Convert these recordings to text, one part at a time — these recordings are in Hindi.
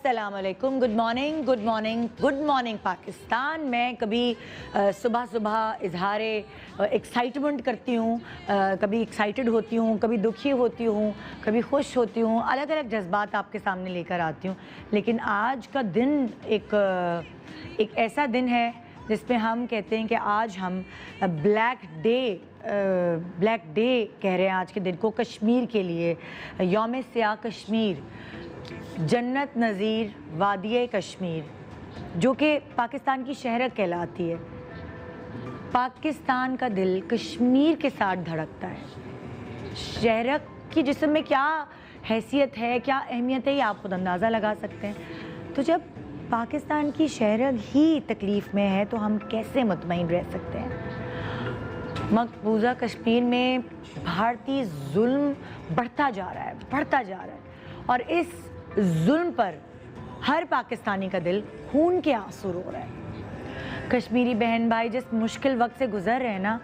अस्सलाम वालेकुम, good morning, good morning, good morning Pakistan. मैं कभी सुबह सुबह इजहार एक्साइटमेंट करती हूँ, कभी एक्साइटेड होती हूँ, कभी दुखी होती हूँ, कभी खुश होती हूँ, अलग अलग जज्बात आपके सामने लेकर आती हूँ। लेकिन आज का दिन एक ऐसा दिन है जिसमें हम कहते हैं कि आज हम ब्लैक डे कह रहे हैं आज के दिन को कश्मीर के लिए। यौम सियाह कश्मीर, जन्नत नज़ीर वादिये कश्मीर, जो कि पाकिस्तान की शहरत कहलाती है। पाकिस्तान का दिल कश्मीर के साथ धड़कता है। शहरत की जिस्म में क्या हैसियत है, क्या अहमियत है, ये आप खुद अंदाज़ा लगा सकते हैं। तो जब पाकिस्तान की शहरत ही तकलीफ़ में है तो हम कैसे मुतमईन रह सकते हैं। मकबूजा कश्मीर में भारतीय जुल्म बढ़ता जा रहा है और इस जुल्म पर हर पाकिस्तानी का दिल खून के आंसू रो रहा है। कश्मीरी बहन भाई जिस मुश्किल वक्त से गुजर रहे हैं ना,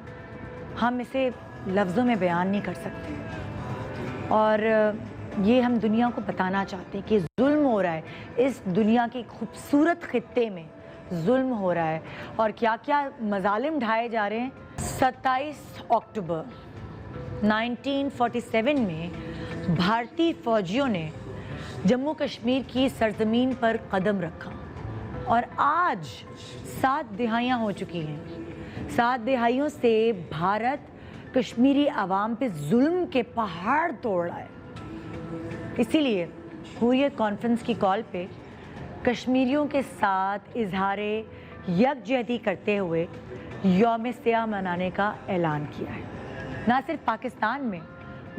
हम इसे लफ्ज़ों में बयान नहीं कर सकते। और ये हम दुनिया को बताना चाहते हैं कि जुल्म हो रहा है, इस दुनिया के खूबसूरत खित्ते में जुल्म हो रहा है और क्या क्या मजालिम ढाए जा रहे हैं। 27 अक्टूबर 1947 में भारतीय फौजियों ने जम्मू कश्मीर की सरजमीन पर कदम रखा और आज 7 दिहाइयाँ हो चुकी हैं। 7 दिहाइयों से भारत कश्मीरी आवाम पे जुल्म के पहाड़ तोड़ रहा है। इसीलिए हुर्रियत कॉन्फ्रेंस की कॉल पे कश्मीरियों के साथ इजहारे यकजहती करते हुए यौम सियाह मनाने का ऐलान किया है। ना सिर्फ पाकिस्तान में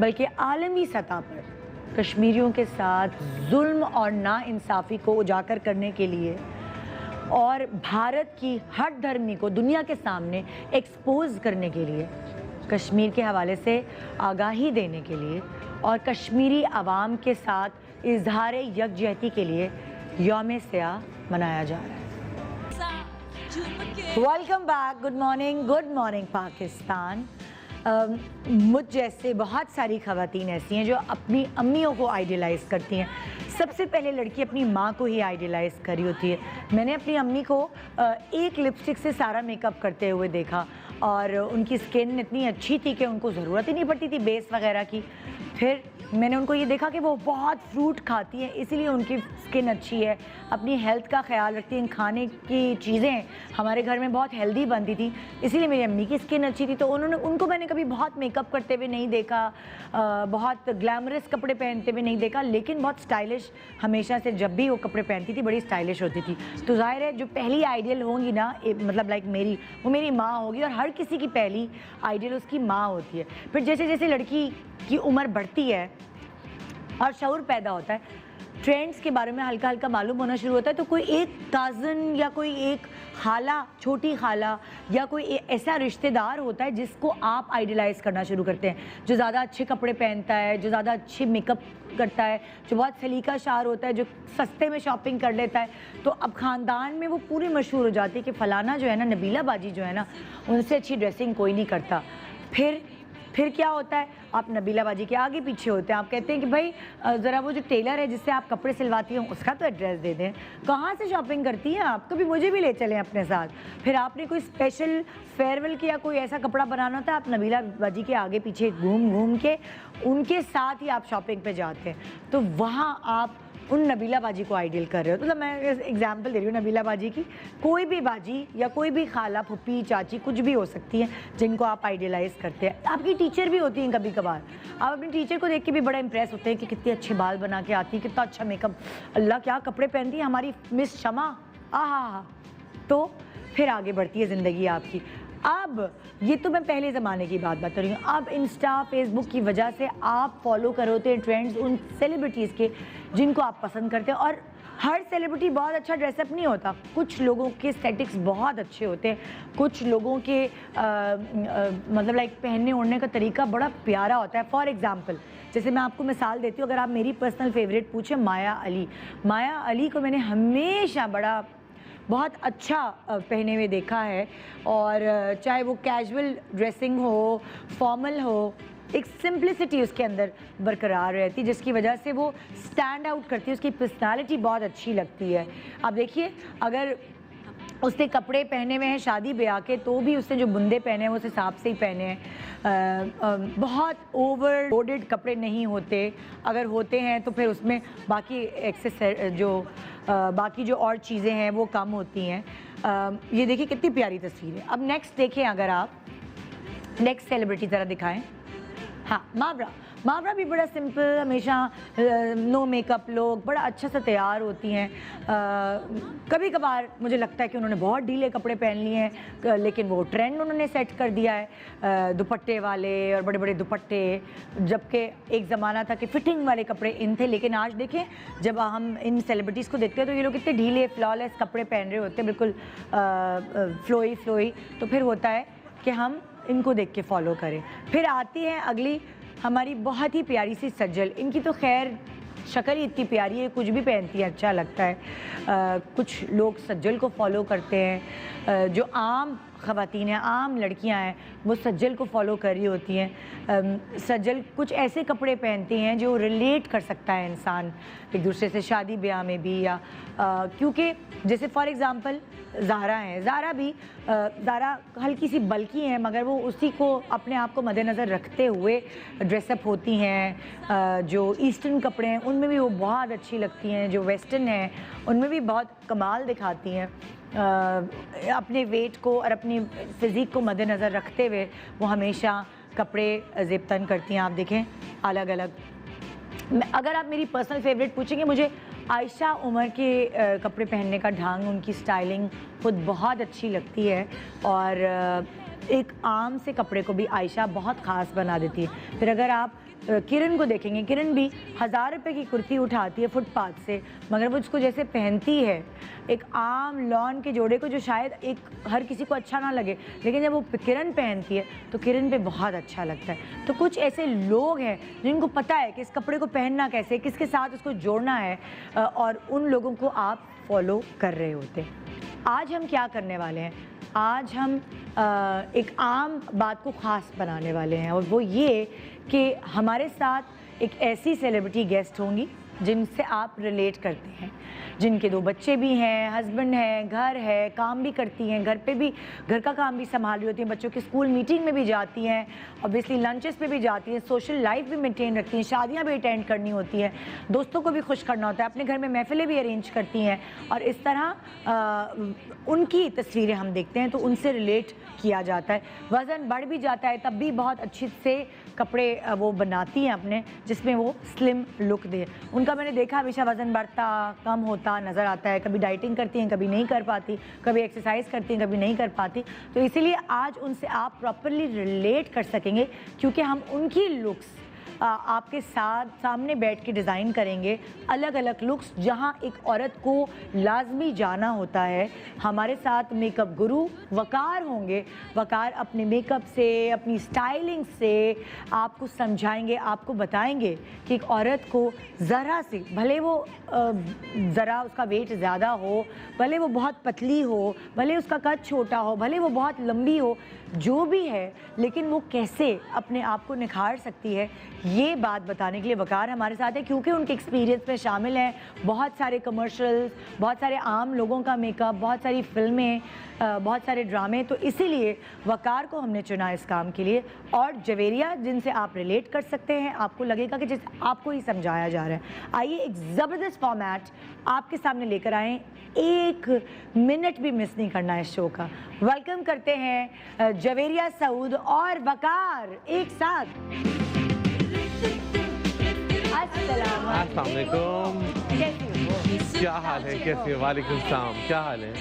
बल्कि आलमी सतह पर कश्मीरियों के साथ जुल्म और नाइंसाफ़ी को उजागर करने के लिए और भारत की हर धर्मी को दुनिया के सामने एक्सपोज करने के लिए, कश्मीर के हवाले से आगाही देने के लिए और कश्मीरी आवाम के साथ इजहार यकजहती के लिए यौम सियाह मनाया जा रहा है। Welcome back, good morning Pakistan. मुझ जैसे बहुत सारी ख़वातीन ऐसी हैं जो अपनी अम्मियों को आइडियलाइज़ करती हैं। सबसे पहले लड़की अपनी माँ को ही आइडियलाइज़ करी होती है। मैंने अपनी अम्मी को एक लिपस्टिक से सारा मेकअप करते हुए देखा और उनकी स्किन इतनी अच्छी थी कि उनको ज़रूरत ही नहीं पड़ती थी बेस वगैरह की। फिर मैंने उनको ये देखा कि वो बहुत फ्रूट खाती हैं, इसीलिए उनकी स्किन अच्छी है, अपनी हेल्थ का ख्याल रखती हैं। खाने की चीज़ें हमारे घर में बहुत हेल्दी बनती थी, इसीलिए मेरी अम्मी की स्किन अच्छी थी। तो उनको मैंने कभी बहुत मेकअप करते हुए नहीं देखा, बहुत ग्लैमरस कपड़े पहनते हुए नहीं देखा, लेकिन बहुत स्टाइलिश हमेशा से जब भी वो कपड़े पहनती थी बड़ी स्टाइलिश होती थी। तो ज़ाहिर है जो पहली आइडियल होंगी ना, मतलब लाइक मेरी, वो मेरी माँ होगी और हर किसी की पहली आइडियल उसकी माँ होती है। फिर जैसे जैसे लड़की की उम्र बढ़ती है और शऊर पैदा होता है, ट्रेंड्स के बारे में हल्का हल्का मालूम होना शुरू होता है, तो कोई एक काज़न या कोई एक खाला, छोटी खाला या कोई ऐसा रिश्तेदार होता है जिसको आप आइडियलाइज़ करना शुरू करते हैं, जो ज़्यादा अच्छे कपड़े पहनता है, जो ज़्यादा अच्छे मेकअप करता है, जो बहुत सलीका शार होता है, जो सस्ते में शॉपिंग कर लेता है। तो अब ख़ानदान में वो पूरी मशहूर हो जाती है कि फ़लाना जो है ना, नबीला बाजी जो है ना, उनसे अच्छी ड्रेसिंग कोई नहीं करता। फिर क्या होता है, आप नबीला बाजी के आगे पीछे होते हैं। आप कहते हैं कि भाई ज़रा वो जो टेलर है जिससे आप कपड़े सिलवाती हैं उसका तो एड्रेस दे दें, कहाँ से शॉपिंग करती हैं आप, कभी मुझे भी ले चलें अपने साथ। फिर आपने कोई स्पेशल फेयरवेल किया, कोई ऐसा कपड़ा बनाना होता है, आप नबीला बाजी के आगे पीछे घूम के उनके साथ ही आप शॉपिंग पे जाते हैं। तो वहाँ आप उन नबीला बाजी को आइडियल कर रहे हो। तो मैं एग्जांपल दे रही हूँ नबीला बाजी की। कोई भी बाजी या कोई भी खाला, फुप्पी, चाची कुछ भी हो सकती है जिनको आप आइडियलाइज़ करते हैं। आपकी टीचर भी होती हैं कभी कभार, आप अपनी टीचर को देख के भी बड़ा इंप्रेस होते हैं कि कितने अच्छे बाल बना के आती है, कितना अच्छा मेकअप, अल्लाह क्या कपड़े पहनती है हमारी मिस शमा, आहा। तो फिर आगे बढ़ती है ज़िंदगी आपकी। अब ये तो मैं पहले ज़माने की बात बता रही हूँ। अब इंस्टा, फेसबुक की वजह से आप फॉलो कर होते हैं ट्रेंड्स उन सेलिब्रिटीज़ के जिनको आप पसंद करते हैं। और हर सेलिब्रिटी बहुत अच्छा ड्रेसअप नहीं होता, कुछ लोगों के एस्थेटिक्स बहुत अच्छे होते हैं, कुछ लोगों के मतलब लाइक पहनने ओढ़ने का तरीका बड़ा प्यारा होता है। फॉर एग्ज़ाम्पल, जैसे मैं आपको मिसाल देती हूँ, अगर आप मेरी पर्सनल फेवरेट पूछें, माया अली को मैंने हमेशा बहुत अच्छा पहने हुए देखा है। और चाहे वो कैजुअल ड्रेसिंग हो, फॉर्मल हो, एक सिंप्लिसिटी उसके अंदर बरकरार रहती है, जिसकी वजह से वो स्टैंड आउट करती है, उसकी पर्सनालिटी बहुत अच्छी लगती है। आप देखिए, अगर उसने कपड़े पहने हुए हैं शादी ब्याह के, तो भी उसने जो बुंदे पहने हैं वो उस हिसाब से ही पहने हैं। बहुत ओवरलोडेड कपड़े नहीं होते, अगर होते हैं तो फिर उसमें बाकी बाकी जो और चीज़ें हैं वो कम होती हैं। ये देखिए कितनी प्यारी तस्वीर है। अब नेक्स्ट देखें, अगर आप नेक्स्ट सेलिब्रिटी ज़रा दिखाएं। हाँ, मावरा भी बड़ा सिंपल, हमेशा नो मेकअप लोग, बड़ा अच्छा सा तैयार होती हैं। कभी कभार मुझे लगता है कि उन्होंने बहुत ढीले कपड़े पहन लिए हैं, लेकिन वो ट्रेंड उन्होंने सेट कर दिया है, दुपट्टे वाले और बड़े बड़े दुपट्टे, जबकि एक ज़माना था कि फिटिंग वाले कपड़े इन थे। लेकिन आज देखें, जब हम इन सेलिब्रिटीज़ को देखते हैं तो ये लोग कितने ढीले फ्लॉलेस कपड़े पहन रहे होते हैं, बिल्कुल फ्लोई। तो फिर होता है कि हम इनको देख के फॉलो करें। फिर आती है अगली हमारी बहुत ही प्यारी सी सज्जल। इनकी तो खैर शक्ल ही इतनी प्यारी है, कुछ भी पहनती है अच्छा लगता है। कुछ लोग सज्जल को फॉलो करते हैं, जो आम ख़वातीन हैं, आम लड़कियां हैं, वो सज्जल को फॉलो कर रही होती हैं। सज्जल कुछ ऐसे कपड़े पहनती हैं जो रिलेट कर सकता है इंसान एक दूसरे से, शादी ब्याह में भी, या क्योंकि जैसे फॉर एग्ज़ाम्पल ज़ारा हैं, ज़ारा हल्की सी बल्की हैं, मगर वो उसी को अपने आप को मद्देनज़र रखते हुए ड्रेसअप होती हैं। जो ईस्टर्न कपड़े हैं उनमें भी वो बहुत अच्छी लगती हैं, जो वेस्टर्न हैं उनमें भी बहुत कमाल दिखाती हैं। अपने वेट को और अपनी फिज़ीक को मद्देनज़र रखते हुए वो हमेशा कपड़े ज़ेबतन करती हैं। आप देखें अलग अलग। अगर आप मेरी पर्सनल फेवरेट पूछेंगे, मुझे आयशा उमर के कपड़े पहनने का ढंग, उनकी स्टाइलिंग खुद बहुत अच्छी लगती है, और एक आम से कपड़े को भी आयशा बहुत ख़ास बना देती है। फिर अगर आप किरण को देखेंगे, किरण भी 1000 रुपये की कुर्ती उठाती है फुटपाथ से, मगर वो उसको जैसे पहनती है, एक आम लॉन के जोड़े को, जो शायद एक हर किसी को अच्छा ना लगे, लेकिन जब वो किरण पहनती है तो किरण पे बहुत अच्छा लगता है। तो कुछ ऐसे लोग हैं जिनको पता है कि इस कपड़े को पहनना कैसे, किसके साथ उसको जोड़ना है, और उन लोगों को आप फॉलो कर रहे होते हैं। आज हम क्या करने वाले हैं? आज हम एक आम बात को ख़ास बनाने वाले हैं, और वो ये कि हमारे साथ एक ऐसी सेलिब्रिटी गेस्ट होंगी जिनसे आप रिलेट करते हैं, जिनके 2 बच्चे भी हैं, हस्बैंड है, घर है, काम भी करती हैं, घर पे भी घर का काम भी संभाल रही होती हैं, बच्चों की स्कूल मीटिंग में भी जाती हैं, ऑब्वियसली लंचेस पे भी जाती हैं, सोशल लाइफ भी मेंटेन रखती हैं, शादियां भी अटेंड करनी होती हैं, दोस्तों को भी खुश करना होता है, अपने घर में महफिलें भी अरेंज करती हैं, और इस तरह उनकी तस्वीरें हम देखते हैं तो उनसे रिलेट किया जाता है। वज़न बढ़ भी जाता है तब भी बहुत अच्छे से कपड़े वो बनाती हैं अपने, जिसमें वो स्लिम लुक दे। उनका मैंने देखा हमेशा वज़न बढ़ता कम होता नज़र आता है, कभी डाइटिंग करती हैं, कभी नहीं कर पाती, कभी एक्सरसाइज करती हैं, कभी नहीं कर पाती। तो इसीलिए आज उनसे आप प्रॉपरली रिलेट कर सकेंगे, क्योंकि हम उनकी लुक्स आपके साथ सामने बैठ के डिज़ाइन करेंगे, अलग अलग लुक्स, जहां एक औरत को लाजमी जाना होता है। हमारे साथ मेकअप गुरु वकार होंगे। वकार अपने मेकअप से, अपनी स्टाइलिंग से आपको समझाएंगे, आपको बताएंगे कि एक औरत को ज़रा सी, भले वो ज़रा उसका वेट ज़्यादा हो, भले वो बहुत पतली हो, भले उसका कद छोटा हो, भले वो बहुत लंबी हो, जो भी है, लेकिन वो कैसे अपने आप को निखार सकती है, ये बात बताने के लिए वकार हमारे साथ है, क्योंकि उनके एक्सपीरियंस में शामिल हैं बहुत सारे कमर्शियल्स, बहुत सारे आम लोगों का मेकअप, बहुत सारी फिल्में, बहुत सारे ड्रामे। तो इसीलिए वकार को हमने चुना इस काम के लिए। और जवेरिया, जिनसे आप रिलेट कर सकते हैं, आपको लगेगा कि जैसे आपको ही समझाया जा रहा है। आइए एक ज़बरदस्त फॉर्मेट आपके सामने लेकर आएँ, 1 मिनट भी मिस नहीं करना है इस शो का। वेलकम करते हैं जवेरिया सऊद और वकार एक साथ। अस्सलाम वालेकुम। क्या हाल है? कैसे? वालेकुम सलाम। क्या हाल है?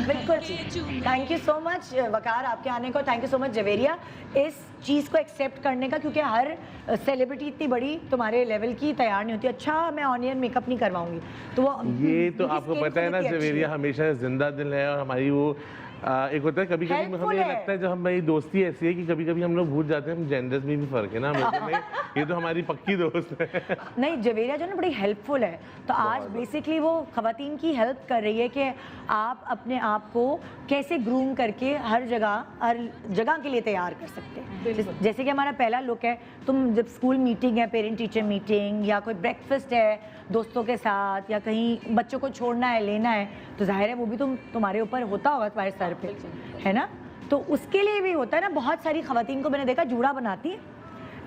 बिल्कुल ठीक। थैंक यू सो मच वकार आपके आने को, thank you so much Javeria इस चीज़ को एक्सेप्ट करने का, क्योंकि हर सेलिब्रिटी इतनी बड़ी तुम्हारे लेवल की तैयार नहीं होती। अच्छा मैं ऑनियन मेकअप नहीं करवाऊंगी, तो वो ये तो आपको पता है ना, जवेरिया हमेशा जिंदा दिल है, और हमारी वो एक होता है कभी कभी Helpful हमें है। लगता है जब हमारी दोस्ती ऐसी है कि कभी कभी हम लोग भूल जाते हैं हम जेंडर्स में भी फर्क है ना हम लोगों में, ये तो हमारी पक्की दोस्त है। नहीं, जवेरिया जो है ना बड़ी हेल्पफुल है, तो आज बेसिकली वो खवातीन की हेल्प कर रही है कि आप अपने आप को कैसे ग्रूम करके हर जगह के लिए तैयार कर सकते हैं। जैसे कि हमारा पहला लुक है, तुम जब स्कूल मीटिंग है, पेरेंट टीचर मीटिंग या कोई ब्रेकफास्ट है दोस्तों के साथ, या कहीं बच्चों को छोड़ना है, लेना है, तो जाहिर है वो भी तुम्हारे ऊपर होता होगा, तुम्हारे सर पे, है ना। तो उसके लिए भी होता है ना, बहुत सारी खवातीन को मैंने देखा जूड़ा बनाती है,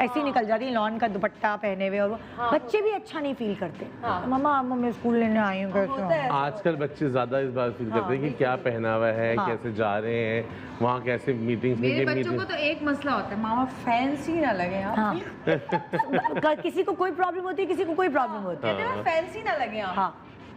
ऐसे ही निकल जाती है लॉन का दुपट्टा पहने हुए, और वो बच्चे भी अच्छा नहीं फील करते। मम्मा मम्मी स्कूल लेने आई हूँ कैसे। आजकल बच्चे ज्यादा इस बात फील करते हैं कि क्या पहना हुआ है, कैसे जा रहे हैं वहाँ, कैसे मीटिंग्स में। मेरे बच्चों को तो एक मसला होता है, मामा फैंसी ना लगे आप। हाँ। किसी को कोई प्रॉब्लम होती है, किसी को कोई प्रॉब्लम होती है। कहते हैं फैंसी ना लगे आप। हाँ,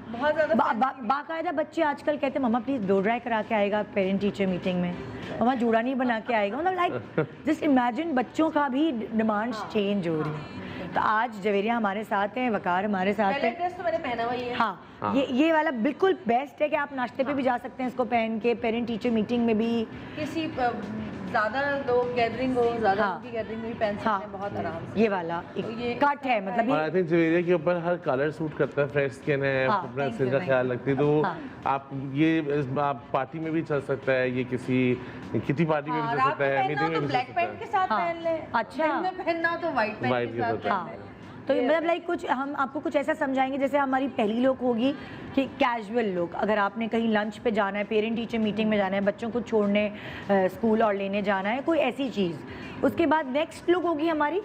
बहुत ज्यादा बाकायदा बच्चे आजकल कहते हैं मम्मा प्लीज ब्लो ड्राई करा के आएगा पेरेंट टीचर मीटिंग में, मम्मा जूड़ा नहीं बना के आएगा। मतलब लाइक जस्ट इमेजिन बच्चों का भी डिमांड्स चेंज हो रही है। तो आज जवेरिया हमारे साथ हैं, वकार हमारे साथ पहले है। ड्रेस तो मैंने पहना हुआ ही है। हाँ, ये वाला बिल्कुल बेस्ट है कि आप नाश्ते पे भी जा सकते हैं इसको पहन के, पेरेंट टीचर मीटिंग में भी। किसी ज्यादा लोग गैदरिंग हो, ज्यादा हाँ। लोगों की गैदरिंग में भी पहन सकते हैं बहुत आराम से। ये वाला ये एक कट है, मतलब और आई थिंक जवेरिया के ऊपर हर कलर सूट करता है, फ्रेश स्किन है, हाँ, अपना स्किन का ख्याल रखती है, तो आप ये आप पार्टी में भी चल सकता है, ये किसी किटी पार्टी में भी चल सकता है, मीटिंग में भी चल ब्लैक सकता पैंट के है। साथ हाँ। पहन ले। अच्छा। दिन में पहनना तो व्हाइट पैंट White के के साथ साथ पहन हाँ, ले। तो मतलब लाइक कुछ हम आपको कुछ ऐसा समझाएंगे, जैसे हमारी पहली लुक होगी कि कैजुअल लुक, अगर आपने कहीं लंच पे जाना है, पेरेंट टीचर मीटिंग में जाना है, बच्चों को छोड़ने स्कूल और लेने जाना है, कोई ऐसी चीज़। उसके बाद नेक्स्ट लुक होगी हमारी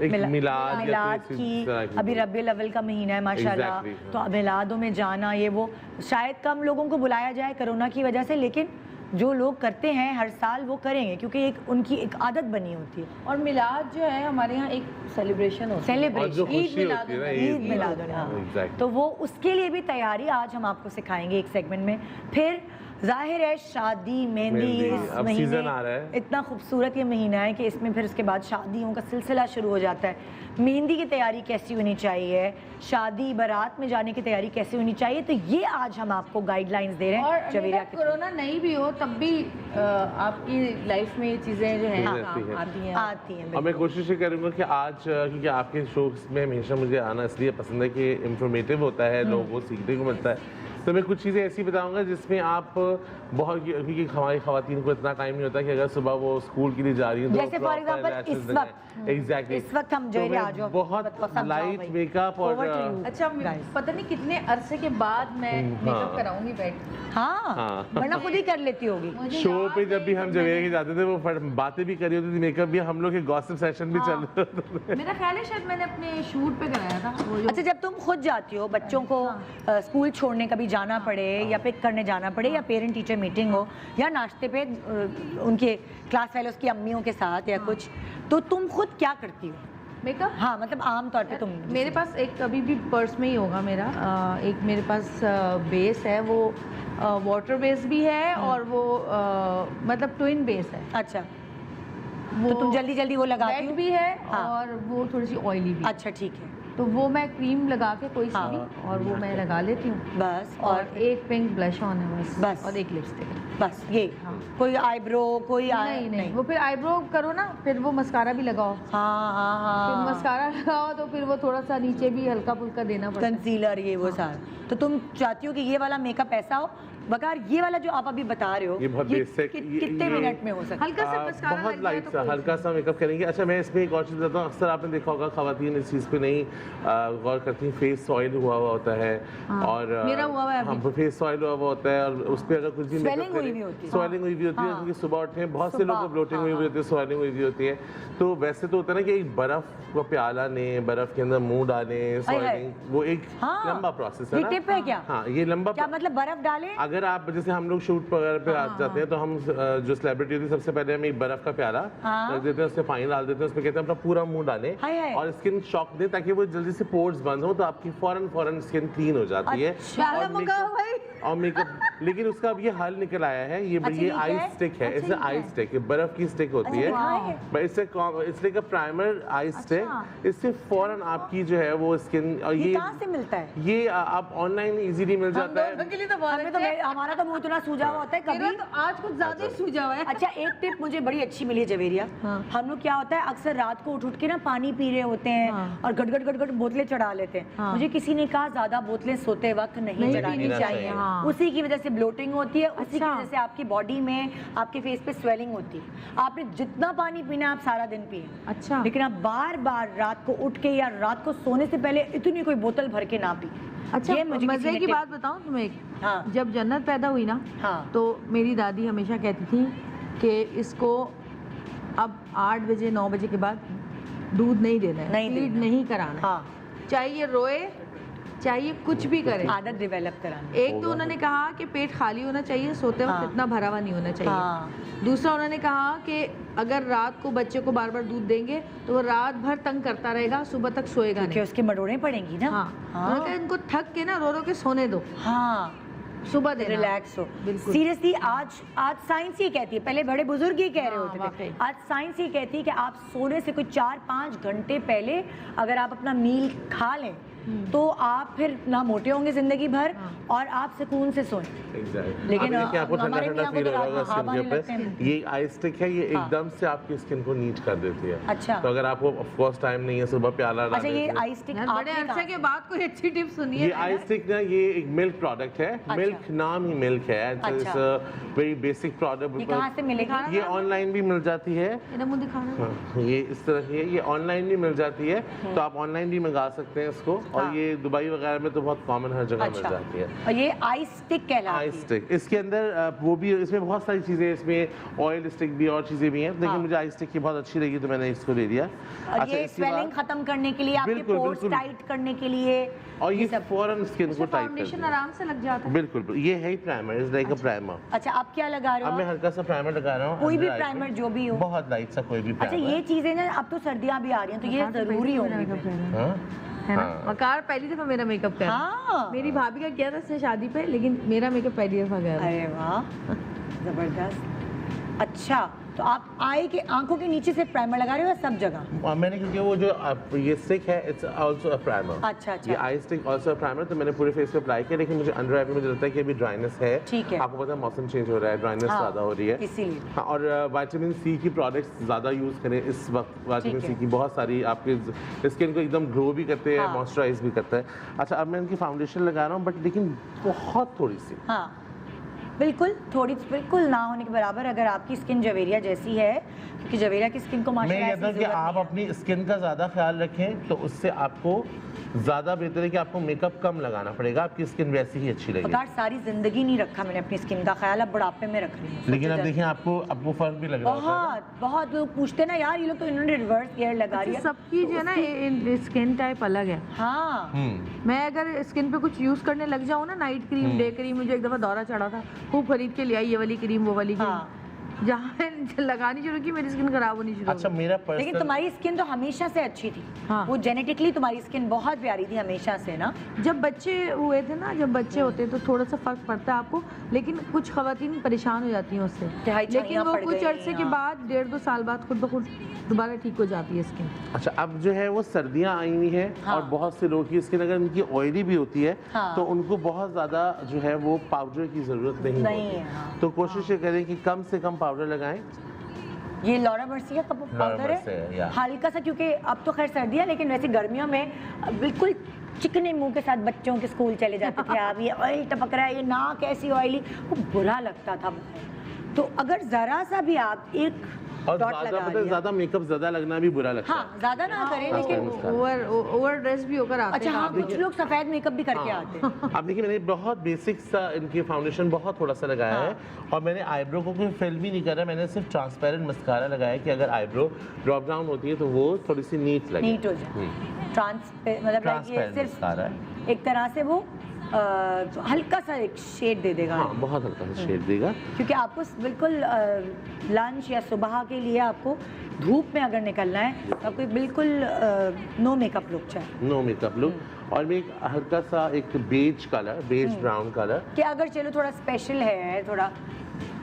एक मिलाद या मिलाद कोई की। इस तरह की अभी कोई। रबीउल अव्वल का महीना है माशाल्लाह, Exactly, तो मिलादों में जाना, ये वो शायद कम लोगों को बुलाया जाए कोरोना की वजह से, लेकिन जो लोग करते हैं हर साल वो करेंगे, क्योंकि एक उनकी एक आदत बनी होती है। और मिलाद जो है हमारे यहाँ एक सेलिब्रेशन होता है। और जो सेलिब्रेशन, खुशी होती है ना, ईद मिलाद, हाँ। Exactly. तो वो उसके लिए भी तैयारी आज हम आपको सिखाएंगे एक सेगमेंट में। फिर जाहिर है शादी, मेहंदी, मेहंदी, इस अब महीने सीजन आ रहा है। इतना खूबसूरत ये महीना है कि इसमें फिर उसके बाद शादियों का सिलसिला शुरू हो जाता है। मेहंदी की तैयारी कैसी होनी चाहिए, शादी बारात में जाने की तैयारी कैसी होनी चाहिए, तो ये आज हम आपको गाइडलाइंस दे रहे और हैं जवेरिया के थ्रू। कोरोना नहीं भी हो तब भी आपकी लाइफ में ये चीजें जो है हाँ। काम आती हैं। आती हैं और मैं कोशिश ये करूँगा कि आज क्योंकि आपके शोज में हमेशा मुझे आना इसलिए पसंद है कि इंफॉर्मेटिव होता है, लोगों को सीखने को मिलता है, तो मैं कुछ चीज़ें ऐसी बताऊंगा जिसमें आप बहुत, क्योंकि हमारी खवातीन को इतना टाइम नहीं होता कि अगर सुबह वो स्कूल के लिए जा रही है, जैसे फॉर एग्जांपल इस वक्त हम जो आ जाओ बहुत लाइट मेकअप और अच्छा, पता नहीं कितने अरसे के बाद मैं मेकअप कराऊंगी बैठ। हाँ, वरना खुद ही कर लेती होगी। मुझे शो याद पे है जब भी कि हम जब जवेरिया मैंने- के जाते थे वो बातें भी करी होती थी, मेकअप भी, हम लोग के गॉसिप सेशन भी चल रहे थे। मेरा ख्याल है शायद मैंने अपने शूट पे कराया था वो जो। अच्छा, जब तुम खुद जाती हो, बच्चों को स्कूल छोड़ने कभी जाना पड़े या पिक करने जाना पड़े, या पेरेंट टीचर मीटिंग हो, या नाश्ते पे उनके क्लास फेलोज की अम्मियों के साथ या कुछ, तो तुम खुद क्या करती हो? मेकअप हाँ, मतलब आम तौर पे तुम। मेरे पास एक अभी भी पर्स में ही होगा मेरा एक मेरे पास बेस है, वो वाटर बेस भी है और वो मतलब ट्विन बेस है। अच्छा, वो तो तुम जल्दी जल्दी वो लगाती वेट हो? भी है हाँ। और वो थोड़ी सी ऑयली भी है। अच्छा, ठीक है, तो वो मैं क्रीम लगा के कोई सी हाँ। भी, और वो मैं लगा लेती हूँ। बस। और एक पिंक ब्लश ऑन है बस और एक लिपस्टिक। बस ये। हाँ। कोई आईब्रो, कोई नहीं, वो फिर आईब्रो करो ना, फिर वो मस्कारा भी लगाओ। हाँ हाँ फिर हाँ, मस्कारा लगाओ तो फिर वो थोड़ा सा नीचे भी हल्का फुल्का देना पड़ता है। कंसीलर, ये वो सारा। तो तुम चाहती हो कि ये वाला मेकअप ऐसा हो? बकार, ये वाला जो आप अभी बता रहे हो, ये बहुत बेसिक, कितने मिनट में हो सकता है? हल्का सा मस्कारा बहुत लग जाए लाइट तो सा कोई हल्का सा मेकअप करेंगे। अच्छा, मैं इसमें एक और चीज़ बताता हूँ, अक्सर आपने देखा होगा खवातीन इस चीज़ पे नहीं गौर करती हैं, फेस सॉइल हुआ होता है। और मेरा हुआ हुआ है अभी। हाँ, फेस सॉइल हुआ होता है, और उस पर अगर कुछ भी Swelling हुई भी होती है। स्वेलिंग हुई भी होती है, क्योंकि सुबह उठे हैं, बहुत से लोगों को ब्लोटिंग हुई होती है, स्वेलिंग हुई भी होती है। तो वैसे तो होता है ना कि एक बर्फ को प्याला लें, बर्फ के अंदर मुंह डालें, स्वेलिंग, वो एक लंबा प्रोसेस है ये ना। टिप है क्या? हाँ, ये लंबा, क्या मतलब बर्फ डालें? अगर आप जैसे हम लोग शूट वगैरह पे जाते हैं, तो हम जो सेलिब्रिटी होती है, सबसे पहले हम एक बर्फ का प्याला रख देते हैं, उसमें पानी डाल देते हैं, उसमें कहते हैं अपना पूरा मुंह डालें और स्किन शॉक दें, ताकि वो जल्दी से पोर्स बंद हो, तो आपकी फौरन स्किन क्लीन हो जाती है। और मेकअप, लेकिन उसका अब ये हल निकल आया है, ये आई स्टिक है, इससे आई स्टिक, बर्फ की स्टिक होती है, इससे का प्राइमर आई स्टिक, इससे फौरन आपकी जो है वो स्किन, और ये कहाँ से मिलता है? ये आप ऑनलाइन इजीली मिल जाता है। हमारा तो मुंह इतना सूजा हुआ होता है मेरा कभी। तो आज कुछ ज्यादा ही सूजा हुआ है। अच्छा एक टिप मुझे बड़ी अच्छी मिली है जवेरिया। हाँ। हम लोग क्या होता है अक्सर रात को उठ उठ के ना पानी पी रहे होते हैं हाँ। और गट गट गट गट बोतलें चढ़ा लेते हैं। हाँ। मुझे किसी ने कहा ज्यादा बोतलें सोते वक्त नहीं चढ़ानी पीनी चाहिए। चाहिए। हाँ। उसी की वजह से ब्लोटिंग होती है, उसी की अच्छा। वजह से आपकी बॉडी में आपके फेस पे स्वेलिंग होती है। आपने जितना पानी पीना है आप सारा दिन पिए, अच्छा। लेकिन आप बार बार रात को उठ के या रात को सोने से पहले इतनी कोई बोतल भर के ना पी। अच्छा ये मुझे किसी मजे ने की टिप- बात बताऊं तुम्हें एक, हाँ। जब जन्नत पैदा हुई ना हाँ। तो मेरी दादी हमेशा कहती थी कि इसको अब 8 बजे 9 बजे के बाद दूध नहीं देना है, नहीं फीड देना। नहीं कराना है। हाँ, चाहे ये रोए चाहे कुछ भी करे। आदत डेवलप करानी। एक तो उन्होंने कहा कि पेट खाली होना चाहिए, सोते वक्त हाँ। इतना भरा हुआ नहीं होना चाहिए। हाँ। दूसरा उन्होंने कहा कि अगर रात को बच्चे को बार बार दूध देंगे तो वो रात भर तंग करता रहेगा, सुबह तक सोएगा क्योंकि नहीं। उसकी मरोड़े पड़ेंगी ना। हाँ। उन्होंने कहा इनको थक के ना रो रो के सोने दो, हाँ, सुबह देना। रिलैक्स हो। बिल्कुल। सीरियसली आज साइंस ये कहती है, पहले बड़े बुजुर्ग ही कह रहे हाँ, होते वाकई। थे, आज साइंस ये कहती है कि आप सोने से कोई 4-5 घंटे पहले अगर आप अपना मील खा लें तो आप फिर ना मोटे होंगे जिंदगी भर हाँ। और आप सुकून से सोएं। Exactly. लेकिन अब देखिए आपको ठंडा हमारे ठंडा यहाँ फील को हो तो रहा होगा हाँ, स्किन हवा के नहीं लगते हैं। ऊपर। ये आई स्टिक है, ये हाँ। एकदम से आपकी स्किन को नीट कर देती है। अच्छा। तो अगर आपको ऑफ कोर्स टाइम नहीं है सुबह प्याला अच्छा, ये डालने आई स्टिक यार बड़े अरसे के बाद कोई अच्छी टिप सुनी ये है। आई स्टिक ना ये एक मिल्क प्रोडक्ट है। मिल्क नाम ही मिल्क है। अच्छा। वेरी बेसिक ये प्रोडक्ट। कहाँ से मिलेगी? ये ऑनलाइन भी मिल जाती है। मेरा मुंह दिखाना। हाँ, ये इस तरह की है, ये ऑनलाइन भी मिल जाती है, तो आप ऑनलाइन भी मंगा सकते हैं इसको। हाँ। और ये दुबई वगैरह में तो बहुत कॉमन हर जगह मिल अच्छा, जाती है। और ये आई स्टिक कहलाती आई है। स्टिक इसके अंदर वो भी, इसमें बहुत सारी चीज़ें, इसमें ऑयल स्टिक भी और चीज़ें भी हैं, लेकिन हाँ। मुझे आई स्टिक की बहुत अच्छी लगी तो मैंने इसको ले लिया। और ये इसके स्वेलिंग बाद खत्म करने के लिए, आपके बिल्कुल, पोर्स बिल्कुल। टाइट करने के लिए, और ये सब। फौरन स्किन को टाइट फाउंडेशन करती है। आराम से लग जाता है। बिल्कुल, ये है ही primer, is like a primer. अच्छा, आप क्या लगा रहे अब हो? मैं हल्का सा प्राइमर लगा रहा हूँ। कोई भी under eye प्राइमर पे। जो भी हो। बहुत लाइट सा कोई भी अच्छा, प्राइमर। ये चीजें ना अब तो सर्दियां भी आ रही हैं तो ये जरूरी होंगी। हाँ? है ना? हाँ। वकार पहली दफा मेरा मेकअप कर हाँ। मेरी भाभी का किया था इसने शादी पे, लेकिन मेरा मेकअप पहली दफा गया था। अरे वाह, जबरदस्त। अच्छा, तो आप आई के आंखों के नीचे से प्राइमर लगा रहे हो या सब जगह? और मैंने क्योंकि वो जो ये स्टिक है इट्स आल्सो अ प्राइमर। अच्छा, अच्छा। ये I stick also a primer, तो मैंने पूरे फेस पे अप्लाई किया, लेकिन मुझे अंडर आई पे मुझे लगता है कि अभी ड्राइनेस है। ठीक है। आपको पता है मौसम चेंज हो रहा है, ड्राइनेस हाँ, ज़्यादा हो रही है। इसीलिए। हाँ, और विटामिन सी की प्रोडक्ट्स ज़्यादा यूज़ करें इस वक्त। विटामिन ठीक सी है। की बहुत सारी आपके स्किन को एकदम ग्लो भी करते हैं, हाँ। मॉइस्चराइज भी करता है। अच्छा, अब मैं इनकी फाउंडेशन लगा रहा हूँ, बट लेकिन बहुत थोड़ी सी। हाँ, बिल्कुल थोड़ी, बिल्कुल ना होने के बराबर अगर आपकी स्किन जवेरिया जैसी है, क्योंकि जवेरिया की स्किन को मैं माशाल्लाह ये ऐसी कहता हूँ कि जरूरत आप नहीं है। अपनी स्किन का ज़्यादा ख्याल रखें, तो उससे आपको ज़्यादा बेहतर है कि आपको मेकअप कम लगाना पड़ेगा, आपकी स्किन वैसी ही अच्छी लगेगी। पता है, सारी जिंदगी नहीं रखा मैंने अपनी स्किन का ख्याल, अब बुढ़ापे में रख रही हूँ। लेकिन अब सोचो देखिए आपको फर्क भी लग रहा होगा। बहुत बहुत लोग पूछते ना, यार ये लोग तो इन्होंने रिवर्स हेयर लगा रही है। सबकी जो है ना स्किन टाइप अलग है। हाँ, मैं अगर स्किन पे कुछ यूज करने लग जाऊँ ना, नाइट क्रीम, डे क्रीम, मुझे एक दफा दौरा चढ़ा था, खूब खरीद के ले आई, ये वाली क्रीम वो वाली क्रीम। हाँ। जहाँ लगानी शुरू की मेरी स्किन खराब होनी शुरू हो अच्छा, गई। मेरा लेकिन पर्सनल तुम्हारी स्किन तो हमेशा से अच्छी थी। हाँ। वो जेनेटिकली तुम्हारी स्किन बहुत प्यारी थी हमेशा से ना। जब बच्चे हुए थे ना, जब बच्चे होते हैं तो थोड़ा सा फर्क पड़ता है आपको, लेकिन कुछ खवातीन परेशान हो जाती हैं उससे, दिहाई लेकिन छाइयाँ वो पड़ कुछ गई, अरसे के हाँ। बाद 1.5-2 साल बाद खुद ब खुद दोबारा ठीक हो जाती है स्किन। अच्छा, अब जो है वो सर्दियाँ आई हुई हैं, हाँ। और बहुत से लोगों की स्किन अगर उनकी ऑयली भी होती है, हाँ। तो उनको बहुत ज़्यादा जो है वो पाउडर की ज़रूरत नहीं नहीं होती। है, हाँ। तो कोशिश ये करें कि कम से कम पाउडर लगाएं। ये लॉरा मर्सिया का पाउडर मर्सिया, है, या। हल्का सा, क्योंकि अब तो खैर सर्दी है, लेकिन वैसे गर्मियों में बिल्कुल चिकने मुंह के साथ बच्चों के स्कूल चले जाते थे आप, ये ऑयल टपक रहा है, ये नाक ऐसी ऑयली, वो बुरा लगता था। तो अगर जरा सा भी आप एक और डॉट ज़्यादा लगा मतलब लिया, ज़्यादा मेकअप ज़्यादा लगना भी बुरा लगता है। हाँ ज्यादा ना करें, हाँ, लेकिन उसका ओवर ड्रेस भी होकर आते अच्छा हैं। हाँ, कुछ लोग सफेद मेकअप भी करके हाँ। आते हैं। अब देखिए, मैंने बहुत बेसिक सा इनकी फाउंडेशन बहुत थोड़ा सा लगाया हाँ। है, और मैंने आईब्रो को कोई फिल भी नहीं करा, मैंने सिर्फ ट्रांसपेरेंट मस्कारा लगाया कि अगर आईब्रो ड्रॉप डाउन होती है तो वो थोड़ी सी नीट लगे। नीट हो जाए, मतलब ये ट्रांसपेरेंट सिर्फ मस्कारा है। एक तरह से वो हल्का सा एक शेड दे देगा। हाँ, बहुत हल्का सा शेड देगा। क्योंकि आपको बिल्कुल लंच या सुबह के लिए आपको धूप में अगर निकलना है तो आपको बिल्कुल नो मेकअप लुक चाहिए। नो मेकअप लुक, और मैं एक हल्का सा एक beige colour, beige brown colour, कि अगर चलो थोड़ा स्पेशल है, थोड़ा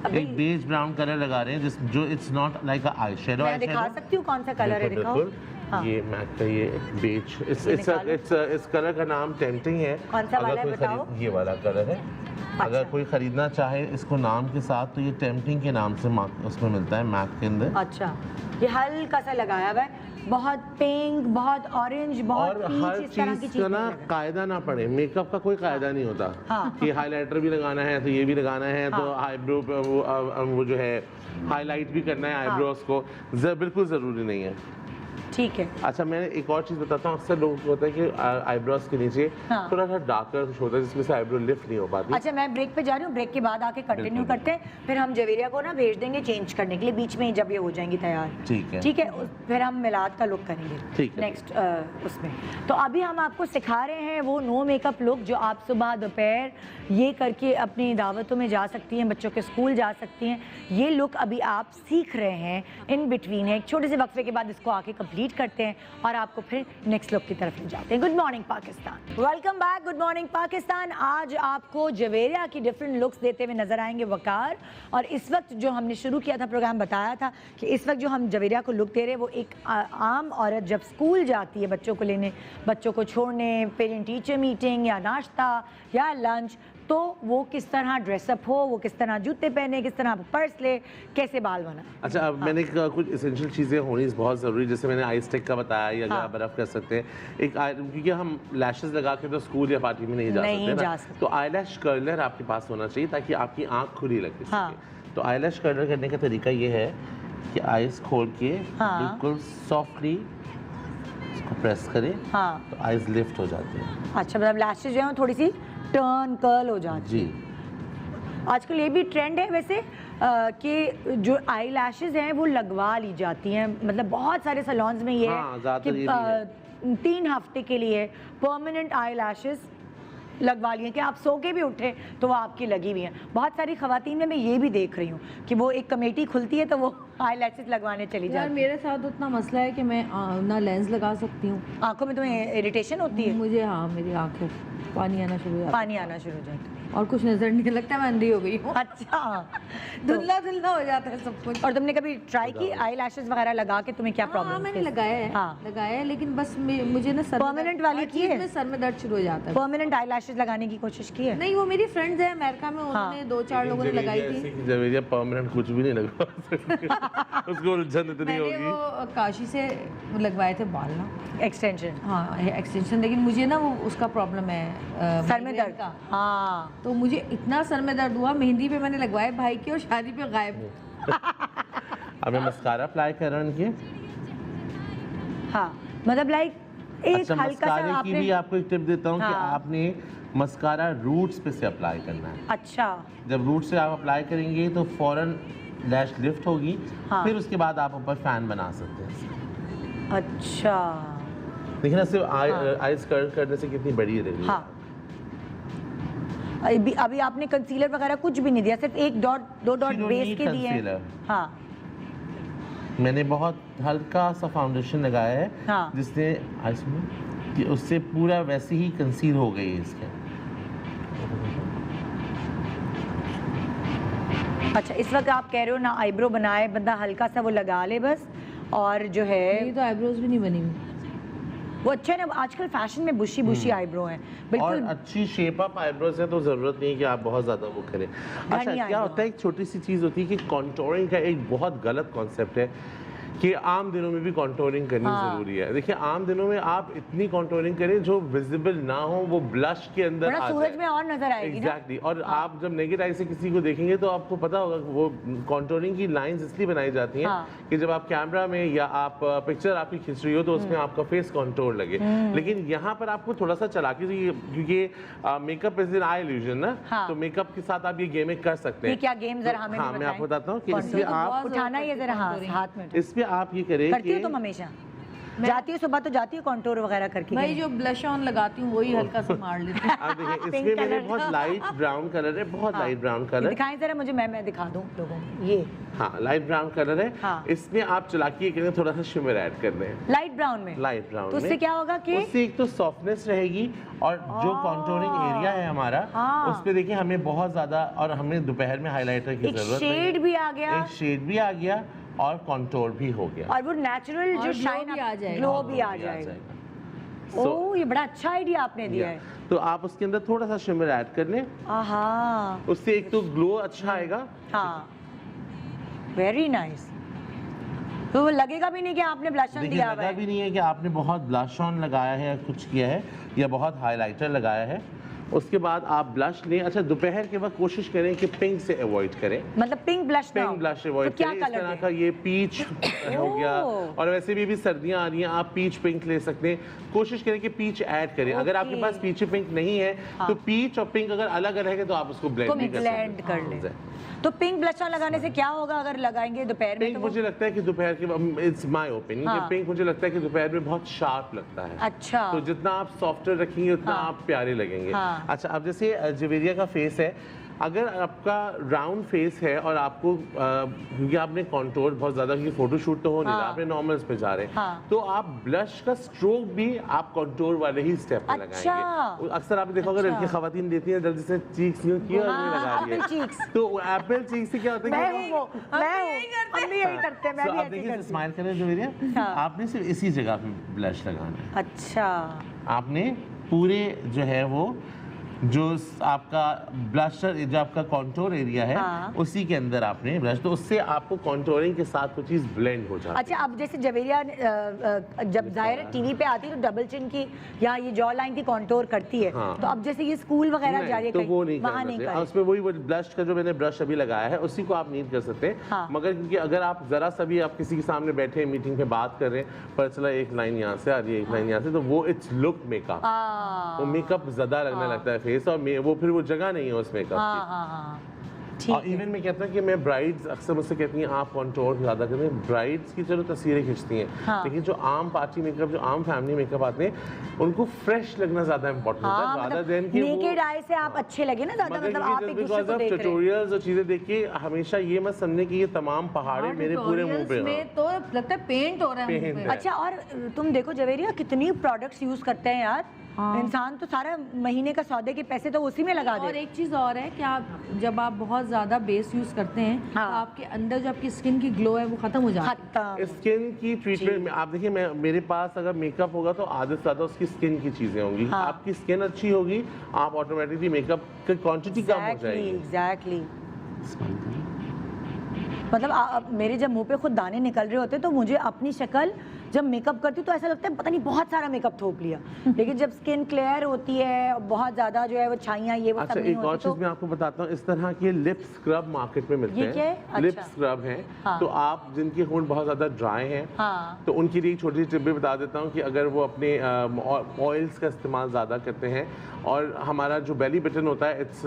अभी एक बेज ब्राउन कलर लगा रहे हैं, जो it's not like a eye shadow. मैं दिखा सकती हूँ कौन सा कलर है, दिखाओ। हाँ। ये मैक का ये बेच, इस कलर का नाम टेम्पटिंग है। कौन सा वाला है बताओ? ये वाला कलर है। अगर कोई खरीदना चाहे इसको नाम के साथ तो ये टेम्पटिंग के नाम से उसमें मिलता है मैक के अंदर। अच्छा, ये हल्का सा लगाया हुआ है, बहुत पिंक, बहुत ऑरेंज, बहुत और पीच, हर इस तरह की चीज का ना चीज कायदा ना पड़े। मेकअप का कोई कायदा नहीं होता हाँ। कि हाइलाइटर भी लगाना है तो ये भी लगाना है, तो आईब्रो पे वो जो है हाईलाइट भी करना है आईब्रोज को, बिल्कुल ज़रूरी नहीं है। ठीक है। अच्छा, मैं एक और चीज़ बताता हूँ, अक्सर लोगों को होता है कि आईब्रोज के नीचे थोड़ा सा डार्कर होता है जिसमें से आईब्रो लिफ्ट नहीं हो पाती। अच्छा, मैं ब्रेक पे जा रही हूँ, ब्रेक के बाद आके कंटिन्यू करते हैं, फिर हम जवेरिया को ना भेज देंगे चेंज करने के लिए बीच में, जब ये हो जाएंगी तैयार। ठीक है, ठीक है, फिर हम मिलाद का लुक करेंगे। ठीक है। नेक्स्ट उसमें तो अभी हम आपको सिखा रहे हैं वो नो मेकअप लुक जो आप सुबह दोपहर ये करके अपनी दावतों में जा सकती हैं, बच्चों के स्कूल जा सकती हैं। ये लुक अभी आप सीख रहे हैं, इन बिटवीन है, एक छोटे से वक्फे के बाद इसको आके कंप्लीट करते हैं और आपको फिर नेक्स्ट लुक की तरफ ले जाते हैं। Good morning Pakistan, welcome back, good morning Pakistan. आज आपको जवेरिया की डिफरेंट लुक्स देते हुए नजर आएंगे वकार। और इस वक्त जो हमने शुरू किया था प्रोग्राम, बताया था कि इस वक्त जो हम जवेरिया को लुक दे रहे हैं वो एक आम औरत जब स्कूल जाती है बच्चों को लेने, बच्चों को छोड़ने, पेरेंट टीचर मीटिंग या नाश्ता या लंच, तो वो किस तरह ड्रेसअप हो, वो किस तरह जूते पहने, किस तरह पर्स ले, कैसे बाल बनाए। अच्छा, अब मैंने कुछ एसेंशियल चीज़ें होनी बहुत ज़रूरी, जैसे मैंने आई स्टिक का बताया या आप बर्फ़ कर सकते हैं एक, क्योंकि हम लैशेस लगा के तो स्कूल या पार्टी में नहीं जा सकते ना, तो आई लैश कर्लर आपके पास होना चाहिए ताकि आपकी आँख खुली लगे। तो आई लैश कर्लर करने का तरीका ये है कि आइज़ खोल के बिल्कुल सॉफ्टली इसको प्रेस करें, तो आइज़ लिफ्ट हो जाती है। अच्छा, मतलब लैशेस जो है थोड़ी सी टर्न कर्ल हो जाती जी। आजकल ये भी ट्रेंड है वैसे कि जो आई लैशेज हैं वो लगवा ली जाती हैं, मतलब बहुत सारे सैलून्स में ये है कि 3 हफ्ते के लिए परमानेंट आई लैशेज लगवा लिए कि आप सो के भी उठे तो वो आपकी लगी हुई हैं। बहुत सारी खवातीन में मैं ये भी देख रही हूँ कि वो एक कमेटी खुलती है तो वो आई लैशेज लगवाने चली जाती है। मेरे साथ उतना मसला है कि मैं ना लेंस लगा सकती हूँ। आंखों में तुम्हें इरिटेशन होती है? मुझे हाँ, मेरी आंखें पानी आना शुरू हो पानी आना शुरू हो जाता है और कुछ नजर नहीं लगता, मैं अंधी हो गई हूँ। अच्छा, धुंधला धुंधला हो जाता है सब कुछ। और तुमने कभी ट्राई की आई लैशेज वगैरह लगा के? तुम्हें क्या प्रॉब्लम? मैंने लगाया है, लगाया है, लेकिन बस मुझे ना सर परमानेंट वाली की है, सर में दर्द शुरू हो जाता है। परमानेंट आई लैशेज लगाने की कोशिश की है? नहीं, वो मेरी फ्रेंड्स है अमेरिका में, उन्होंने 2-4 लोगों ने लगाई थी। जवेरिया परमानेंट कुछ भी नहीं लगा उसको उलझन इतनी होगी। मैंने वो काशी से लगवाए थे बाल ना, एक्सटेंशन। हाँ, एक्सटेंशन, लेकिन मुझे ना वो उसका प्रॉब्लम है सर में दर्द का। हाँ, तो मुझे इतना सर में दर्द हुआ, मेहंदी पे मैंने लगवाए भाई की और शादी पे गायब। अब मैं मस्कारा अप्लाई कर रहा हूँ। हाँ, मतलब लाइक एक अच्छा, हल्का सा आपने की भी आपको एक टिप देता हूँ कि आपने मस्कारा रूट्स पे से अप्लाई करना है। अच्छा, जब रूट से आप अप्लाई करेंगे तो फौरन लैश लिफ्ट होगी, फिर उसके बाद आप ऊपर फैन बना सकते हैं। अच्छा, देखिए ना, सिर्फ आईज कर्ल करने से कितनी बड़ी रहेगी। हाँ, अभी आपने कंसीलर वगैरह कुछ भी नहीं दिया, सिर्फ 1-2 डॉट बेस के दिए। हाँ, मैंने बहुत हल्का सा फाउंडेशन लगाया है, जिसने आइस में कि उससे पूरा वैसे ही कंसील हो गई है इसके। अच्छा, इस वक्त आप कह रहे हो ना आईब्रो बनाए बंदा, हल्का सा वो लगा ले बस, और जो है ये तो आईब्रोज भी नहीं बनी हुई। वो अच्छा है ना, आजकल फैशन में बुशी आईब्रो हैं बिल्कुल, और अच्छी शेप अप आईब्रोज है तो जरूरत नहीं है कि आप बहुत ज्यादा वो करें। अच्छा, क्या होता है, एक छोटी सी चीज होती है कि कॉन्टोरिंग का एक बहुत गलत कॉन्सेप्ट है कि आम दिनों में भी कॉन्टोरिंग करनी जरूरी है। देखिए, आम दिनों में आप इतनी कॉन्टोरिंग करें जो विजिबल ना हो, वो ब्लश के अंदर आ जाए, सूरज में और नजर आएगी ना। एग्जैक्टली। और आप जब नेकेड आई से किसी को देखेंगे तो आपको पता होगा कि वो कॉन्टोरिंग की लाइंस इसलिए बनाई जाती हैं कि जब आप कैमरा में या आप पिक्चर आपकी खींच रही हो तो उसमें आपका फेस कॉन्टोर लगे। लेकिन यहाँ पर आपको थोड़ा सा चलाकी, क्योंकि makeup is an I illusion ना, तो मेकअप के साथ आप ये गेमें कर सकते हैं। क्या गेम जरा हमें हाँ, मैं आपको बताता हूँ कि इसमें आप उठाना ये जरा हाथ में, इस पे आप ये करें। करती हो तुम हमेशा? जाती है सुबह तो जाती है कॉन्टोर वगैरह करके? भाई जो ब्लश ऑन लगाती हूँ वही हल्का सा मार लेती हूँ। अब देखिए, इसमें मेरे बहुत लाइट ब्राउन कलर है, बहुत लाइट ब्राउन कलर। दिखाएं जरा मुझे, मैं दिखा दूं लोगों को। ये हाँ, लाइट ब्राउन कलर है। इसमें आप चलाकी करें, थोड़ा सा शिमर ऐड कर दें लाइट ब्राउन में। लाइट ब्राउन तो उससे क्या होगा कि उससे एक तो सॉफ्टनेस रहेगी, और जो कॉन्टोरिंग एरिया है हमारा उस पे देखिए हमें बहुत ज्यादा, और हमें दोपहर में हाइलाइटर की जरूरत नहीं है। शेड भी आ गया, एक शेड भी आ गया, और कंटूर भी हो गया और वो नेचुरल जो glow शाइन भी आ जाएगा। ग्लो भी आ जाएगा। ओह, ये बड़ा अच्छा आइडिया आपने दिया है। तो आप उसके अंदर थोड़ा सा शिमर ऐड कर लें, आहा, उससे एक तो ग्लो अच्छा आएगा। हाँ, वेरी नाइस। तो वो लगेगा भी नहीं कि आपने ब्लश ऑन देखिए दिया हुआ लगा है। भी नहीं है कि आपने बहुत ब्लश ऑन लगाया है या कुछ किया है या बहुत हाइलाइटर लगाया है। उसके बाद आप ब्लश लें। अच्छा, दोपहर के वक्त कोशिश करें कि पिंक से अवॉइड करें, मतलब पिंक ब्लश ना हो। पिंक ब्लश अवॉइड तो क्या करें। इस कलर तरह दें? का ये पीच हो गया, और वैसे भी सर्दियां आ रही हैं, आप पीच पिंक ले सकते हैं। कोशिश करें कि पीच ऐड करें। अगर आपके पास पीच पिंक नहीं है तो पीच और पिंक अगर अलग अलग है तो आप उसको ब्लेंड भी कर सकते हैं। ब्लेंड कर लें। तो पिंक ब्लश ऑन लगाने से क्या होगा अगर लगाएंगे दोपहर में? पिंक तो मुझे लगता है कि दोपहर के, इट्स माय ओपिनियन, कि पिंक मुझे लगता है कि दोपहर में बहुत शार्प लगता है। अच्छा, तो जितना आप सॉफ्टर रखेंगे उतना आप प्यारे लगेंगे। हाँ। अच्छा, अब जैसे जवेरिया का फेस है, अगर आपका राउंड फेस है और आपको क्योंकि आपने कंटूर बहुत ज्यादा, क्योंकि फोटोशूट तो हो नहीं रहा, आपने नॉर्मल्स पे जा रहे हैं, हाँ। तो आप ब्लश का स्ट्रोक भी आप कंटूर वाले ही स्टेप पे लगाएंगे। अक्सर आपने देखा होगा लड़की खवातीन देती हैं जल्दी से चीक्स यूं किया और ये लगा रही है। cheeks। तो एप्पल चीक्स से क्या होता है मैं कि हूँ वो, मैं हूँ, हम भी यही करते हैं, मैं तो भी आप ऐसे देखिए करती हूँ। स्माइल करें जवेरिया, हाँ। आपने सिर्फ इसी जगह पे ब्लश लगाना है। अच्छा, आपने पूरे जो है वो जो आपका ब्लशर, जो आपका कॉन्टोर एरिया है, हाँ। उसी के अंदर आपने ब्लश, तो उससे आपको कॉन्टोरिंग के साथ वो चीज़ ब्लेंड हो जाती है। अच्छा, अब जैसे जवेरिया जब जाहिर है टीवी पे आती है तो डबल चिन की या ये जॉ लाइन की कॉन्टोर करती है, हाँ। तो अब जैसे ये स्कूल वगैरह जा रही है तो कहीं, वो नहीं वहाँ करना नहीं चाहिए। कर। उसमें वही वो ब्लश का जो मैंने ब्रश अभी लगाया है उसी को आप नीट कर सकते हैं। हाँ। मगर क्योंकि अगर आप जरा सा भी आप किसी के सामने बैठे हैं, मीटिंग पे बात कर रहे हैं, पता चला एक लाइन यहाँ से आ रही है, एक लाइन यहाँ से, तो वो इट्स लुक मेकअप, वो मेकअप ज्यादा लगने लगता है फेस, और वो फिर वो जगह नहीं है उस मेकअप की। हाँ हाँ हाँ, और ठीक है। इवन मैं कहता हूँ कि मैं ब्राइड्स अक्सर मुझसे कहती हैं आप कंटूर ज़्यादा करते हैं, ब्राइड्स की चलो तस्वीरें खींचती हैं, हाँ। लेकिन जो आम पार्टी मेकअप, जो आम फैमिली मेकअप आते हैं, उनको फ्रेश लगना ज़्यादा इंपॉर्टेंट होता है, rather than कि वो- नेकेड आई से आप अच्छे लगे ना ज्यादा, मतलब आप एक दूसरे बिकॉज को ऑफ देख रहे हैं। ट्यूटोरियल्स और चीज़ें देख के हमेशा ये मत समझे कि ये तमाम पहाड़े मेरे पूरे मुंह पे Tutorials में तो लगता है पेंट हो रहा है मुंह Paint पे। है। अच्छा, और तुम देखो जवेरिया कितनी प्रोडक्ट्स यूज करते हैं यार, इंसान तो सारा महीने का सौदे के पैसे तो उसी में लगा और दे। एक चीज़ और है कि आप जब आप बहुत ज़्यादा बेस यूज़ करते हैं हाँ। तो आपके अंदर जो आपकी स्किन की ग्लो है वो खत्म हो जाती है। खत्म। स्किन की ट्रीटमेंट में आप देखिए, मैं मेरे पास अगर मेकअप होगा तो आधे से ज़्यादा उसकी स्किन की चीज़ें होंगी। हाँ। आपकी स्किन अच्छी होगी, आप ऑटोमेटिकली मेकअप की क्वांटिटी कम हो जाएगी। एग्जैक्टली। मतलब मेरे जब मुंह पे खुद दाने निकल रहे होते तो मुझे अपनी शक्ल जब मेकअप करती तो ऐसा लगता है पता नहीं बहुत सारा मेकअप थोप लिया, लेकिन जब स्किन क्लियर होती है, बहुत ज्यादा जो है वो छाइयाँ ये वो अच्छा, सब नहीं एक और होती चीज तो मैं आपको बताता हूँ, इस तरह के लिप स्क्रब मार्केट में मिलते ये क्या है? हैं। लिप अच्छा। स्क्रब हैं, हाँ। तो आप जिनके होंठ बहुत ज्यादा ड्राई हैं, हाँ। तो उनके लिए एक छोटी सी टिप भी बता देता हूँ कि अगर वो अपने ऑयल्स का इस्तेमाल ज़्यादा करते हैं, और हमारा जो बेली बटन होता है, इट्स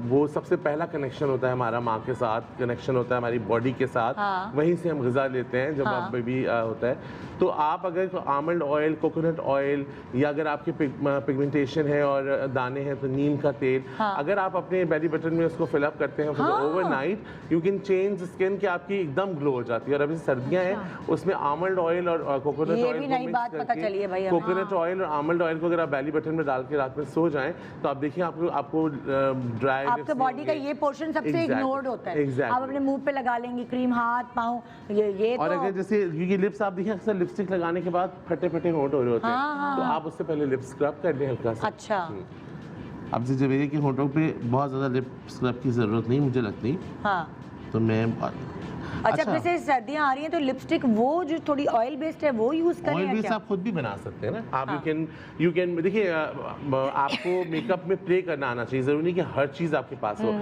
वो सबसे पहला कनेक्शन होता है हमारा माँ के साथ, कनेक्शन होता है हमारी बॉडी के साथ, हाँ। वहीं से हम ग़िज़ा लेते हैं जब हाँ। आप बेबी होता है। तो आप अगर आमंड ऑयल, कोकोनट ऑयल, या अगर आपकी पिगमेंटेशन है और दाने हैं तो नीम का तेल, हाँ। अगर आप अपने बेली बटन में उसको फिलअप करते हैं हाँ। Overnight, you can change skin की आपकी एकदम ग्लो हो जाती है। और अभी सर्दियां हैं, उसमें आमंड ऑयल और कोकोनट ये ऑयल भी नई बात पता चली है भाई हमें। कोकोनट ऑयल और आमंड ऑयल को अगर आप बेली बटन में डाल के रात में सो जाएं तो आप देखिए आपको ड्राई, आपके बॉडी का ये पोर्शन सबसे इग्नोर्ड होता है। आप अपने मुंह पे लगा लेंगी क्रीम, हाथ पाँव, ये और तो अगर जैसे क्योंकि लिप्स आप देखिए अक्सर लिपस्टिक लगाने के बाद फटे फटे होंठ हो रहे होते हाँ, हैं, तो आप उससे पहले लिप स्क्रब कर लें हल्का सा। अच्छा। अब से जवेरिया के होंठों पे बहुत ज़्यादा लिप स्क्रब की ज़रूरत नहीं मुझे लगती, हाँ। तो मैं अच्छा, जैसे सर्दियाँ आ रही हैं तो लिपस्टिक वो जो थोड़ी ऑयल बेस्ड है वो यूज करें ऑयल या बेस क्या? आप खुद भी बना सकते हैं ना। आप यू कैन देखिए, आपको मेकअप में प्ले करना आना चाहिए, जरूरी नहीं कि हर चीज आपके पास हो।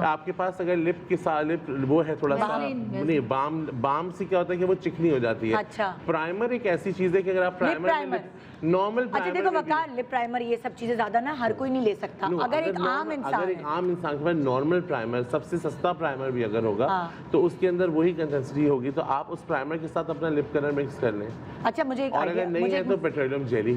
आपके पास अगर लिप के साथ लिप वो है थोड़ा सा नहीं, बाम से क्या होता है कि वो चिकनी हो जाती है। अच्छा। प्राइमर एक ऐसी चीज है कि अगर आप प्राइमर नॉर्मल अच्छा देखो वकार, लिप प्राइमर ये सब चीजें ज्यादा ना हर कोई नहीं ले सकता। अगर एक आम इंसान अगर एक आम इंसान के पास नॉर्मल प्राइमर, सबसे सस्ता प्राइमर भी अगर होगा, हाँ। तो उसके अंदर वही कंसिस्टेंसी होगी, तो आप उस प्राइमर के साथ अपना लिप कलर मिक्स कर लें। अच्छा, मुझे एक और अगर नहीं है तो पेट्रोलियम जेली,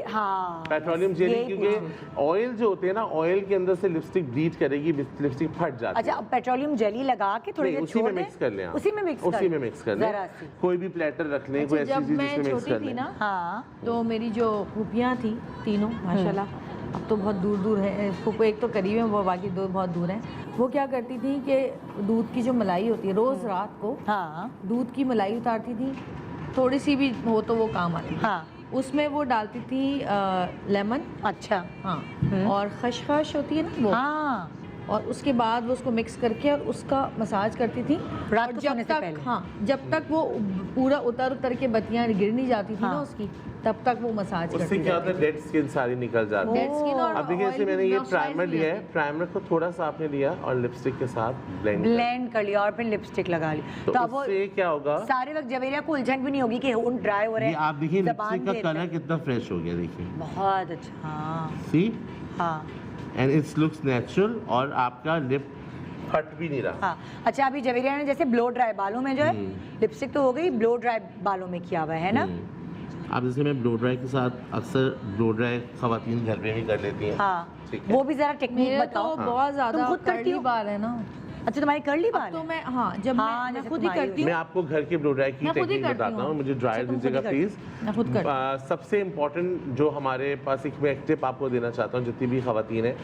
हाँ, पेट्रोलियम जेली, यही क्योंकि ऑयल जो होते हैं ना, ऑयल के अंदर से लिपस्टिक ब्लीच करेगी, लिपस्टिक फट जाती है। अच्छा, अब पेट्रोलियम जेली लगा के थोड़ी नहीं, देर उसी छोड़ में दें? मिक्स कर लें आप। उसी में मिक्स कर लें। जरा सी। कोई भी प्लेटर रख लें, कोई ऐसी जब चीज मैं जिसमें मिक्स छोटी कर थी लें। ना, हाँ। तो मेरी जो फूफियाँ थी तीनों माशाल्लाह, अब तो बहुत दूर दूर है, फूफो एक तो करीब है, वो बाकी दो बहुत दूर हैं। वो क्या करती थी कि दूध की जो मलाई होती है रोज़ रात को हाँ दूध की मलाई उतारती थी, थोड़ी सी भी हो तो वो काम आती थी। हाँ उसमें वो डालती थी लेमन, अच्छा हाँ, और खशखश होती है ना वो, हाँ और उसके बाद वो उसको मिक्स करके और उसका मसाज करती थी रात और को जब सोने से तक पहले। हाँ जब तक वो पूरा उतर के बत्तियां गिर नहीं जाती थी ना हाँ। उसकी, तब तक वो मसाज उससे करती क्या होता है, रहती डेड स्किन सारी निकल जाती है। डेड स्किन और अब देखिए, oil जैसे भी मैंने ये moisturize प्राइमर भी लिया है, रहती प्राइमर को थोड़ा सा आपने लिया और लिपस्टिक के साथ ब्लेंड कर लिया और फिर लिपस्टिक लगा ली, तो अब वो उससे क्या होगा, सारे वक्त जवेरिया को उलझन भी नहीं होगी कि होंठ ड्राई हो रहे ये हैं। आप देखिए ज़बान लिपस्टिक का देते कलर हैं। कितना फ्रेश हो गया, देखिए, बहुत अच्छा, हाँ सी, हाँ एंड इट्स लुक्स नेचुरल और आपका लिप फट भी नहीं रहा। हाँ। अच्छा, अभी जवेरिया ने जैसे ब्लो ड्राई बालों में जो है लिपस्टिक तो हो गई, ब्लो ड्राई बालों में किया हुआ है ना। अब जैसे मैं ब्लो ड्राई के साथ अक्सर ब्लो ड्राई खवातीन घर पे भी कर लेती हैं। हाँ ठीक है। वो भी जरा टेक्निक मेरे तो बताओ। बहुत ज्यादा तुम खुद करती कर्ली हो? बाल है ना, अच्छा, तुम्हारी कर्ली बाल तो है? मैं हाँ जब हाँ, मैं जैसे खुद ही तुम्हारी करती मैं हूँ, आपको घर के ब्लो ड्राई की मैं खुद ही टेक्निक करती बताता हूँ। हूँ, मुझे ड्रायर अच्छा, तुम दीजिएगा खुद ही प्लीज। मैं खुद करती हूँ। सबसे इम्पोर्टेंट जो हमारे पास एक मैं टिप आपको देना चाहता हूँ, जितनी भी खवातीन है,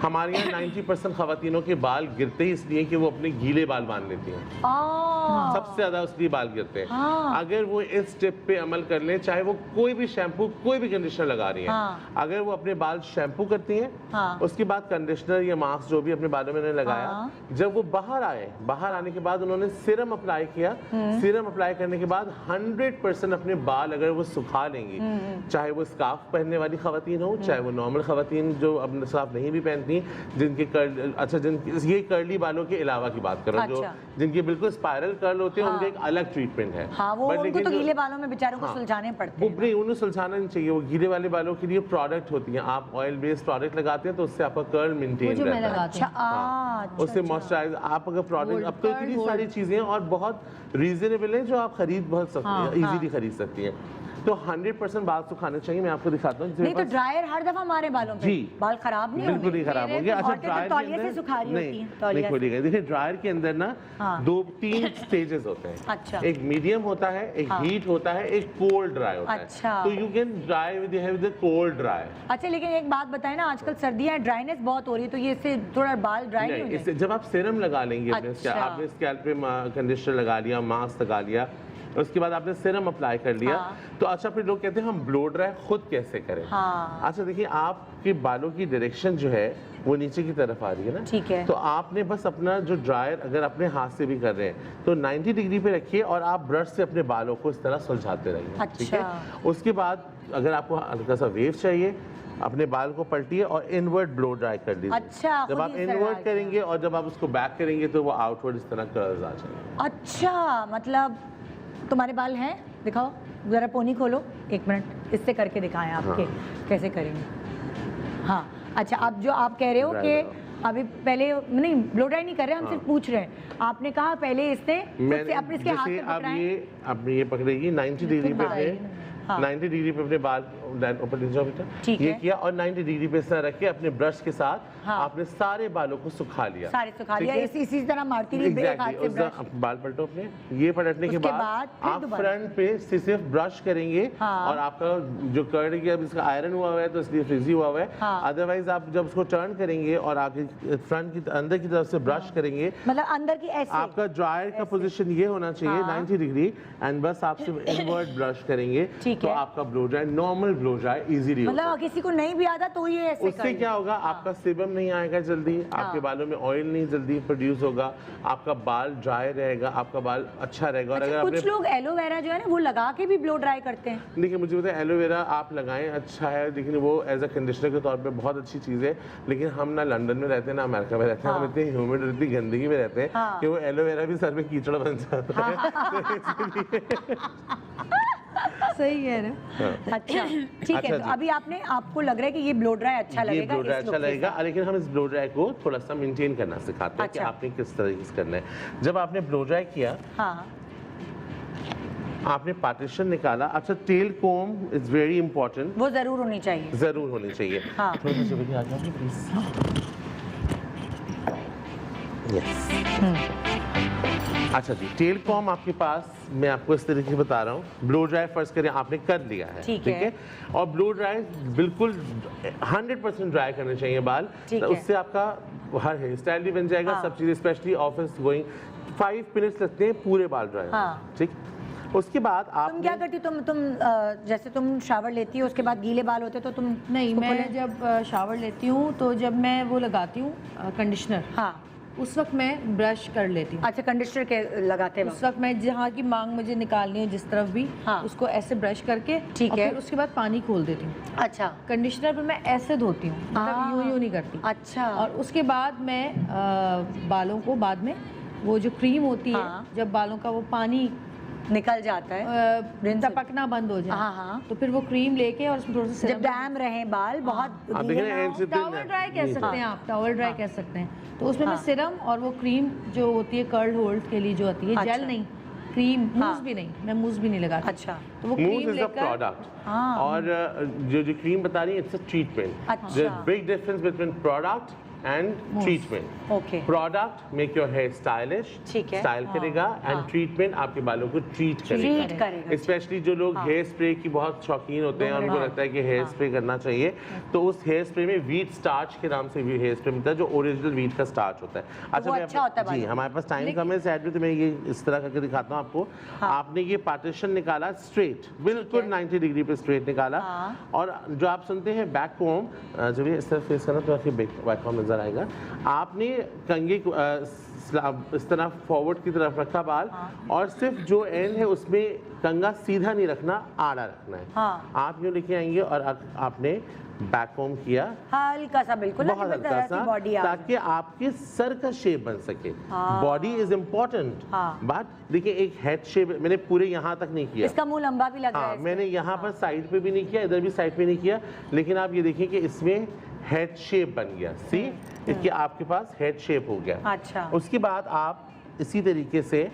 हमारे यहाँ 90% खवातीनों के बाल गिरते ही इसलिए कि वो अपने गीले बाल बांध लेती हैं। सबसे ज्यादा उसलिए बाल गिरते हैं। हाँ। अगर वो इस टिप पे अमल कर लें, चाहे वो कोई भी शैम्पू कोई भी कंडीशनर लगा रही हैं, हाँ। अगर वो अपने बाल शैम्पू करती हैं, हाँ। उसके बाद कंडीशनर या मास्क जो भी अपने बालों में उन्होंने लगाया, हाँ। जब वो बाहर आए, बाहर आने के बाद उन्होंने सीरम अप्लाई किया, सीरम अप्लाई करने के बाद 100% अपने बाल अगर वो सुखा लेंगी, चाहे वो स्कार्फ पहनने वाली खवातीन हो, चाहे वो नॉर्मल खवातीन जो अब स्कार्फ नहीं भी पहनती, जिनके ये कर्ली बालों के अलावा की बात करो, जो अच्छा। जिनके बिल्कुल स्पाइरल कर्ल होते हैं, हाँ। उनका एक अलग ट्रीटमेंट है। हाँ, वो But उनको लेकिन तो जो- गीले बालों में बेचारों को हाँ। सुलझाने पड़ते वो हैं। नहीं, उन्हें सुलझाना नहीं चाहिए, वो गीले वाले बालों के लिए प्रोडक्ट होती हैं, आप ऑयल बेस्ड प्रोडक्ट लगाते हैं तो उससे आपका कर्ल वो मेंटेन जो मैं रहता है। लगाती अच्छा, हूँ। अच्छा, उससे अच्छा। मॉइस्चराइज आप अगर प्रोडक्ट, Gold, अब तो curl, इतनी gold। सारी चीजें हैं और बहुत रीजनेबल है जो आप खरीद बहुत सकते हाँ, हैं, इजीली खरीद सकती हैं। तो 100% बाल सुखाने चाहिए। मैं आपको दिखाता हूँ, नहीं तो ड्रायर हर दफा हमारे बालों पे जी। बाल खराब नहीं बिल्कुल होंगे? नहीं खराब मेरे होंगे। तो अच्छा, औरतें तो ड्रायर तौलिए से सुखा रही होती हैं, तौलिया नहीं से। खोलिएगा। देखिए, ड्रायर के अंदर ना हाँ। 2-3 स्टेजेस होते हैं। अच्छा। एक मीडियम होता है, एक हाँ। हीट होता है, एक कोल्ड ड्राई होता है। अच्छा। तो you can dry with the cold dry. अच्छा, लेकिन एक बात बताएं ना, आजकल सर्दियां हैं, ड्राइनेस बहुत हो रही है, तो ये इससे थोड़ा बाल ड्राई नहीं नहीं, हो इससे जब आप सीरम लगा लेंगे अपने अच्छा। आपने स्कैल्प पे कंडीशनर लगा लिया, मास्क लगा लिया, उसके बाद आपने सीरम अप्लाई कर लिया, हाँ। तो अच्छा फिर लोग कहते हैं हम ब्लो ड्राई खुद कैसे करें। हाँ। अच्छा देखिए, आपके बालों की डायरेक्शन जो है वो नीचे की तरफ आ रही है ना, ठीक है। तो आपने बस अपना जो ड्रायर अगर अपने हाथ से भी कर रहे हैं तो 90 डिग्री पे रखिए और आप ब्रश से अपने बालों को इस तरह सुलझाते रहिए। ठीक है। अच्छा। उसके बाद अगर आपको हल्का सा वेव चाहिए, अपने बाल को पलटिए और इनवर्ड ब्लो ड्राई कर दीजिए। अच्छा, जब खुद आप ही इस तरह इनवर्ड डालते करेंगे और जब आप उसको बैक करेंगे तो वो आउटवर्ड इस तरह कर्ल्स आ जाएंगे। अच्छा, मतलब तुम्हारे बाल हैं, दिखाओ जरा, पोनी खोलो, 1 मिनट, इससे करके दिखाएं आपके कैसे करेंगे। हाँ, अच्छा, अब जो आप कह रहे हो कि अभी पहले नहीं ब्लो ड्राई नहीं कर रहे, हम सिर्फ पूछ रहे हैं। आपने कहा पहले इससे खुद से अपने इसके हाथ जैसे पे अब पकड़ाएं। ये पकड़ेगी 90 डिग्री पे हाँ। अपने हाँ। 90 डिग्री पे अपने बाल ऊपर नीचे बेटा, ठीक ये है। किया और 90 डिग्री पे इस तरह रख के अपने ब्रश के साथ हाँ। आपने सारे बालों को सुखा लिया। सारे सुखा ठीक लिया, है? इसी तरह मारती रही एक हाथ से ब्रश। बाल पलटो अपने, ये पलटने के उसके बाद बाद फिर आप दोबारा। फ्रंट पे सिर्फ ब्रश करेंगे हाँ। और आपका जो कर्ल की अब इसका आयरन हुआ हुआ है तो इसलिए फ्रिजी हुआ हुआ है। हाँ। अदरवाइज आप जब उसको टर्न करेंगे और आगे फ्रंट की अंदर की तरफ से ब्रश करेंगे, मतलब अंदर की ऐसे। आपका ड्रायर का पोजीशन ये होना चाहिए हाँ। 90 डिग्री, एंड बस आप सिर्फ इनवर्ड ब्रश करेंगे ठीक तो है। आपका blow dry, normal blow dry easily हो मतलब किसी को नहीं भी आता तो ये ऐसे उससे क्या होगा, आपका सेबम नहीं आएगा जल्दी, आपके बालों में ऑयल नहीं जल्दी प्रोड्यूस होगा, आपका बाल ड्राई रहेगा, आपका बाल अच्छा रहेगा। और अच्छा, अगर कुछ लोग एलोवेरा जो है ना वो लगा के भी ब्लो ड्राई करते हैं। देखिए, मुझे पता है एलोवेरा आप लगाएं अच्छा है, लेकिन वो एज अ कंडीशनर के तौर पे बहुत अच्छी चीज़ है, लेकिन हम ना लंदन में रहते हैं ना अमेरिका में रहते हैं, हम इतने ह्यूमिड और इतनी गंदगी में रहते हैं हाँ। कि वो एलोवेरा भी सर में कीचड़ बन जाता है। सही कह रहे हो। अच्छा, ठीक अच्छा है। तो जी। अभी आपको लग रहा है कि ये ब्लो ड्राई अच्छा ये लगेगा, ब्लो ड्राई इस अच्छा look के लगेगा, साथ। लेकिन हम इस ब्लो ड्राई को थोड़ा सा मेंटेन करना सिखाते हैं कि अच्छा। आपने किस तरीके से करना है। जब आपने ब्लो ड्राई किया, हाँ, आपने पार्टीशन निकाला। अच्छा, tail comb is very important, वो जरूर होनी चाहिए। जरूर होनी चाहिए। हाँ। थोड़ा सा आ जाओ प्लीज। यस। अच्छा जी, टेल कॉम आपके पास मैं आपको इस तरीके से बता रहा हूँ। ब्लो ड्राई फर्स्ट करें, आपने कर लिया है, ठीक है। और ब्लो ड्राई बिल्कुल 100% ड्राई करने चाहिए बाल, ठीक तो है। उससे आपका हर हेयर स्टाइल भी बन जाएगा, हाँ। सब चीज़ें, स्पेशली ऑफिस गोइंग 5 मिनट्स लगते हैं पूरे बाल ड्राई होने में, हाँ। ठीक। उसके बाद आप तुम क्या करती हो? तुम जैसे तुम शावर लेती हो उसके बाद गीले बाल होते तो तुम नहीं, उसको मैं खोले? जब शावर लेती हूँ तो जब मैं वो लगाती हूँ कंडीशनर, हाँ, उस वक्त मैं ब्रश कर लेती हूँ। अच्छा, कंडीशनर के लगाते उस वक्त। वक्त मैं जहाँ की मांग मुझे निकालनी है जिस तरफ भी, हाँ। उसको ऐसे ब्रश करके, ठीक और है। फिर उसके बाद पानी खोल देती हूँ। अच्छा कंडीशनर पर मैं ऐसे धोती हूँ, मतलब हाँ। यूं नहीं करती। अच्छा। और उसके बाद मैं बालों को बाद में वो जो क्रीम होती है, हाँ। जब बालों का वो पानी निकल जाता है rinse हो- टपकना बंद हो जाए, हाँ, हाँ। तो फिर वो क्रीम लेके और उसमें थोड़ा सा जब सीरम, डैम रहे बाल बहुत आप गीले देख रहे ना हैं हो। ऐसे टॉवल ड्राई कह सकते हैं आप, टॉवल ड्राई कह सकते हैं। तो उसमें मैं हाँ। सीरम और वो क्रीम जो होती है कर्ल होल्ड के लिए जो होती है, अच्छा। जेल नहीं, क्रीम, हाँ। मूस भी नहीं, मैं मूस भी नहीं लगाती। अच्छा। तो वो मूव क्रीम इज अ लेकर, प्रोडक्ट, हाँ। और जो क्रीम बता रही है इट्स अ ट्रीटमेंट। अच्छा। There is big difference between product and treatment. Okay. Product make your hair stylish, ठीक है। स्टाइल करेगा, एंड ट्रीटमेंट आपके बालों को ट्रीट ट्रीट करेगा। करेगा। स्पेशली जो लोग हेयर स्प्रे की बहुत शौकीन होते हैं और उनको लगता है कि हेयर स्प्रे करना चाहिए, तो उस हेयर स्प्रे में वीट स्टार्च के नाम से भी हेयर स्प्रे मिलता है, जो ओरिजिनल वीट का स्टार्च होता है। वो मैं अच्छा होता है जी, बालों में। हमारे पास टाइम कम है सैड में, तो मैं ये इस तरह करके दिखाता हूँ आपको। आपने ये पार्टीशन निकाला स्ट्रेट, बिल्कुल 90 डिग्री पे स्ट्रेट निकाला, हाँ। और जो आप सुनते हैं बैक कॉम, जब ये इस तरह फेस करना तो आपके बैक कॉम नजर आएगा। आपने कंघे को इस तरह फॉरवर्ड की तरफ रखा बाल, और सिर्फ जो एंड है उसमें कंघा सीधा नहीं रखना, आड़ा रखना है। हाँ। आप यूँ लेके आएंगे और आपने बैक कॉम किया, हल्का सा, बिल्कुल ना, बहुत कि हल्का तरह सा, की बॉडी आ ताकि आपके सर का शेप बन सके। हाँ। बॉडी इज इम्पोर्टेंट, हाँ। बट देखिए एक हेड शेप मैंने पूरे यहाँ तक नहीं किया। इसका मुंह लंबा भी लग रहा हाँ, है मैंने इसमें। यहाँ पर साइड पे भी नहीं किया, इधर भी साइड पे नहीं किया, लेकिन आप ये देखिए कि इसमें हेड शेप बन गया। सी, इसके आपके पास हेड शेप हो गया। अच्छा। उसके बाद आप इसी तरीके से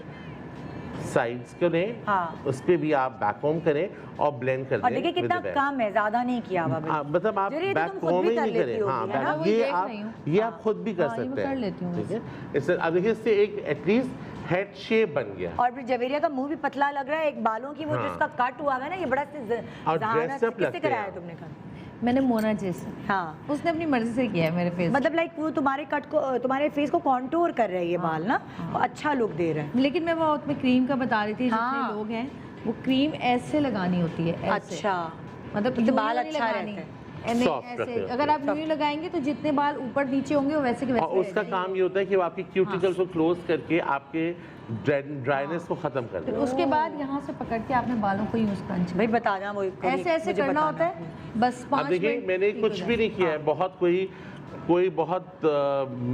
साइड्स को लें, हाँ। उस पे भी आप बैक कॉम करें और ब्लेंड कर दें। और देखिए with कितना the back। कम है, ज्यादा नहीं किया हुआ बिल्कुल। मतलब आप जरूरी है तो बैक तुम खुद कॉम भी ही कर नहीं लेती करें। होगी, हाँ, है back- ना? वही ये देख आप रही हूँ। ये आप खुद भी कर हाँ, ये मैं सकते हैं। कर लेती हूँ ठीक है, इससे अब देखिए इससे एक एटलीस्ट हेड शेप बन गया। और फिर जवेरिया का मुंह भी पतला लग रहा है, एक बालों की वो जो हाँ। इसका कट हुआ है ना, ये बड़ा और जहानत dress से up किससे लगते कराया हैं। तुमने कट? मैंने मोना जैसे, हाँ, उसने अपनी मर्जी से किया है मेरे फेस। मतलब लाइक वो तुम्हारे कट को, तुम्हारे फेस को कॉन्टूर कर रहा है ये बाल ना, अच्छा लुक दे रहा है। लेकिन मैं वो उसमें क्रीम का बता रही थी, हाँ। जितने लोग हैं वो क्रीम ऐसे लगानी होती है, ऐसे। अच्छा, मतलब तो यूं बाल नहीं अच्छा लगानी। रहता है। नहीं, Soft ऐसे रखते हैं। अगर आप यूं ही लगाएंगे तो जितने बाल ऊपर नीचे होंगे वो वैसे के वैसे और उसका रह काम ये होता है कि वो आपके क्यूटिकल को क्लोज करके आपके ड्राइनेस को खत्म कर जाएंगे। देगा। फिर उसके बाद यहाँ से पकड़ के आपने बालों को यूज करना भाई बताना वो ऐसे ऐसे करना होता है, बस 5 अब देखिए मिनट मैंने ठीक हो कुछ भी जाए। नहीं किया है, बहुत कोई बहुत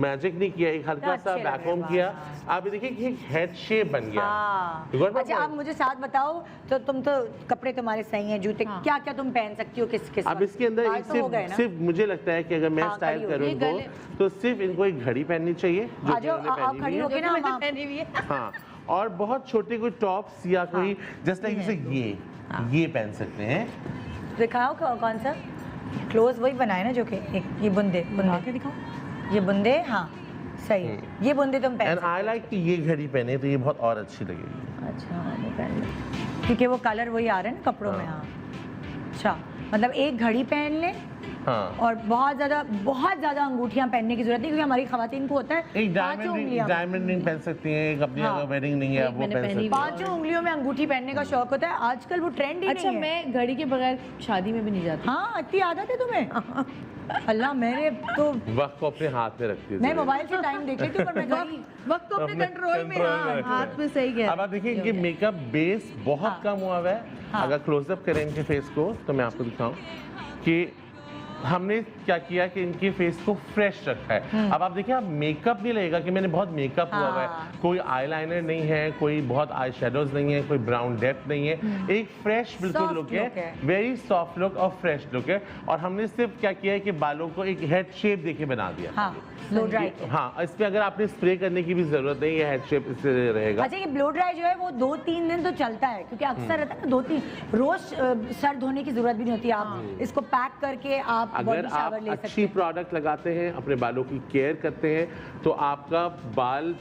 मैजिक नहीं किया, एक हल्का सा अच्छे लग बैक रहे होम बाल, किया। हाँ। आप देखिए कि एक हेड शेप बन गया। हाँ। You got my अच्छा, point? आप मुझे साथ बताओ, तो तुम तो कपड़े तुम्हारे सही हैं, जूते हाँ। क्या क्या तुम पहन सकती हो, किस किस अब वक्त? इसके अंदर बाल तो हो गए ना? सिर्फ मुझे लगता है कि अगर मैं हाँ, स्टाइल खड़ी हो करूँ गई। ये इनको, तो सिर्फ इनको एक घड़ी पहननी चाहिए, जो आ कि जाओ, उन्होंने आप पहनी खड़ी हुई है। होके ना, मैंने हम पहनी हुई है। हाँ, और बहुत छोटे कोई टॉप्स या कोई जस्ट लाइक जैसे ये पहन सकते हैं। दिखाओ कौन सा क्लोज वही बनाए ना, जो कि एक ये बुंदे आके दिखाओ। ये बुंदे, हाँ सही, ये बुंदे तुम पहन एंड सकते आई लाइक कि ये घड़ी पहने तो ये बहुत और अच्छी लगेगी। हो। अच्छा, वो पहन लो, क्योंकि वो कलर वही आ रहे हैं ना कपड़ों में। हाँ, अच्छा, मतलब एक घड़ी पहन ले, हाँ, और बहुत ज़्यादा अंगूठियां पहनने की जरूरत नहीं, क्योंकि हमारी खवातीन को होता है एक पांचों उंगलियां में। डायमंड रिंग पहन सकती हैं, एक अपनी हाँ। अगर वेडिंग नहीं है एक आप वो मैंने पहन पहनी सकती हैं। पांचों उंगलियों में अंगूठी पहनने का शौक होता है, आजकल वो ट्रेंड ही अच्छा, नहीं है। मैं घड़ी के बगैर शादी में भी नहीं जाती। हाँ, इतनी आदत है तुम्हें? अल्लाह, मेरे तो, वक्त को अपने हाथ में रखती है। मैं मोबाइल से टाइम देख लेती हूँ, पर मैं घड़ी वक्त को अपने अपने कंट्रोल में, control हाँ, में रखना हाथ में सही गया। अब आप देखिए इनके मेकअप बेस बहुत कम हुआ हुआ है। हाँ। अगर क्लोजअप करें इनके फेस को तो मैं आपको दिखाऊं कि हमने क्या किया कि इनके फेस को फ्रेश रखा है। अब आप देखिए, आप मेकअप नहीं लगेगा कि मैंने बहुत मेकअप हुआ हुआ है, हाँ। कोई आईलाइनर नहीं है, कोई बहुत आई शेडोज नहीं है, कोई ब्राउन डेप्थ नहीं है, एक फ्रेश बिल्कुल Soft लुक look है, है। वेरी सॉफ्ट लुक और फ्रेश लुक है। और हमने सिर्फ क्या किया है कि बालों को एक हेड शेप देके बना दिया। हाँ, ब्लो ड्राई। हाँ, इस पे अगर आपने स्प्रे करने की भी जरूरत नहीं है, हेड शेप इससे रहेगा। अच्छा, ये ब्लो ड्राई जो है वो 2-3 दिन तो चलता है, क्योंकि अक्सर रहता है ना 2-3 रोज सर धोने की जरूरत भी नहीं होती। आप इसको पैक करके आप आप अगर बॉडी आप शावर ले सकते अच्छी हैं। प्रोडक्ट लगाते हैं, अपने बालों की केयर करते हैं, तो आपका बाल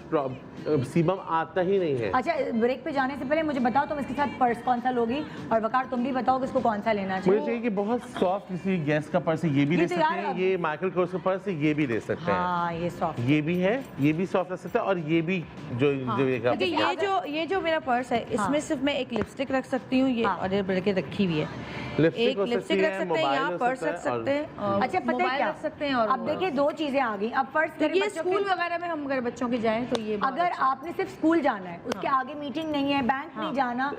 सीबम आता ही नहीं है। अच्छा, ब्रेक पे जाने से पहले मुझे बताओ तुम इसके साथ पर्स कौन सा लोगी, और वकार तुम भी बताओ कि इसको कौन सा लेना मुझे चाहिए। चाहिए कि बहुत सॉफ्ट किसी गैस का पर्स है, ये भी ये ले तो सकते यार हैं, ये माइकल कोर्स का पर्स है, ये भी ले सकते हैं। हाँ, ये सॉफ्ट। ये भी है, ये भी सॉफ्ट रख सकता है, और ये भी जो का देखिए ये जो मेरा पर्स है, इसमें सिर्फ मैं एक लिपस्टिक रख सकती हूँ, ये और ये बल्कि रखी हुई है। एक लिपस्टिक रख सकते हैं, यहाँ पर्स रख सकते हैं, अच्छा, पता है मोबाइल क्या रख सकते हैं। और अब देखिए दो चीजें आ गई। अब फर्स्ट तो ये स्कूल वगैरह में हम अगर बच्चों के जाएं तो ये बहुत अगर अच्छा। आपने सिर्फ स्कूल जाना है, उसके आगे मीटिंग नहीं है, बैंक नहीं जाना,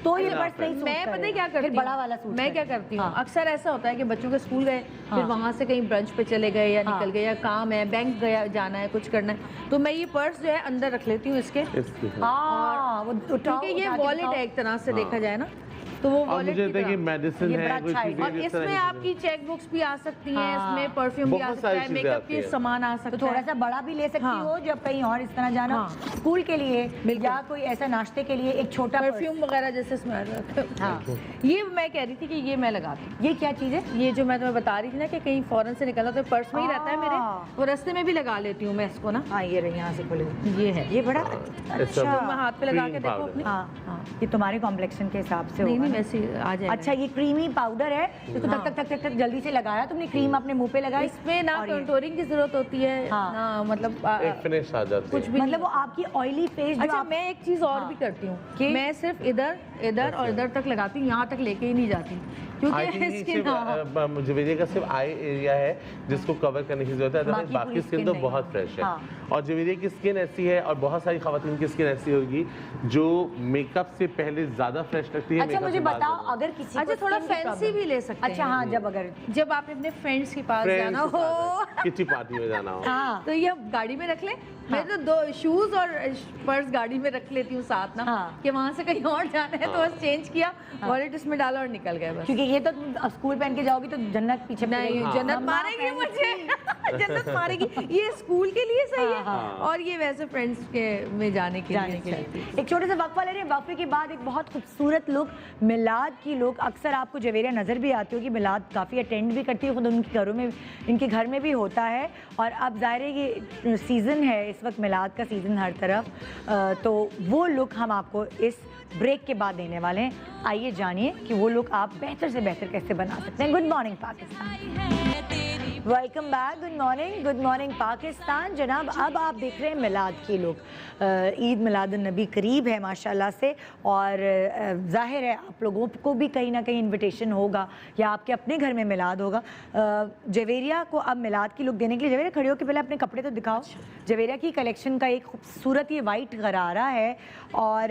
तो ये पर्स नहीं सूट मैं पता है करेगा। क्या करती फिर बड़ा वाला सूट मैं क्या करेगा। करती हूँ, हाँ। अक्सर ऐसा होता है कि बच्चों के स्कूल गए, फिर वहाँ से कहीं ब्रंच पे चले गए या निकल गए, या काम है, बैंक गया जाना है, कुछ करना है, तो मैं ये पर्स जो है अंदर रख लेती हूँ इसके, हाँ, वो उठाओ, क्योंकि ये उठा के वॉलेट दिखाओ। है एक तरह से देखा जाए ना, तो वो और वॉलेट मुझे लगता है कि मेडिसिन ये है, बड़ा कुछ अच्छा चीजें और इस तरह इसमें की आपकी चेक बुक्स भी आ सकती हैं, हाँ। इसमें परफ्यूम भी आ बहुत सकता सारी है, चीजें मेकअप आती के हैं। सामान आ तो सकता थोड़ा है। सा बड़ा भी ले सकती हाँ। हो जब कहीं और इस तरह जाना, हाँ। स्कूल के लिए या कोई ऐसा नाश्ते के लिए एक छोटा परफ्यूम वगैरह जैसे इसमें आ जाता है। हाँ। ये मैं कह रही थी कि ये मैं लगाती हूँ। ये क्या चीज़ है? ये जो मैं तुम्हें बता रही थी ना कि कहीं फॉरेन से निकलना तो पर्स में ही रहता है मेरे, हाँ। वो रास्ते में भी लगा लेती हूँ मैं इसको ना। हाँ, ये रही, यहाँ से खुलेगी। ये है, ये बड़ा अच्छा। तो मैं हाथ पे लगा के Cream देखो powder। अपने। हाँ, ये तुम्हारे कॉम्प्लेक्शन के हिसाब से नहीं होगा नहीं ना? वैसे ही आ जाएगा। अच्छा, ये क्रीमी पाउडर है, इसको हाँ। तक तक तक तक जल्दी से लगाया तुमने, क्रीम अपने मुंह पे लगाई, इसमें ना और ये- कंटूरिंग की जरूरत होती है हाँ। ना, मतलब एक फिनिश आ जाती कुछ है। भी मतलब वो आपकी ऑयली फेस जो अच्छा आप- मैं एक चीज और हाँ। भी करती हूँ कि? मैं सिर्फ इधर इधर और इधर तक लगाती हूँ, यहाँ तक लेके ही नहीं जाती I क्योंकि think ये स्किन सिर्फ जुवेरिया का सिर्फ आई एरिया है जिसको कवर करने की जरूरत है, अदरवाइज बाकी बाकी पूरी स्किन skin तो नहीं बहुत है। फ्रेश है। हाँ। और जुवेरिया की स्किन ऐसी है, और बहुत सारी खवातीन की स्किन ऐसी होगी जो मेकअप से पहले ज्यादा फ्रेश लगती है। अच्छा, makeup मुझे के बाद बताओ, ज्यादा। अगर किसी अच्छा को थोड़ा skin की फैंसी problem- भी ले सकते अच्छा, हैं। हाँ, जब अगर जब आप अपने फ्रेंड्स के पास Friends जाना के हो साथ किटी पार्टी में जाना हो। हाँ, तो ये आप गाड़ी में रख ले। मैं तो दो शूज और पर्स गाड़ी में रख लेती हूँ साथ ना, हाँ। कि वहां से कहीं और जाना है तो बस चेंज किया, वॉलेट इसमें डाला और निकल गए बस। क्योंकि ये तो तुम स्कूल पहन के जाओगी तो जन्नत पीछे नहीं पड़ेगी। हाँ। जन्नत मम्मा मारेगी fancy। मुझे जन्नत मारेगी। ये स्कूल के लिए सही है हाँ, हाँ। और ये वैसे फ्रेंड्स के में जाने के जाने लिए के अच्छा है। लिए एक छोटे से वक्फा ले रहे हैं, वक्फे के बाद एक बहुत खूबसूरत लुक मिलाद की लुक। अक्सर आपको जवेरिया नज़र भी आती होगी, मिलाद काफ़ी अटेंड भी करती है, खुद उनके घरों में, इनके घर में भी होता है। और अब ज़ाहिर है कि सीज़न है इस वक्त, मिलाद का सीज़न हर तरफ, तो वो लुक हम आपको इस ब्रेक के बाद देने वाले हैं। आइए जानिए कि वो लुक आप बेहतर से बेहतर कैसे बना सकते हैं। Good morning Pakistan, welcome back. Good morning Pakistan. जनाब, अब आप देख रहे हैं मिलाद की लुक। ईद मिलादुन्नबी करीब है माशाल्लाह से, और ज़ाहिर है आप लोगों को भी कहीं ना कहीं इनविटेशन होगा या आपके अपने घर में मिलाद होगा। जवेरिया को अब मिलाद की लुक देने के लिए, जवेरिया खड़े होकर पहले अपने कपड़े तो दिखाओ। जवेरिया की कलेक्शन का एक खूबसूरत ये वाइट गरारा है और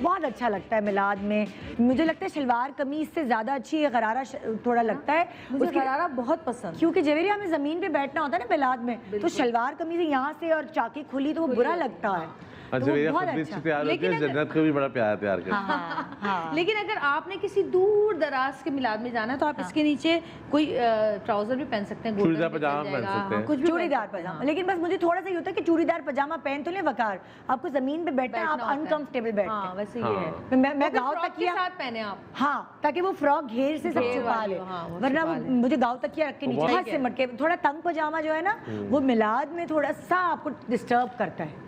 बहुत अच्छा लगता है मिलाद में। मुझे लगता है शलवार कमीज से ज़्यादा अच्छी ये गरारा थोड़ा लगता है। मुझे उसकी गरारा बहुत पसंद। क्योंकि जवेरिया में ज़मीन पे बैठना होता है ना मिलाद में, तो शलवार कमीज यहाँ से और चाकी खुली तो वो बुरा लगता है। और तो वो जवेरिया बहुत खुद भी अच्छा। अच्छी तैयार होती लेकिन है, अगर- जन्नत को भी बड़ा प्यार तैयार करती है। हाँ, हाँ। लेकिन अगर आपने किसी दूर दराज के मिलाद में जाना है तो आप इसके नीचे कोई ट्राउजर भी पहन सकते हैं, golden चूड़ीदार भी चल पजामा पहन जाएगा, सकते हैं। हाँ, कुछ भी चूड़ीदार पहन सकते हैं, पजामा। हाँ। लेकिन बस मुझे थोड़ा सा ये होता है कि चूड़ीदार पजामा पहन तो ले वकार, आपको जमीन पे बैठना है, आप बैठना होता है। अनकंफर्टेबल बैठते हाँ हैं। वैसे हाँ। ये है। मैं तो गाँव फ्रॉक तक के साथ पहने आप। हाँ, ताकि वो फ्रॉक घेर से सब घेर छुपा वाली ले, हो, हाँ, वो वरना छुपा वो ले। मुझे गाँव तक रख के नीचे बहुत- हाथ से मटके, थोड़ा तंग पजामा जो है ना वो मिलाद में थोड़ा सा आपको डिस्टर्ब करता है,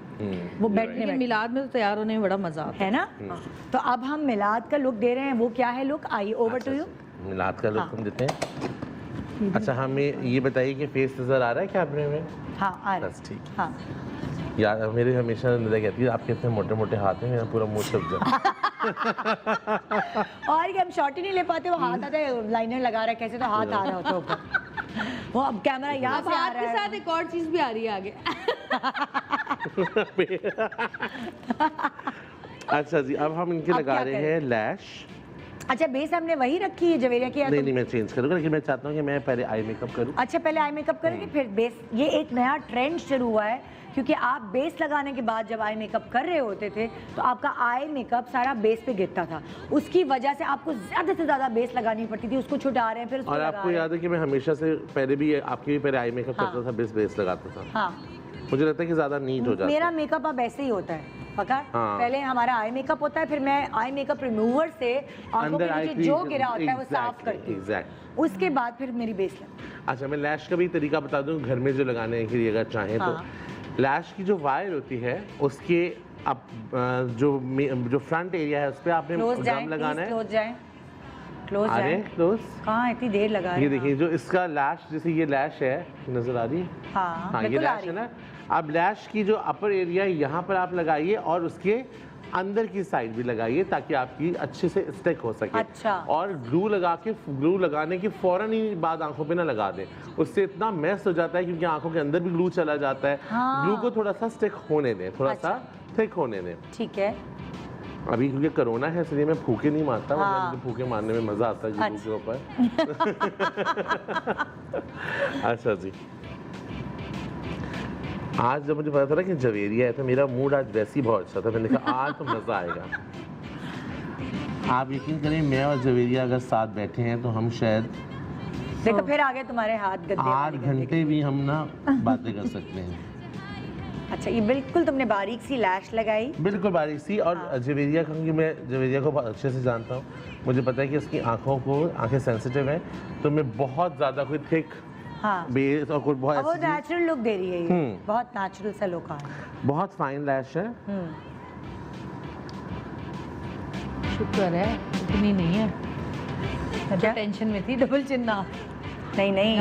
वो बैठने लेकिन में, मिलाद में तो तैयार होने में बड़ा मजा आता है ना। तो अब हम मिलाद का लुक दे रहे हैं, वो क्या है लुक, आइए ओवर टू यू। मिलाद का लुक हम देते हैं। अच्छा, हमें ये बताइए कि फेस नजर आ रहा है कैमरे में? हाँ, आ रहा बस है। ठीक। हाँ, यार मेरी हमेशा नजर कहती है आपके इतने मोटे मोटे हाथ हैं, मेरा पूरा मुंह छप जाए। और ये हम शॉट ही नहीं ले पाते, वो हाथ आता है, लाइनर लगा रहा है कैसे, तो हाथ आ रहा होता है ऊपर, वो अब कैमरा यहाँ है। से आ हाथ रहा के है। साथ एक और चीज भी आ रही है आगे। अच्छा जी, अब हम इनके अब लगा क्या रहे करें? हैं लैश। अच्छा, बेस हमने वही रखी है जवेरिया की, या नहीं तो- नहीं, मैं चेंज करूँगा, लेकिन मैं चाहता हूँ कि मैं पहले आई मेकअप करूँ। अच्छा, पहले आई मेकअप करेंगे फिर बेस। ये एक नया ट्रेंड शुरू हुआ है, क्योंकि आप बेस लगाने के बाद जब आई मेकअप कर रहे होते थे तो आपका आई मेकअप सारा बेस पे गिरता था, उसकी वजह से आपको ज़्यादा से ज़्यादा बेस लगानी पड़ती थी, उसको छुटा रहे हैं फिर उसको और लगा आपको रहे हैं। याद है कि मैं हमेशा से पहले भी आपके भी पहले आई मेकअप हाँ। करता था, बेस लगाता था। हाँ, मुझे लगता है कि ज़्यादा नीट हो जाता है। मेरा मेकअप अब ऐसे ही होता है, पकड़ पहले हमारा आई मेकअप होता है, फिर मैं आई मेकअप रिमूवर से आंखों के नीचे जो गिरा होता है वो साफ करती हूँ, उसके बाद फिर मेरी बेस लगती। अच्छा, मैं लैश का भी तरीका बता दूं घर में जो लगाने के लिए अगर चाहें तो लैश की जो वायर होती है उसके अब जो फ्रंट एरिया है उस पर आपने गम लगाना है। क्लोज कहाँ इतनी देर लगा ये देखिए जो इसका लैश, जैसे ये लैश है, नजर आ रही है? हाँ, ये लैश है ना। अब लैश की जो अपर एरिया यहाँ पर आप लगाइए और उसके अंदर की साइड भी लगाइए ताकि आपकी अच्छे से स्टिक हो सके। अच्छा। और ग्लू लगाने के फौरन ही बाद आंखों पे ना लगा दें, उससे इतना मैस हो जाता है क्योंकि आंखों के अंदर भी ग्लू चला जाता है। ग्लू को थोड़ा सा स्टिक होने दें, थोड़ा सा थिक होने दें। ठीक है। अभी क्योंकि कोरोना है इसलिए मैं फूके नहीं मारता, मुझे फूके मारने में मजा आता है ग्लू के ऊपर। अच्छा जी, आज जब मुझे पता था ना कि जवेरिया है तो मेरा मूड आज वैसे ही बहुत अच्छा था। मैंने कहा आज तो मजा आएगा। आप यकीन करें, मैं और जवेरिया अगर साथ बैठे हैं तो हम शायद देखो फिर आगे तुम्हारे हाथ गद्दे 8 घंटे भी हम ना बातें कर सकते हैं। अच्छा, ये बिल्कुल तुमने बारीक सी लैश लगाई, बिल्कुल बारीक सी। और जवेरिया कहूँगी, मैं जवेरिया को बहुत अच्छे से जानता हूँ, मुझे पता है कि उसकी आंखें सेंसिटिव हैं, तो मैं बहुत ज़्यादा कोई थिक बेस और कोई बहुत वो नेचुरल लुक दे रही है ये, बहुत नेचुरल सा लुक आ रहा है। बहुत फाइन लैश है। शुक्र है इतनी नहीं है, क्या टेंशन में थी, डबल चिन्ना। नहीं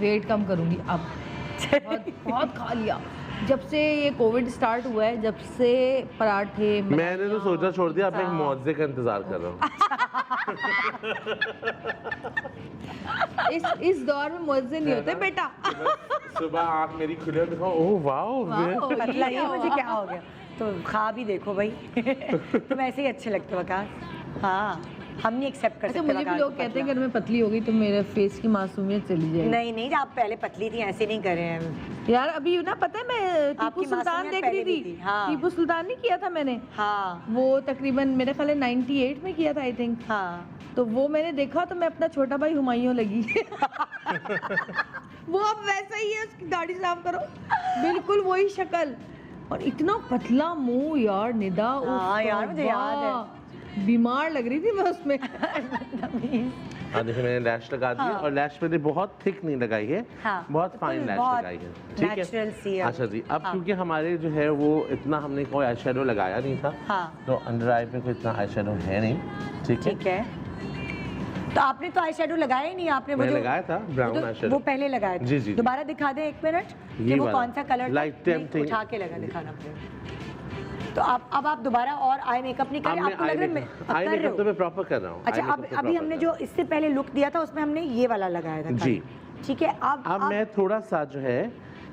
वेट कम करूंगी अब। बहुत खा लिया जब से ये कोविड स्टार्ट हुआ है, जब से पराठे। मैंने तो सोचा छोड़ दिया, अपने एक मुआवजे का इंतजार कर रहा हूँ। इस दौर में मुआवजे नहीं होते बेटा। सुबह आँख मेरी खुले दिखाओ, ओह वाओ पतला, ये मुझे क्या हो गया, तो खा भी देखो भाई। तुम ऐसे ही अच्छे लगते हो वकास। हाँ, हम नहीं एक्सेप्ट कर सकते। मुझे भी लोग कहते हैं कि मैं पतली हो गई तो मेरे फेस की मासूमियत चली जाएगी। नहीं, आप पहले पतली थी, ऐसे नहीं कर रहे हैं यार। अभी ना पता है मैं टीपू सुल्तान देख रही थी। टीपू सुल्तान नहीं किया था मैंने। वो तकरीबन मेरे ख्याल 98 में किया था आई थिंक। तो वो मैंने देखा तो मैं अपना छोटा भाई हुमायूं लगी। वो अब वैसा ही है, उसकी दाढ़ी साफ करो, बिल्कुल वही शक्ल और इतना पतला मुंह यार। निदा, यार मुझे याद है, बीमार लग रही थी मैं उसमें। देखिए मैंने लैश लगा दी और लैश मैंने बहुत थिक नहीं लगाई है, बहुत फाइन लैश लगाई है। ठीक है। अच्छा जी, अब क्योंकि हमारे जो है वो इतना हमने कोई आई शेडो लगाया नहीं था, तो अंडर आई पे कोई इतना आई शेडो है नहीं। ठीक है। तो आपने तो आई शेडो लगाया ही नहीं, आपने मैंने लगाया था ब्राउन आई शेडो, वो पहले लगाया था। जी। दोबारा दिखा दे 1 मिनट, ये वो कौन सा कलर लाइट टेम्पटिंग, उठा के लगा दिखाना पड़ेगा। तो अब आप दोबारा और आई मेकअप नहीं कर रहे, आपको लग रहा है आई मेकअप तो मैं प्रॉपर कर रहा हूँ। अच्छा, अब अभी हमने जो इससे पहले लुक दिया था उसमें हमने ये वाला लगाया था जी। ठीक है। अब मैं थोड़ा सा जो है,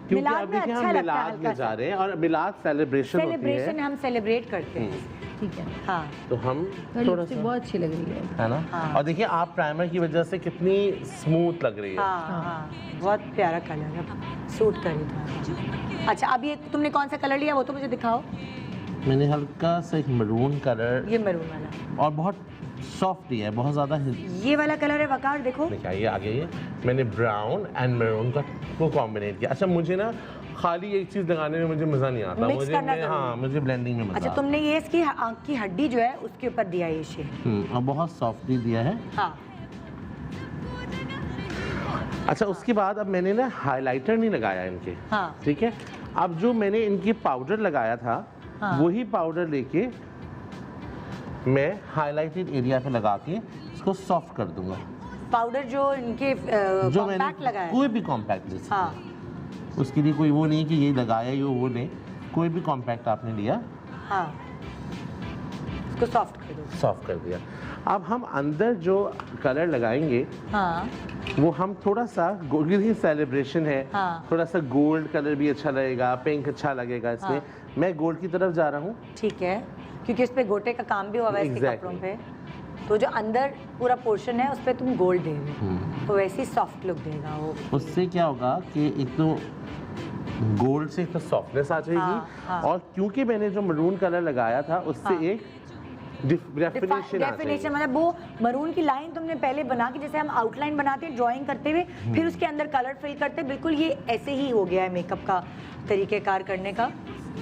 क्योंकि अब देखिए हम मिलाद में जा रहे हैं और मिलाद सेलिब्रेशन होती है, हम सेलिब्रेट करते हैं। ठीक है। हाँ, तो हम थोड़ा सा बहुत अच्छी लग रही है ना। और देखिए आप प्राइमर की वजह से कितनी स्मूथ लग रही है। हाँ, बहुत प्यारा कलर है, सूट कर रही था। अच्छा, अब ये तुमने कौन सा कलर लिया वो तो मुझे दिखाओ। मैंने हल्का सा एक मरून कलर, ये मरून वाला, और बहुत सॉफ्ट ही है, बहुत ज़्यादा ये वाला कलर है वकार, देखो ये आगे ये मैंने ब्राउन एंड मरून का को कॉम्बिनेट किया। अच्छा, मुझे ना खाली एक चीज़ लगाने में मुझे मज़ा नहीं आता, मुझे ब्लेंडिंग में मज़ा। अच्छा, तुमने ये इसकी आँख की हड्डी जो है उसके ऊपर दिया ये शेड, और बहुत सॉफ्टली दिया है। हाँ। अच्छा, उसके बाद अब मैंने ना हाइलाइटर नहीं लगाया इनके। ठीक है। अब जो मैंने इनकी पाउडर लगाया था, वही पाउडर लेके मैं हाइलाइटेड एरिया पे लगा के इसको सॉफ्ट कर दूंगा। पाउडर जो इनके जो मैंने लगाया, कोई भी कॉम्पैक्ट ले सकते हैं, उसके लिए कोई वो नहीं कि ये लगाया ये वो नहीं, कोई भी कॉम्पैक्ट आपने लिया, इसको सॉफ्ट कर दिया। अब हम अंदर जो कलर लगाएंगे, वो हम थोड़ा सा गोल्ड सेलिब्रेशन है, थोड़ा सा गोल्ड कलर भी अच्छा लगेगा, पिंक अच्छा लगेगा इसमें। मैं गोल्ड की तरफ जा रहा हूँ। ठीक है, क्योंकि इस पे गोटे का काम भी हुआ है इसके कपड़ों पे, तो जो अंदर पूरा पोर्शन है उस पे तुम गोल्ड दे रहे हो, तो वैसे ही सॉफ्ट लुक देगा वो। उससे क्या होगा कि एक तो गोल्ड से तो सॉफ्टनेस आ जाएगी, और क्योंकि मैंने जो मरून कलर लगाया था उससे एक डेफिनेशन, मतलब वो मरून की लाइन तुमने पहले बना के, जैसे हम आउटलाइन बनाते हैं ड्राइंग करते हुए, फिर उसके अंदर कलर फिल करते हैं, बिल्कुल ये ऐसे ही हो गया है मेकअप का तरीकेकार करने का।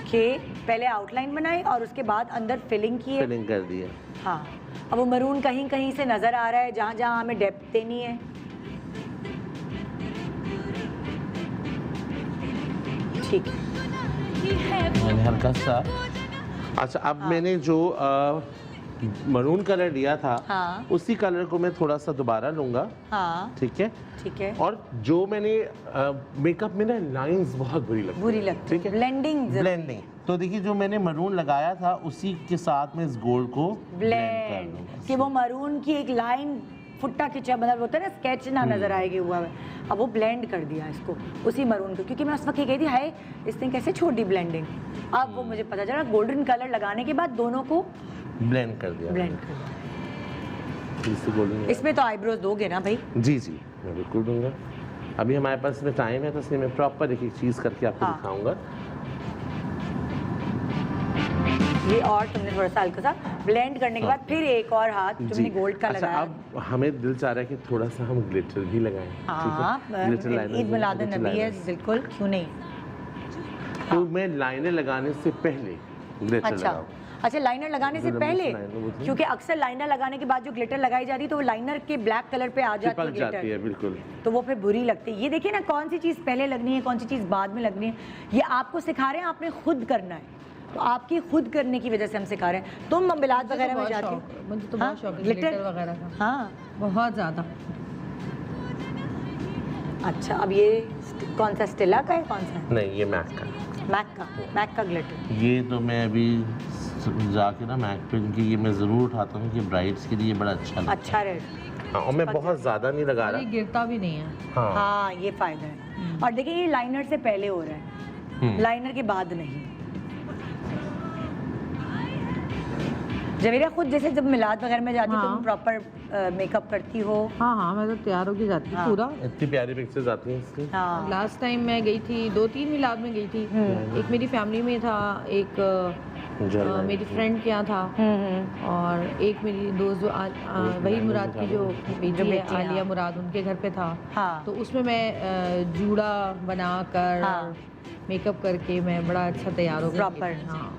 कि पहले आउटलाइन बनाई और उसके बाद अंदर फिलिंग की है। फिलिंग कर दी है। हाँ, अब वो मरून कहीं कहीं से नजर आ रहा है जहाँ जहाँ हमें डेप्थ देनी है। ठीक है, मैंने हल्का सा, अच्छा अब मैंने जो मरून कलर लिया था, हाँ, उसी कलर को मैं थोड़ा सा दोबारा लूंगा। हाँ, ठीक है, ठीक है। और जो मैंने मेकअप में ना लाइंस बहुत बुरी लगती है। ठीक है, ब्लेंडिंग। तो देखिए जो मैंने मरून लगाया था उसी के साथ में इस गोल्ड को ब्लेंड कर दूंगा कि वो मरून की एक लाइन फुट्टा खिंचा मतलब होता है ना, स्केच ना नजर आएगी हुआ है। अब वो ब्लेंड कर दिया इसको उसी मरून को, क्योंकि मैं उस वक्त ये कही थी हाय इसने कैसे छोड़ दी ब्लेंडिंग। अब वो मुझे पता चला गोल्डन कलर लगाने के बाद दोनों को ब्लेंड कर दिया। इसमें तो आईब्रोज दोगे ना भाई? जी जी मैं बिल्कुल दूंगा। अभी हमारे पास इसमें टाइम है तो इसलिए मैं प्रॉपर एक एक चीज़ करके आपको दिखाऊंगा। ये और तुमने थोड़ा सा हल्का सा ब्लेंड करने के बाद फिर एक और हाथ तुमने गोल्ड का लगाया। अब हमें दिल चाह रहा है कि थोड़ा सा हम ग्लिटर भी लगाएं। हाँ, ईद मिलाद नबी है, बिल्कुल, क्यों नहीं। तो मैं लाइनर लगाने से पहले ग्लिटर लगाऊं। अच्छा, लाइनर लगाने से पहले, क्योंकि अक्सर लाइनर लगाने के बाद जो ग्लिटर लगाई जाती है तो वो लाइनर के ब्लैक कलर पे आ जाती है, बिल्कुल, तो वो फिर बुरी लगती है। ये देखिए ना कौन सी चीज़ पहले लगनी है, कौन सी चीज़ बाद में लगनी है, ये आपको सिखा रहे हैं, आपने खुद करना है। तो आपकी खुद करने की वजह से हम सिखा रहे हैं। तुम मिलाद वगैरह में जाती हो? मुझे तो बहुत शौक है ग्लिटर वगैरह का। हाँ, बहुत ज़्यादा। अच्छा, अब ये कौन सा, स्टेला का है कौन सा? नहीं, ये मैक का ग्लिटर। ये तो मैं अभी जाके ना मैक पे, क्योंकि ये मैं ज़रूर उठाता हूँ कि ब्राइड्स के लिए बड़ा अच्छा रेड। हाँ, और मैं बहुत ज़्यादा नहीं लगा रहा, ये गिरता भी नहीं है। हाँ, ये फायदा है। और देखिए ये लाइनर से पहले हो रहा है, लाइनर के बाद नहीं। जवेरा खुद जैसे जब मिलाद वगैरह में जाती तो तुम प्रॉपर मेकअप करती हो? हाँ, मैं तो तैयार होके जाती हूँ पूरा। इतनी प्यारी पिक्चर्स आती हैं इसकी। लास्ट टाइम मैं गई थी, 2-3 मिलाद में गई थी। एक मेरी फैमिली में था, एक मेरी फ्रेंड के यहाँ था, और एक मेरी दोस्त जो वही मुराद की जो बेटी है आलिया मुराद, उनके घर पे था। तो उसमें मैं जूड़ा बनाकर मेकअप करके मैं बड़ा अच्छा तैयार हो गई। हाँ,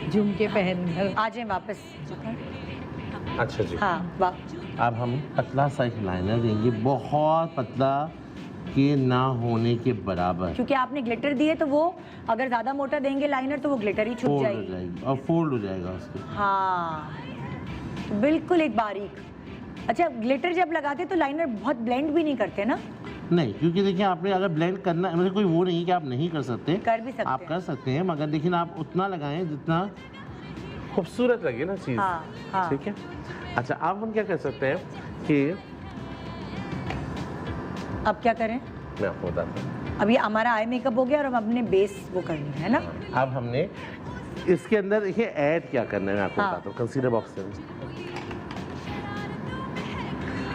झुमके पहन कर आ जाए वापस। अच्छा जी, हाँ, अब हम पतला सा एक लाइनर देंगे, बहुत पतला के ना होने के बराबर, क्योंकि आपने ग्लिटर दिए तो वो अगर ज़्यादा मोटा देंगे लाइनर तो वो ग्लिटर ही छुप जाएगी और फोल्ड हो जाएगा उसके। हाँ, तो बिल्कुल एक बारीक। अच्छा, ग्लिटर जब लगाते तो लाइनर बहुत ब्लेंड भी नहीं करते ना? नहीं, क्योंकि देखिए आपने अगर ब्लेंड करना, मतलब कोई वो नहीं कि आप नहीं कर सकते, कर भी सकते आप कर सकते हैं, मगर लेकिन आप उतना लगाएं जितना खूबसूरत लगे ना चीज़। ठीक है। अच्छा, अब हम क्या कर सकते हैं कि अब क्या करें, मैं आपको बताता हूँ। अब ये हमारा आई मेकअप हो गया और अब हमने बेस वो करनी है ना। अब हमने इसके अंदर देखिए ऐड क्या करना है, मैं आपको बताता हूँ। कंसीलर बॉक्स से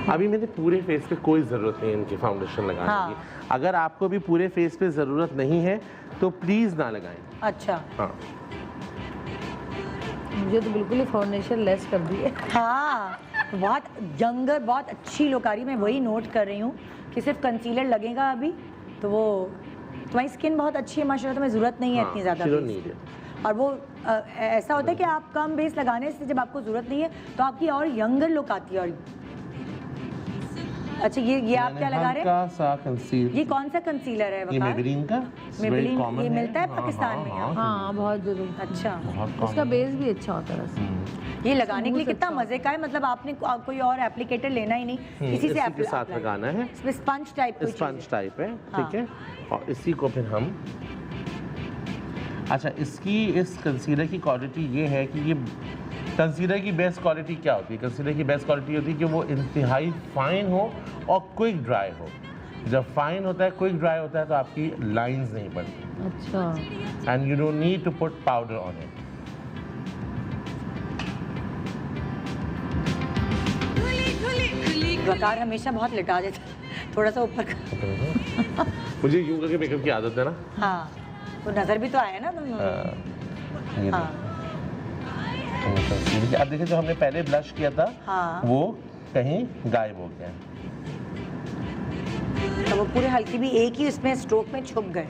अभी मेरे पूरे फेस पे कोई ज़रूरत नहीं है इनकी फाउंडेशन लगाने की। अगर आपको भी पूरे फेस पे ज़रूरत नहीं है तो प्लीज़ ना लगाएं। अच्छा, हाँ, मुझे तो बिल्कुल ही फाउंडेशन लेस कर दी है। हाँ, बहुत यंगर, बहुत अच्छी लुक आ रही है। मैं वही नोट कर रही हूँ कि सिर्फ कंसीलर लगेगा अभी तो वो, तुम्हारी स्किन बहुत अच्छी है माशाल्लाह, तुम्हें ज़रूरत नहीं है इतनी ज़्यादा। और वो ऐसा होता है कि आप कम बेस लगाने से जब आपको ज़रूरत नहीं है तो आपकी और यंगर लुक आती है। और अच्छा, ये आप क्या लगा रहे हैं? ये कौन सा कंसीलर है? ये मेबेलिन का, मेबेलिन, ये मिलता है पाकिस्तान में? हाँ, बहुत जरूर। अच्छा, उसका बेस भी अच्छा होता है। ये लगाने के लिए कितना मजे का है, मतलब आपने कोई और एप्लीकेटर लेना ही नहीं, इसी से के साथ लगाना है। इसमें स्पंज टाइप है, ठीक है। और इसी को फिर हम, अच्छा, इसकी इस कंसीलर की क्वालिटी ये है कि ये कंसीलर की बेस्ट क्वालिटी क्या होती है? कंसीलर की बेस्ट क्वालिटी होती है कि वो इंतहाई फाइन हो और क्विक ड्राई हो। जब फाइन होता है, क्विक ड्राई होता है तो आपकी लाइंस नहीं बनती। अच्छा, and you don't need to put powder on it. Waqar हमेशा बहुत लिटा देता है, थोड़ा सा ऊपर कर। मुझे यूं करके मेकअप की आदत है ना। हाँ, तो नजर भी तो आया ना तुम। अब देखिए जो हमने पहले ब्लश किया था, वो कहीं गायब हो गया, तो वो पूरे हल्की भी एक ही उसमें स्ट्रोक में छुप गए।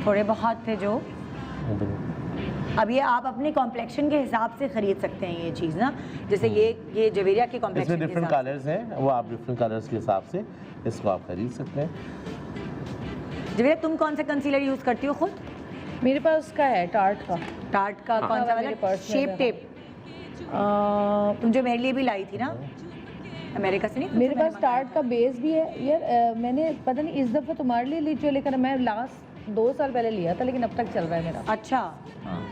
थोड़े बहुत थे जो अब ये आप अपने कॉम्प्लेक्शन के हिसाब से खरीद सकते हैं ये चीज़ ना, जैसे ये जवेरिया के कॉम्प्लेक्शन इसमें डिफरेंट कलर्स हैं, वो आप डिफरेंट कलर्स के हिसाब से इसको आप खरीद सकते हैं। जवेरिया तुम कौन सा कंसीलर यूज़ करती हो खुद? मेरे पास उसका है टार्ट का कौन सा वाला? शेप टेप तुम जो मेरे लिए भी लाई थी ना अमेरिका से? नहीं, मेरे पास टार्ट का बेस भी है यार। मैंने पता नहीं इस दफ़ा तुम्हारे लिए जो लेकर मैं लास्ट 2 साल पहले लिया था, लेकिन अब तक चल रहा है मेरा। अच्छा,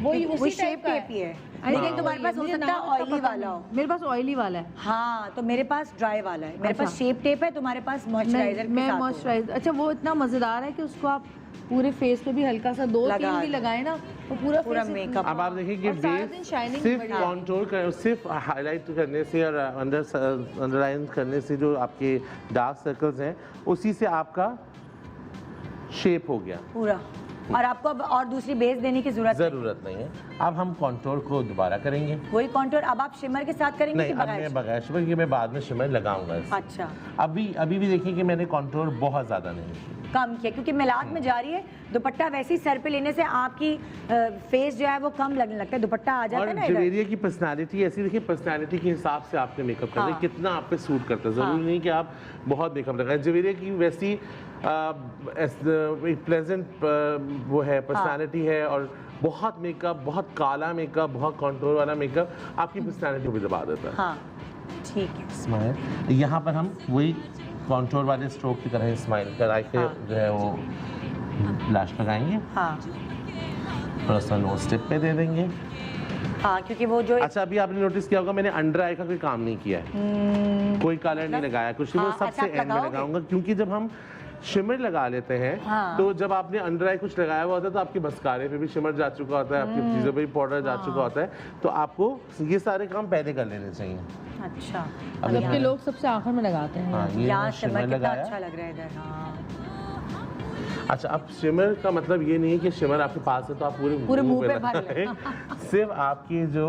वो उसी शेप टेप ही है। लेकिन तुम्हारे पास हो सकता है ऑयली वाला हो। मेरे पास ऑयली वाला है। हाँ, तो मेरे पास ड्राई वाला है। मेरे पास शेप टेप है, तुम्हारे पास मॉइस्चराइजर। मैं मॉइस्चराइजर, अच्छा वो इतना मज़ेदार है कि उसको आप पूरे फेस पे भी हल्का सा 2-3 भी लगाए ना तो पूरा मेकअप। अब आप देखिए कि बेस सिर्फ कॉन्टूर कर, सिर्फ हाईलाइट करने से और अंडरलाइन करने से जो आपके डार्क सर्कल्स हैं उसी से आपका शेप हो गया पूरा, और आपको अब और दूसरी बेस देने की जरूरत नहीं है। अब हम कॉन्टूर को दोबारा करेंगे, वही कॉन्टूर। अब आप शिमर के साथ करेंगे? नहीं, अब मैं बगैर शिमर के, मैं बाद में शिमर लगाऊंगा। अच्छा, अभी भी देखिए कि मैंने कॉन्टूर बहुत ज़्यादा नहीं कम किया, क्योंकि मिलाद में जा रही है। दुपट्टा वैसे ही सर पे लेने से आपकी फेस जो है वो कम लगने लगता है, दुपट्टा आ जाता है ना। जवेरिया की पर्सनालिटी ऐसी, देखिए पर्सनालिटी के हिसाब से आपने मेकअप करना है, कितना आप पे सूट करता है। जरूरी नहीं कि आप बहुत मेकअप लगाएं। जवेरिया की वैसी प्लेजेंट वो है, पर्सनालिटी है, और बहुत मेकअप, बहुत काला मेकअप, बहुत कॉन्टूर वाला मेकअप आपकी पर्सनालिटी भी दबा देता है। हाँ, ठीक है। स्माइल, यहाँ पर हम वही कॉन्टूर वाले स्ट्रोक की तरह स्माइल करा के जो है वो ब्लश लगाएंगे। हाँ, थोड़ा सा नोज टिप पे दे देंगे। हाँ, क्योंकि वो जो अच्छा, अभी आपने नोटिस किया होगा मैंने अंडर आई का कोई काम नहीं किया है, कोई कलर नहीं लगाया कुछ। वो सबसे एंड में लगाऊंगा, क्योंकि जब हम शिमर लगा लेते हैं तो जब आपने अंडर आई कुछ लगाया हुआ होता है तो आपके मस्कारे पे भी शिमर जा चुका होता है, आपकी चीज़ों पे भी पाउडर जा चुका होता है, तो आपको ये सारे काम पहले कर लेने चाहिए। अच्छा, जबकि लोग सबसे आखिर में लगाते हैं। हाँ, ये यहाँ शिमर लगाया, अच्छा लग रहा है इधर। हाँ, अच्छा, अब शिमर का मतलब ये नहीं है कि शिमर आपके पास है तो आप पूरे मुंह पे भर लें। सिर्फ आपके जो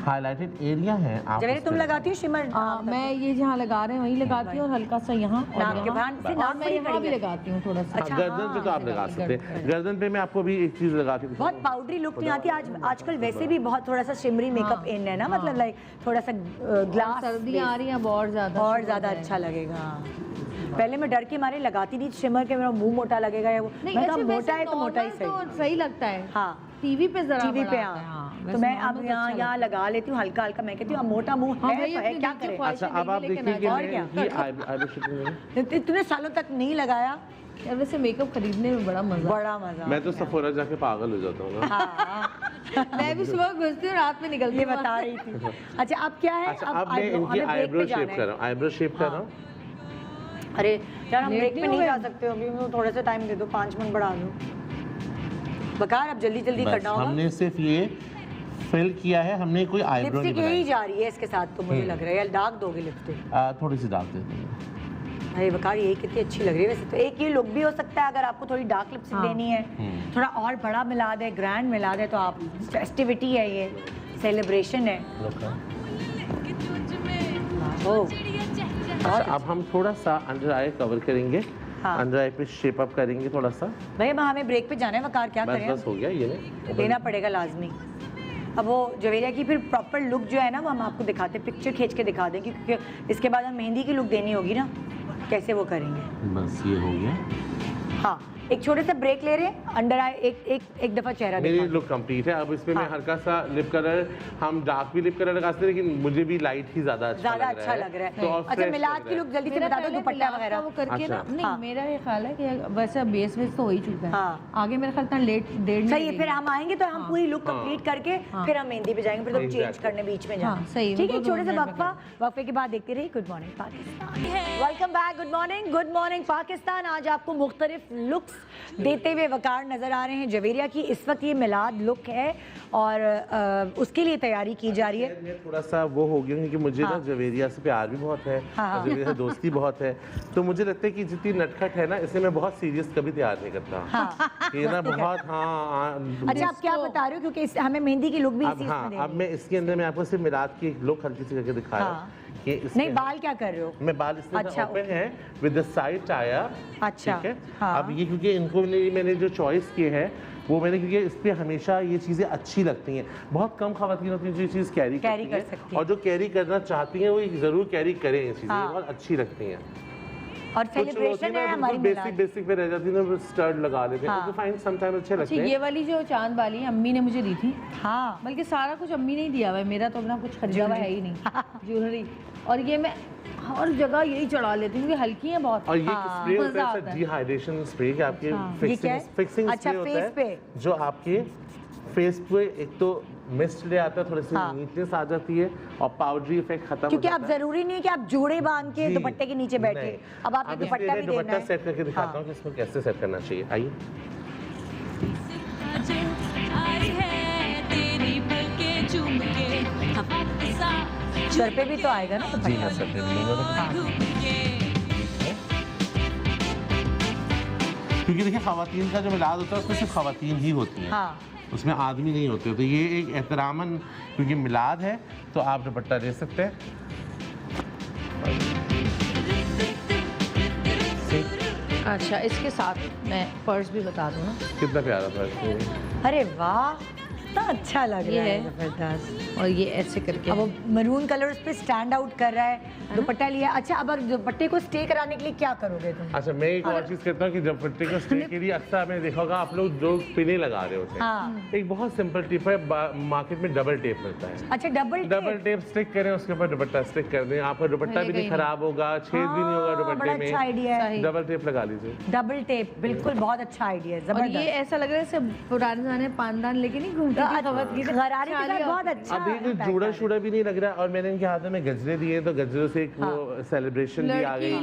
हाइलाइटेड एरिया है आप तुम लगाती हो शिमर? मैं ये जहाँ लगा रहे हैं वहीं लगाती हूँ, और हल्का सा यहाँ नाक के भान से नाक मैं यहाँ भी लगाती हूँ थोड़ा सा। अच्छा, गर्दन पे तो आप लगा सकते हैं। गर्दन पे मैं आपको भी एक चीज लगा के बहुत पाउडरी लुक नहीं आती आजकल वैसे भी बहुत थोड़ा सा शिमरी मेकअप इन है ना, मतलब लाइक थोड़ा सा ग्लास। सर्दियाँ आ रही हैं, बहुत ज़्यादा अच्छा लगेगा। पहले मैं डर के मारे लगाती थी शिमर के, मेरा मुंह मोटा लगेगा या वो, मैं कहा मोटा है तो मोटा ही सही लगता है। हाँ, टीवी पे जरा टीवी पे। हाँ, तो मैं अब यहाँ लगा लेती हूँ हल्का हल्का। मैं कहती हूँ अब मोटा मुंह है, क्या करें। अच्छा, अब आप देखिए कि ये आईब्रो शेडिंग इतने सालों तक नहीं लगाया। वैसे मेकअप खरीदने में बड़ा मजा। मैं तो सफोरा जाके पागल हो जाता हूँ ना। मैं भी सुबह घुसती हूँ, रात में निकलती हूँ। बता रही थी। अच्छा, अब क्या है? अच्छा, अब मैं इनकी आईब्रो शेप कर रहा हूँ, आईब्रो शेप कर रहा हूँ। अरे यार, हम ब्रेक पे नहीं जा सकते अभी, थोड़ा सा टाइम दे दो, 5 मिनट बढ़ा दो। बकार अब जल्दी करना होगा। हमने सिर्फ ये फिल किया है, हमने कोई आईब्रो नहीं बनाई। यही जा रही है इसके साथ, तो मुझे लग रहा है। या डार्क दोगे लिपस्टिक? थोड़ी सी डार्क दे देंगे। अरे बकार, यही कितनी अच्छी लग रही है वैसे तो। एक ये लुक भी हो सकता है अगर आपको थोड़ी डार्क लिपस्टिक देनी है, थोड़ा और बड़ा मिला दे, ग्रैंड मिला दे, तो आप फेस्टिविटी है, ये सेलिब्रेशन है। अच्छा, अब हम थोड़ा सा अंडर आई कवर करेंगे। हाँ। अंडर आई पे शेप अप करेंगे थोड़ा सा। भैया हमें ब्रेक पे जाना है, वकार क्या करें? बस हो गया, ये लेना पड़ेगा लाजमी। अब वो जवेरिया की फिर प्रॉपर लुक जो है ना, वो हम आपको दिखाते हैं, पिक्चर खींच के दिखा देंगे, क्योंकि इसके बाद हम मेहंदी की लुक देनी होगी ना, कैसे वो करेंगे। बस ये हो गया। हाँ, एक छोटे सा ब्रेक ले रहे हैं। अंडर आई एक दफा चेहरा मेरी लुक कंप्लीट है। अब इसमें मैं हल्का सा लिप कलर, हम डार्क भी लिप कलर लगा सकते हैं, लेकिन मुझे भी लाइट ही ज्यादा अच्छा लग रहा है। तो अच्छा, मिलाद की लुक जल्दी से बता दो, दुपट्टा वगैरह वो करके ना। नहीं, मेरा ये ख्याल है कि वैसे बेस तो हो ही चुका है। आगे मेरा ख्याल था डेढ़ सही है। फिर हम आएंगे तो हम पूरी लुक कंप्लीट करके फिर हम मेहंदी पे जाएंगे, फिर तो चेंज करने बीच में जाएंगे। सही, ठीक है। छोटे से वक्फे के बाद देखते रहिए good morning Pakistan. Welcome back. Good morning Pakistan. आज आपको मुख्तलिफ लुक्स देते हुए वकार नजर आ रहे हैं। जवेरिया की इस वक्त ये मिलाद लुक है और उसके लिए तैयारी की जा रही है। मैं थोड़ा सा वो हो गया क्योंकि मुझे ना जवेरिया से प्यार भी बहुत है, जवेरिया से दोस्ती बहुत है, तो मुझे लगता है कि जितनी नटखट है ना, इसे मैं बहुत सीरियस कभी तैयार नहीं करता। ये ना बहुत अच्छा, आप क्या बता रहे हो? क्योंकि हमें मेहंदी की लुक भी इसी में देनी है। अब मैं इसके अंदर मैं आपको सिर्फ मिलाद की लुक हल्की सी करके दिखाया। नहीं, बाल क्या कर रहे हो? मैं बाल इस तरह ओपन है with the side tie up. अच्छा, ठीक है। अब ये क्योंकि इनको मैंने जो चॉइस किए हैं वो मैंने, क्योंकि इस पर हमेशा ये चीज़ें अच्छी लगती हैं। बहुत कम खवातीन होती हैं जो ये चीज़ कैरी करती हैं, और जो कैरी करना चाहती हैं वो ज़रूर कैरी करें ये चीज़ें, बहुत अच्छी लगती हैं। और सेलिब्रेशन है हमारी बेसिक पे रह जाती है ना, स्टड लगा लेते हैं, तो फाइन समटाइम अच्छे लगते हैं। ये वाली जो चांद वाली अम्मी ने मुझे दी थी, हाँ, बल्कि सारा कुछ अम्मी ने ही दिया हुआ है, मेरा तो अपना कुछ खरीदा हुआ है ही नहीं ज्वेलरी। और ये मैं हर जगह यही चढ़ा लेती हूँ क्योंकि हल्की है बहुत। और ये स्प्रे होता है डिहाइड्रेशन स्प्रे, कि आपके फिक्सिंग स्प्रे होता है जो आपके फेस पे एक तो मिस्ट ले आता है, थोड़ी सी नीटनेस आ जाती है, और पाउडरी इफेक्ट खत्म हो क्योंकि जाता आप जरूरी नहीं है कि आप जोड़े बांध के दुपट्टे के नीचे बैठे, अब आप दुपट्टा भी देना दुपट्टा है। सेट करके दिखाता हूँ कि इसको कैसे सेट करना चाहिए। आइए, सर पे भी तो आएगा ना जी हाँ सर, क्योंकि देखिए खवातीन का जो मिलाद होता है उसमें सिर्फ खवातीन ही होती हैं, उसमें आदमी नहीं होते, तो ये एक एहतरामन क्योंकि मिलाद है तो आप दुपट्टा ले सकते हैं। अच्छा, इसके साथ मैं पर्स भी बता दूँ ना, कितना प्यारा पर्स है। अरे वाह, कितना अच्छा लग रहा है, जबरदस्त। और ये ऐसे करके अब वो मरून कलर उस पे स्टैंड आउट कर रहा है, दुपट्टा लिया। अच्छा, अब दुपट्टे को स्टे कराने के लिए क्या करोगे तुम? अच्छा, मैं एक और चीज़ कहता हूँ कि दुपट्टे को स्टे के लिए अक्सर आपने देखा होगा आप लोग जो पिने लगा रहे होते हैं, एक बहुत सिंपल टिप है, मार्केट में डबल टेप मिलता है। अच्छा, डबल टेप स्टिक करें, उसके ऊपर दुपट्टा स्टिक कर दें, आपका दुपट्टा भी नहीं खराब होगा, छेद भी नहीं होगा दुपट्टे में। अच्छा आइडिया है, डबल टेप लगा लीजिए। डबल टेप, बिल्कुल बहुत अच्छा आइडिया है, जबरदस्त। ये ऐसा लग रहा है जैसे पुराने जमाने पानदान लेके नहीं घूमते थे, गरारे के साथ बहुत अच्छा। अभी कोई जूड़ा शूड़ा भी नहीं लग रहा, और मैंने इनके हाथों में गजरे दिए तो गजरों से एक वो सेलिब्रेशन भी आ गई।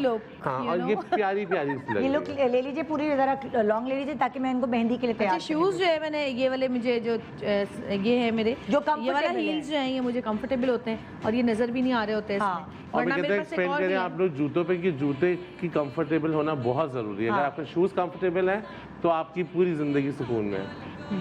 हाँ, और ये प्यारी प्यारी सी लग ये लोग ले लीजिए पूरी, जरा लॉन्ग ले लीजिए ताकि मैं इनको मेहंदी के लिए तैयार। अच्छा, शूज जो है मैंने ये वाले, मुझे जो ये है मेरे, जो ये वाला हील्स जो है ये मुझे कंफर्टेबल होते हैं और ये नजर भी नहीं आ रहे होते हैं इसमें। और मेरे पास एक और भी है आप लोग जूतों पे, कि जूते की कंफर्टेबल होना बहुत जरूरी है। अगर आपके शूज कंफर्टेबल है तो आपकी पूरी जिंदगी सुकून में है।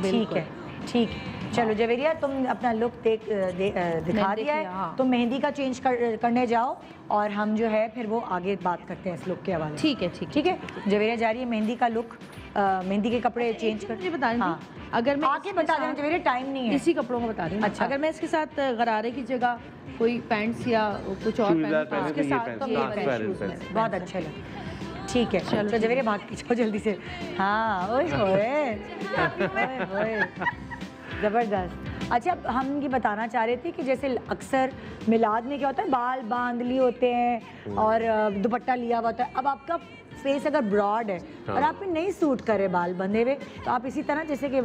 ठीक है, ठीक है। चलो जवेरिया, तुम अपना लुक दिखा दिया है, तुम मेहंदी का चेंज करने जाओ और हम जो है फिर वो आगे बात करते हैं इस लुक के हवाले। ठीक है, ठीक है। जवेरिया जा रही है मेहंदी का लुक, मेहंदी के कपड़े चेंज कर, मुझे बता रही अगर मैं आके बता देना जवेरिया, टाइम नहीं है, इसी कपड़ों को बता रही हूँ। अच्छा, अगर मैं इसके साथ गरारे की जगह कोई पैंट्स या कुछ और पहनूं उसके साथ तो बहुत अच्छे लगे। ठीक है, चलो जवेरिया भाग के जाओ जल्दी से। हाँ, ओए जबरदस्त। अच्छा, हम ये बताना चाह रहे थे कि जैसे अक्सर मिलाद में क्या होता है, बाल बांध लिए होते हैं और दुपट्टा लिया हुआ होता है। अब आपका फेस अगर ब्रॉड है और आप पे नहीं सूट करे बाल बंधे हुए, तो आप इसी तरह जैसे कि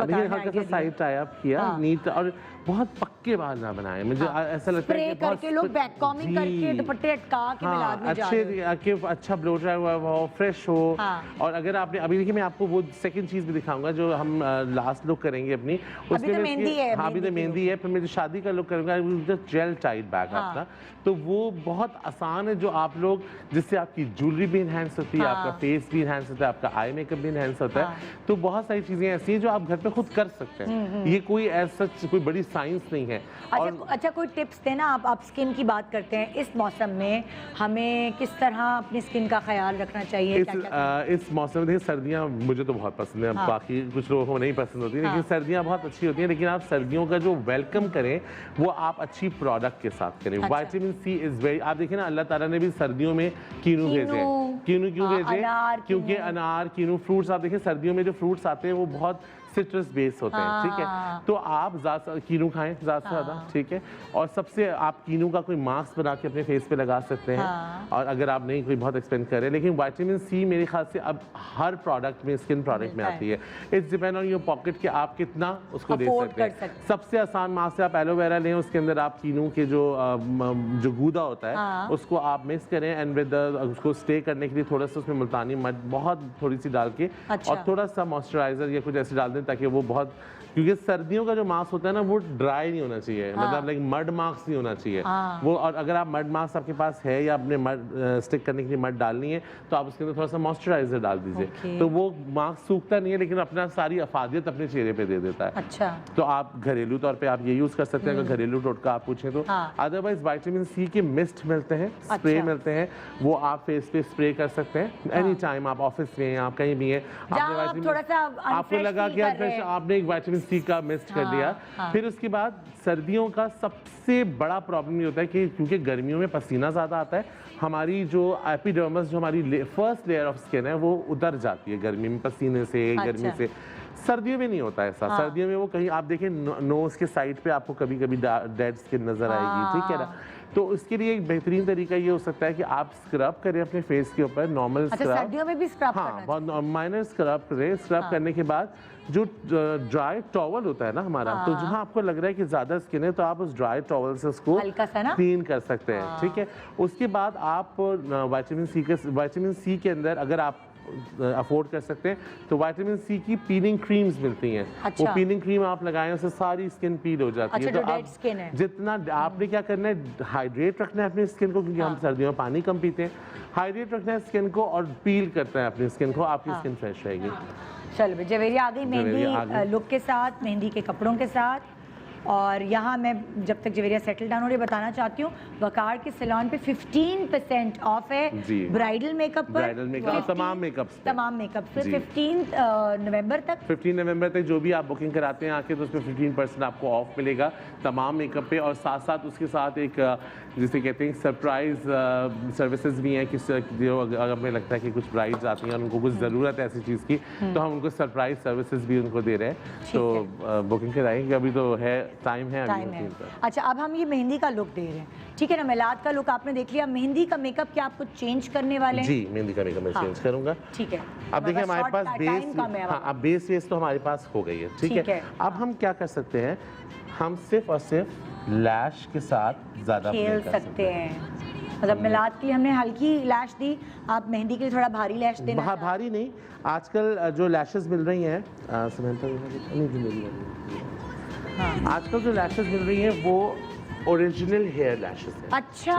साइड टाई अप किया, नीट, और बहुत पक्के बाल ना बनाए। मुझे ऐसा लगता है कि करके लोग बैक कॉमिंग करके दुपट्टे अटका के मिलाद में जा रहे हैं, अच्छा ब्लो ड्राई हुआ हो, फ्रेश हो। और अगर आपने अभी देखिए, मैं आपको वो सेकंड चीज भी दिखाऊंगा जो हम लास्ट लुक करेंगे अपनी, उसमें मेहंदी है। हाँ, अभी तो मेहंदी है, फिर मैं जो शादी का लुक करूंगा जस्ट जेल टाइट बैक अपना, तो वो बहुत आसान है, जो आप लोग जिससे आपकी ज्वेलरी भी इनहेंस होती है, आपका फेस भी इनहेंस होता है, आपका आई मेकअप भी इनहेंस होता है। तो बहुत सारी चीजें ऐसी हैं जो आप घर पे खुद कर सकते हैं, ये कोई ऐसा कोई बड़ी साइंस नहीं है। अच्छा, कोई टिप्स देना आप स्किन की बात करते हैं, इस मौसम में हमें किस तरह अपनी स्किन का ख्याल रखना चाहिए? इस मौसम में देखिए, सर्दियाँ मुझे तो बहुत पसंद है, बाकी कुछ लोगों को नहीं पसंद होती, लेकिन सर्दियाँ बहुत अच्छी होती हैं। लेकिन आप सर्दियों का जो वेलकम करें वो आप अच्छी प्रोडक्ट के साथ करें। विटामिन सी इज वेरी, आप देखिए ना, अल्लाह ताला ने भी सर्दियों में कीनू भेजे हैं। कीनू क्यों भेजे? क्योंकि अनार, कीनू, फ्रूट्स, आप देखिए सर्दियों में जो फ्रूट्स आते हैं वो बहुत सिट्रस बेस होते हैं, ठीक है। तो आप ज़्यादा कीनू खाएं, ज़्यादा से ज़्यादा, ठीक है। और सबसे आप कीनू का कोई मास्क बना के अपने फेस पे लगा सकते हैं। और अगर आप नहीं कोई बहुत एक्सपेंड करें, लेकिन विटामिन सी मेरे ख्याल से अब हर प्रोडक्ट में, स्किन प्रोडक्ट में आती है। It's depend on your pocket कि आप कितना उसको दे सकते हैं। सबसे आसान मास्क है, आप एलोवेरा लें, उसके अंदर आप कीनू के जो गूदा होता है उसको आप मिक्स करें, एंड विद उसको स्टे करने के लिए थोड़ा सा उसमें मुल्तानी मट बहुत थोड़ी सी डाल के और थोड़ा सा मॉइस्चराइजर या कुछ ऐसे डाल दें ताकि वो बहुत क्योंकि सर्दियों का जो मास्क होता है ना वो ड्राई नहीं होना चाहिए, मतलब लाइक मड मास्क नहीं होना चाहिए वो। और अगर आप मड मास्क आपके पास है या अपने मड स्टिक करने के लिए मड डालनी है तो आप उसके अंदर थोड़ा सा मॉइस्चराइजर डाल दीजिए, तो वो मास्क सूखता नहीं है लेकिन अपना सारी अफादियत अपने चेहरे पे दे देता है। अच्छा, तो आप घरेलू तौर पे आप ये यूज कर सकते हैं अगर घरेलू टोटका आप पूछें तो। अदरवाइज विटामिन सी के मिस्ट मिलते हैं, स्प्रे मिलते हैं, वो आप फेस पे स्प्रे कर सकते हैं एनी टाइम। आप ऑफिस में हैं, आप कहीं भी हैं, आपको लगा कि आपने एक विटामिन सी का मिस्ट कर दिया। फिर उसके बाद सर्दियों का सबसे बड़ा प्रॉब्लम ये होता है कि क्योंकि गर्मियों में पसीना ज़्यादा आता है, हमारी जो एपिडर्मिस जो हमारी फर्स्ट लेयर ऑफ स्किन है वो उतर जाती है गर्मी में पसीने से, गर्मी से। सर्दियों में नहीं होता ऐसा। सर्दियों में वो कहीं आप देखें नोज के साइड पे आपको कभी कभी डेड स्किन नजर आएगी, ठीक है ना। तो उसके लिए एक बेहतरीन तरीका ये हो सकता है कि आप स्क्रब करें अपने फेस के ऊपर, नॉर्मल स्क्रब। सर्दियों में भी स्क्रब करना है? बहुत माइनर स्क्रब करें। स्क्रब करने के बाद जो ड्राई टॉवल होता है ना हमारा, तो जहाँ आपको लग रहा है कि ज्यादा स्किन है तो आप उस ड्राई टॉवल से उसको क्लीन कर सकते हैं, ठीक है। उसके बाद आप विटामिन सी के अंदर अगर आप अफोर्ड कर सकते हैं तो विटामिन सी की पीलिंग क्रीम्स मिलती हैं। वो पीलिंग क्रीम आप लगाएं, उससे सारी स्किन पील हो जाती है। तो आप जितना आपने क्या करना है, हाइड्रेट रखना है अपनी स्किन को, क्योंकि हम सर्दियों में पानी कम पीते हैं। हाइड्रेट रखना है स्किन को और पील करता है अपनी स्किन को, आपकी स्किन फ्रेश रहेगी। चलो जवेरिया आ गई मेहंदी लुक के साथ, मेहंदी के कपड़ों के साथ। और यहाँ मैं जब तक जवेरिया सेटल डाउन हो रही बताना चाहती हूँ वकार के सैलून पे 15% ऑफ है ब्राइडल मेकअप पर, तमाम मेकअप पे 15 नवंबर तक जो भी आप बुकिंग कराते हैं आके तो उसमें 15% आपको ऑफ मिलेगा तमाम मेकअप पे। और साथ साथ उसके साथ एक जिसे कहते हैं सरप्राइज सर्विसेज भी हैं कि जो अगर हमें लगता है कि कुछ ब्राइड्स आती हैं और उनको कुछ ज़रूरत है ऐसी चीज़ की तो हम उनको सरप्राइज सर्विसेज भी उनको दे रहे हैं। तो बुकिंग कराएंगे, अभी तो है टाइम है। अच्छा, अब हम ये मेहंदी का लुक दे रहे हैं, ठीक है ना। मिलाद का लुक आपने देख लिया, मेहंदी का मेकअप क्या आप कुछ चेंज करने वाले हैं? जी, मेहंदी का मेकअप मैं चेंज करूंगा, ठीक है। अब देखिए हमारे पास बेस बेस तो हमारे पास हो गई है, ठीक है। अब हम क्या कर सकते हैं, हम सिर्फ और सिर्फ लैश के साथ ज्यादा खेल सकते हैं। मतलब मिलाद की हमने हल्की लैश दी, आप मेहंदी के लिए थोड़ा भारी लैश देना। भारी नहीं, आजकल जो लैशेस मिल रही हैं आजकल जो लैशेस मिल रही हैं वो ओरिजिनल हेयर लैशेस हैं। अच्छा,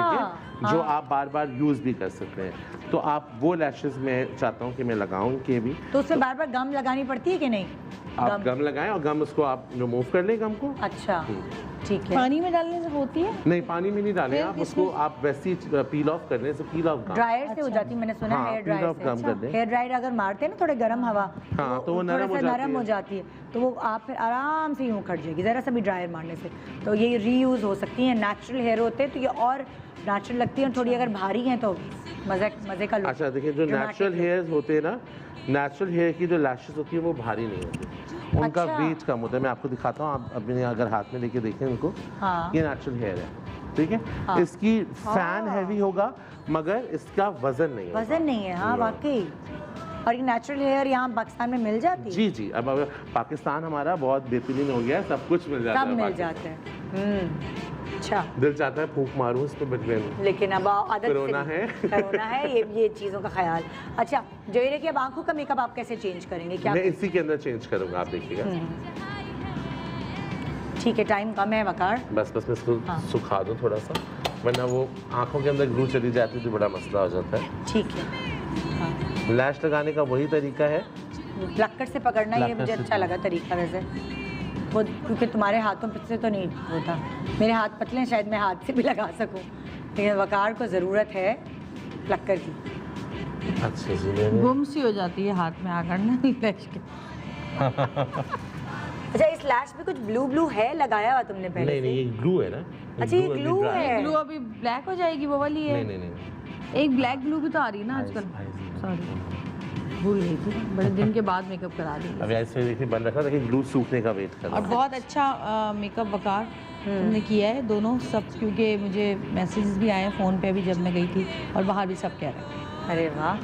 जो आप बार बार यूज भी कर सकते हैं। तो आप वो लैशेस मैं चाहता हूँ कि मैं लगाऊं के भी। तो उसमें बार बार गम लगानी पड़ती है कि नहीं? आप गम लगाएं और गम उसको आप रिमूव कर लें गम को। अच्छा, ठीक है। पानी में डालने से होती है? नहीं, पानी में नहीं डालें आप उसको, आप वैसे ही पील ऑफ करने से पील ऑफ ड्रायर से हो जाती है, मैंने सुना है हेयर ड्रायर से। हेयर ड्रायर अगर मारते हैं ना थोड़े गर्म हवा, तो वो नरम हो जाती है, तो वो आप फिर आराम से यूँ कट जाएगी जरा सा भी ड्रायर मारने से। तो ये रीयूज हो सकती है, नेचुरल हेयर होते हैं तो ये और नेचुरल लगती है। थोड़ी अगर भारी हैं तो मजे का लुक। अच्छा देखिए, जो नेचुरल हेयर्स होते हैं ना, नेचुरल हेयर की जो लैशेस होती है वो भारी नहीं होती, उनका वेट कम होता है। मैं आपको दिखाता हूँ, आप अपने अगर हाथ में लेके देखें उनको, ये नेचुरल हेयर है, ठीक है। इसकी फैन हैवी होगा मगर इसका वजन नहीं है। हाँ वाकई। और ये नेचुरल हेयर यहाँ पाकिस्तान में मिल जाती है? जी, अब पाकिस्तान हमारा बहुत बेहतरीन हो गया है, सब कुछ मिल जाता है, सब मिल जाता है। अच्छा, दिल चाहता है फूंक मारूं इस पे बचपन में, लेकिन अब आदत कोरोना है ये चीज़ों का ख्याल। अच्छा जवेरिया की अब आंखों का मेकअप आप कैसे चेंज करेंगे? क्या मैं इसी के अंदर चेंज करूंगा, आप देखिएगा। ठीक है, टाइम कम है वकार। बस मैं इसको सुखा दूं थोड़ा सा, वरना वो आंखों के अंदर ग्लू चली जाती है तो बड़ा मसला हो जाता है। ठीक है, लैश लगाने का वही तरीका है, लक्कड़ से पकड़ना। ये मुझे अच्छा लगा तरीका वैसे, वो क्योंकि तुम्हारे हाथों से तो नहीं होता, मेरे हाथ पतले हैं, शायद मैं हाथ से भी लगा सकूं, लेकिन वकार को ज़रूरत है लक्कड़ की। अच्छा जी, गुम सी हो जाती है हाथ में आकर ना लैश के। अच्छा, इस लैश में कुछ ब्लू है लगाया हुआ तुमने पहले? नहीं, ये ग्लू है ना। अच्छा, ये ग्लू है। ग्लू अभी ब्लैक हो जाएगी, वो वाली है। नहीं, एक ब्लैक ग्लू भी तो आ रही है ना आजकल। सॉरी, भूल गई थी, बड़े दिन के बाद मेकअप करा दी। अब ऐसे देखिए बन रखा था कि ग्लू सूखने का वेट कर रहा और बहुत अच्छा मेकअप वकार तुमने किया है दोनों सब, क्योंकि मुझे मैसेजेस भी आए फ़ोन पे अभी जब मैं गई थी और बाहर भी सब कह रहे हैं। अरे वाह।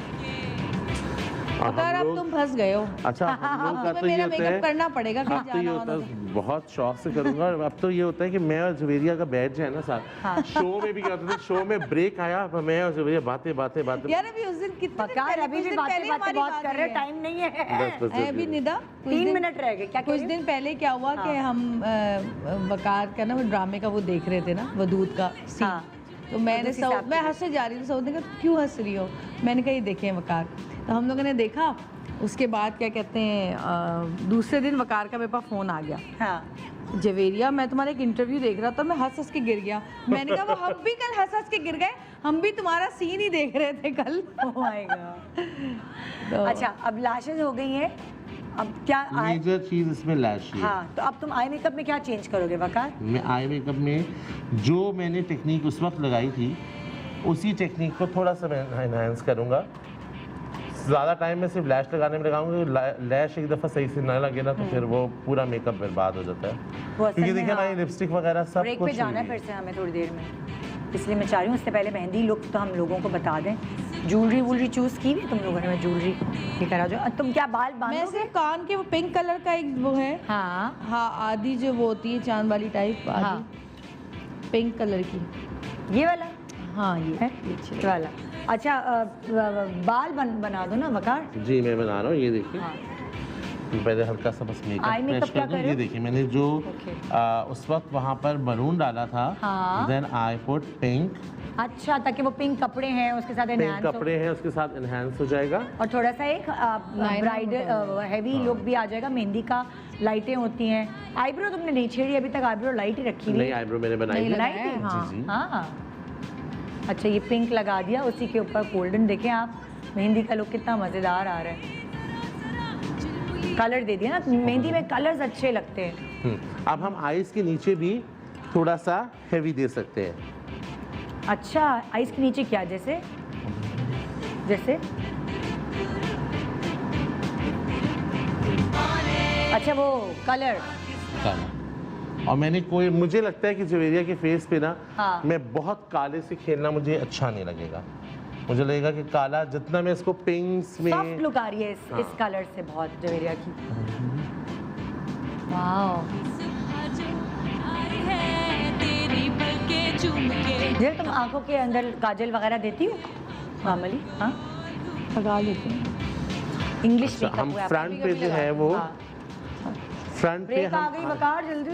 वकार अब तुम फंस गए हो। अच्छा हम लोग का तो ये मेरा होता मेकअप है, करना पड़ेगा अब कहीं तो ये जाना होता होना है बहुत शौक से करूंगा। और अब तो ये होता है कि मैं और जुवेरिया का बैठ जाए ना साथ, शो में भी क्या होता था, शो में ब्रेक आया मैं और जुवेरिया बातें बातें बातें। यार अभी उस दिन कितना वकार अभी भी बातें बहुत कर रहे, टाइम नहीं है। बस अभी निदा 3 मिनट रह गए। क्या कुछ दिन पहले क्या हुआ कि हम वकार का ना वो ड्रामे का वो देख रहे थे ना, वदूद का सीन। तो मैंने मैं हंसने जा रही थी, सऊद ने कहा क्यों हंस रही हो, मैंने कहा ये देखे वकार। तो हम लोगों ने देखा, उसके बाद क्या कहते हैं दूसरे दिन वकार का मेरे पास फ़ोन आ गया। हाँ जवेरिया मैं तुम्हारा एक इंटरव्यू देख रहा था, मैं हंस हंस के गिर गया। मैंने कहा वो हम भी कल हंस हंस के गिर गए, हम भी तुम्हारा सीन ही देख रहे थे कल। Oh my God. अच्छा अब लैशेज हो गई हैं, अब क्या मेजर चीज इसमें लैश है। हाँ तो अब तुम आई मेकअप में क्या चेंज करोगे वकार? मैं आई मेकअप में जो मैंने टेक्निक उस वक्त लगाई थी उसी टेक्निक को थोड़ा सा मैं एनहांस करूँगा। ज़्यादा टाइम मैं सिर्फ लैश लगाने में लगाऊंगा, लैश एक दफ़ा सही से ना लगे ना तो फिर वो पूरा मेकअप बर्बाद हो जाता है। क्योंकि देखिए ना ये लिपस्टिक वगैरह सब ब्रेक पे जाना है फिर से हमें थोड़ी देर में, इसलिए मैं चाह रही हूँ उससे पहले मेहंदी लुक तो हम लोगों को बता दें। ज्वेलरी वूलरी चूज़ की हुई तुम लोगों ने? मैं ज्वेलरी लेकर आ जाओ। तुम क्या बाल बांधोगे? मैं सिर्फ कान के वो पिंक कलर का एक वो है, हाँ हाँ आधी जो वो होती है चांद वाली टाइप, आधी हाँ। पिंक कलर की, ये वाला? हाँ ये है ये वाला। अच्छा बाल बना दो ना वकार। जी मैं बना रहा हूँ, ये देखिए हाँ। पहले हल्का सा बस आई मेकअप मेकअप क्या कर दूं। कर रहे ये हो? देखिए मैंने जो Okay. उस वक्त वहाँ पर मरून डाला था, हाँ। Then I put pink. अच्छा ताकि वो पिंक कपड़े हैं उसके साथ पिंक एनहांस हो कपड़े हैं उसके साथ एनहांस हो जाएगा। और थोड़ा सा एक ब्राइडल हैवी लुक भी आ जाएगा। मेहंदी का लाइटें होती हैं। आईब्रो तुमने नहीं छेड़ी अभी तक, आईब्रो लाइट ही रखी हुई नहीं है। आईब्रो मैंने बनाई है। बनाई थी? हाँ। जी जी। हाँ अच्छा ये पिंक लगा दिया, उसी के ऊपर गोल्डन। देखें आप मेहंदी का लुक कितना मज़ेदार आ रहा है। कलर दे दिया ना, मेहंदी में कलर्स अच्छे लगते हैं। अब हम आईज के नीचे भी थोड़ा सा हेवी दे सकते हैं। अच्छा आइस के नीचे क्या? जैसे जैसे अच्छा वो कलर। और मैंने कोई, मुझे लगता है कि जवेरिया के फेस पे ना हाँ। मैं बहुत काले से खेलना मुझे अच्छा नहीं लगेगा। मुझे लगेगा कि काला जितना मैं इसको पिंक्स में सॉफ्ट लुक आ रही है इस कलर से बहुत जवेरिया की। वाओ यार तुम आंखों के अंदर काजल वगैरह देती हो नॉर्मली? हाँ लगा लेते हैं। इंग्लिश अच्छा, हम मेकअप फ्रंट पे जो है वो फ्रंट पे ब्रेक आ हम गई वकार जल्दी।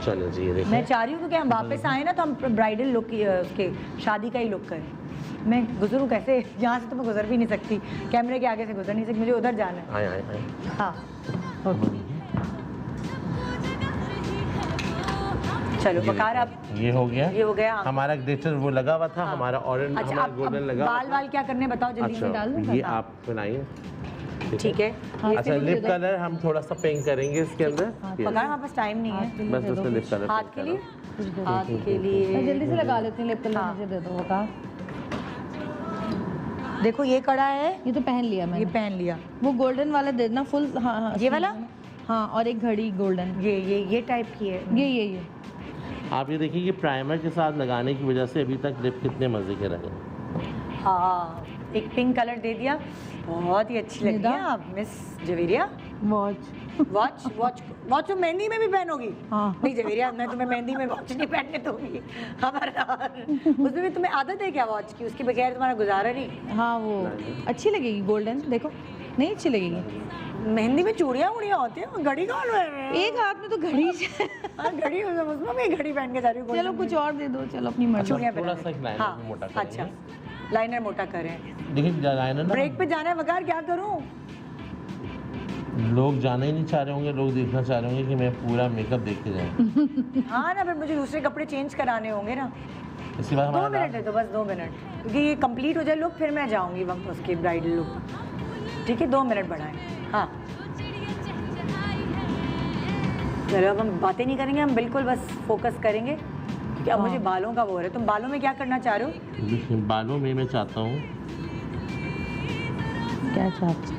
चलो जी ये मैं देखिए चाह रही हूँ कि हम वापस आए ना तो हम ब्राइडल लुक उसके शादी का ही लुक करें। मैं गुजरूँ कैसे? यहाँ से तो मैं गुजर भी नहीं सकती, कैमरे के आगे से गुजर नहीं सकती, मुझे उधर जाना है। आए आए आए। हाँ चलो वकार अब ये हो गया, ये हो गया। हमारा ग्लिटर वो लगा हुआ था, हमारा ऑरेंज अच्छा हमारा अब गोल्डन लगा हुआ बाल था। वाल क्या करने बताओ जल्दी से डाल अच्छा दूँ? ये आप बनाइए। ठीक है अच्छा लिप कलर हम थोड़ा सा पिंक करेंगे इसके अंदर। वकार हमारे पास टाइम नहीं है। बस उसमें लिप कलर हाथ के लिए, हाथ के लिए मैं जल्दी से लगा लेती हूँ लिप कलर, मुझे दे दो वकार। देखो ये कड़ा है, ये तो पहन लिया ये मैंने। पहन लिया। वो गोल्डन वाला दे देना फुल। हाँ हाँ ये वाला? हाँ और एक घड़ी गोल्डन, ये टाइप की है। ये आप ये देखिए कि प्राइमर के साथ लगाने की वजह से अभी तक लिप कितने मजे के रहे। हाँ एक पिंक कलर दे दिया, बहुत ही अच्छी लगी है आप miss Javeria. Watch watch watch watch तो मेहंदी में भी पहनोगी? हाँ। नहीं जवेरिया मैं तुम्हें मेहंदी में वॉच नहीं पहनने दूंगी, खबरदार। उसमें भी तुम्हें आदत है क्या वॉच की? उसके बगैर तुम्हारा गुजारा नहीं। हाँ वो अच्छी लगेगी गोल्डन, देखो नहीं अच्छी लगेगी। मेहंदी में चूड़ियाँ उड़ियाँ होती हैं, घड़ी कौन है? एक हाथ में तो घड़ी घड़ी उसमें मैं घड़ी पहन के जा रही हूँ। चलो कुछ और दे दो, चलो अपनी मर्जी। चूड़ियाँ थोड़ा पहना सा एक लाइनर हाँ मोटा अच्छा करेंगे। लाइनर मोटा करें। देखिए लाइनर ना ब्रेक पे जाना है वकार, क्या करूँ? लोग जाना ही नहीं चाह रहे होंगे, लोग देखना चाह रहे होंगे कि मैं पूरा मेकअप देख के जाऊँ। हाँ ना फिर मुझे दूसरे कपड़े चेंज कराने होंगे ना। इसके बाद 2 हमारा मिनट है तो बस 2 मिनट, क्योंकि ये कंप्लीट हो जाए लुक फिर मैं जाऊंगी वक्त उसके ब्राइडल लुक। ठीक है 2 मिनट बढ़ाएं। हाँ चलो अब हम बातें नहीं करेंगे, हम बिल्कुल बस फोकस करेंगे क्योंकि अब मुझे बालों का वो हो रहा है। तुम बालों में क्या करना चाह रहे हो? देखिए बालों में मैं चाहता हूँ, क्या चाहती?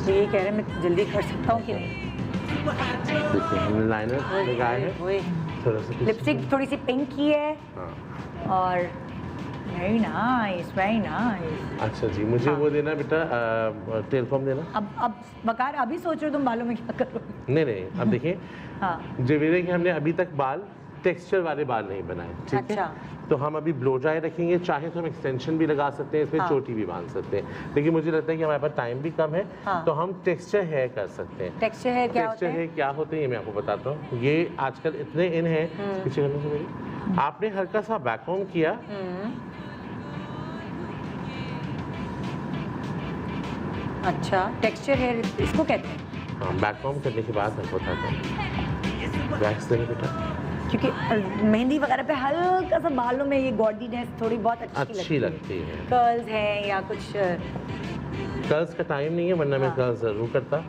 तो ये कह रहे हैं मैं जल्दी कर सकता हूँ कि नहीं? देखिए हमने लाइनर लगाए हैं ओए थोड़ा सा पीछे। लिपस्टिक थोड़ी सी पिंक की है हाँ और वेरी नाइस, वेरी नाइस। अच्छा जी, मुझे वो देना बेटा, टेल फॉर्म देना। अब बकार अभी सोच रहे हो तुम बालों में क्या करोगे? नहीं, अब देखिए, हाँ, जवेरे के हमने अभी तक बाल टेक्सचर वाले बाल नहीं बनाए, ठीक अच्छा। है? तो हम अभी ब्लो ड्राई रखेंगे, चाहे तो हम एक्सटेंशन भी लगा सकते हैं, इसमें चोटी भी बांध सकते हैं, लेकिन मुझे लगता है कि हमारे पास टाइम भी कम है, तो हम टेक्सचर हेयर कर सकते हैं। टेक्सचर हेयर क्या होता टेक्सचर है? हेयर क्या होते हैं ये मैं आपको बताता हूँ। ये आजकल इतने इन है, पीछे करने से मेरी, आपने हल्का सा वैक्यूम किया, अच्छा, टेक्सचर हेयर इसको कहते हैं। हाँ, वैक्यूम करने के बाद मैं बताता हूँ। वैक्स देंगे बेटा, क्योंकि मेहंदी वगैरह पे हल्का सा बालों में ये गॉडीनेस थोड़ी बहुत अच्छी लगती है। कर्ल्स हैं या कुछ। कर्ल्स का टाइम नहीं है, वरना मैं कर्ल्स जरूर करता।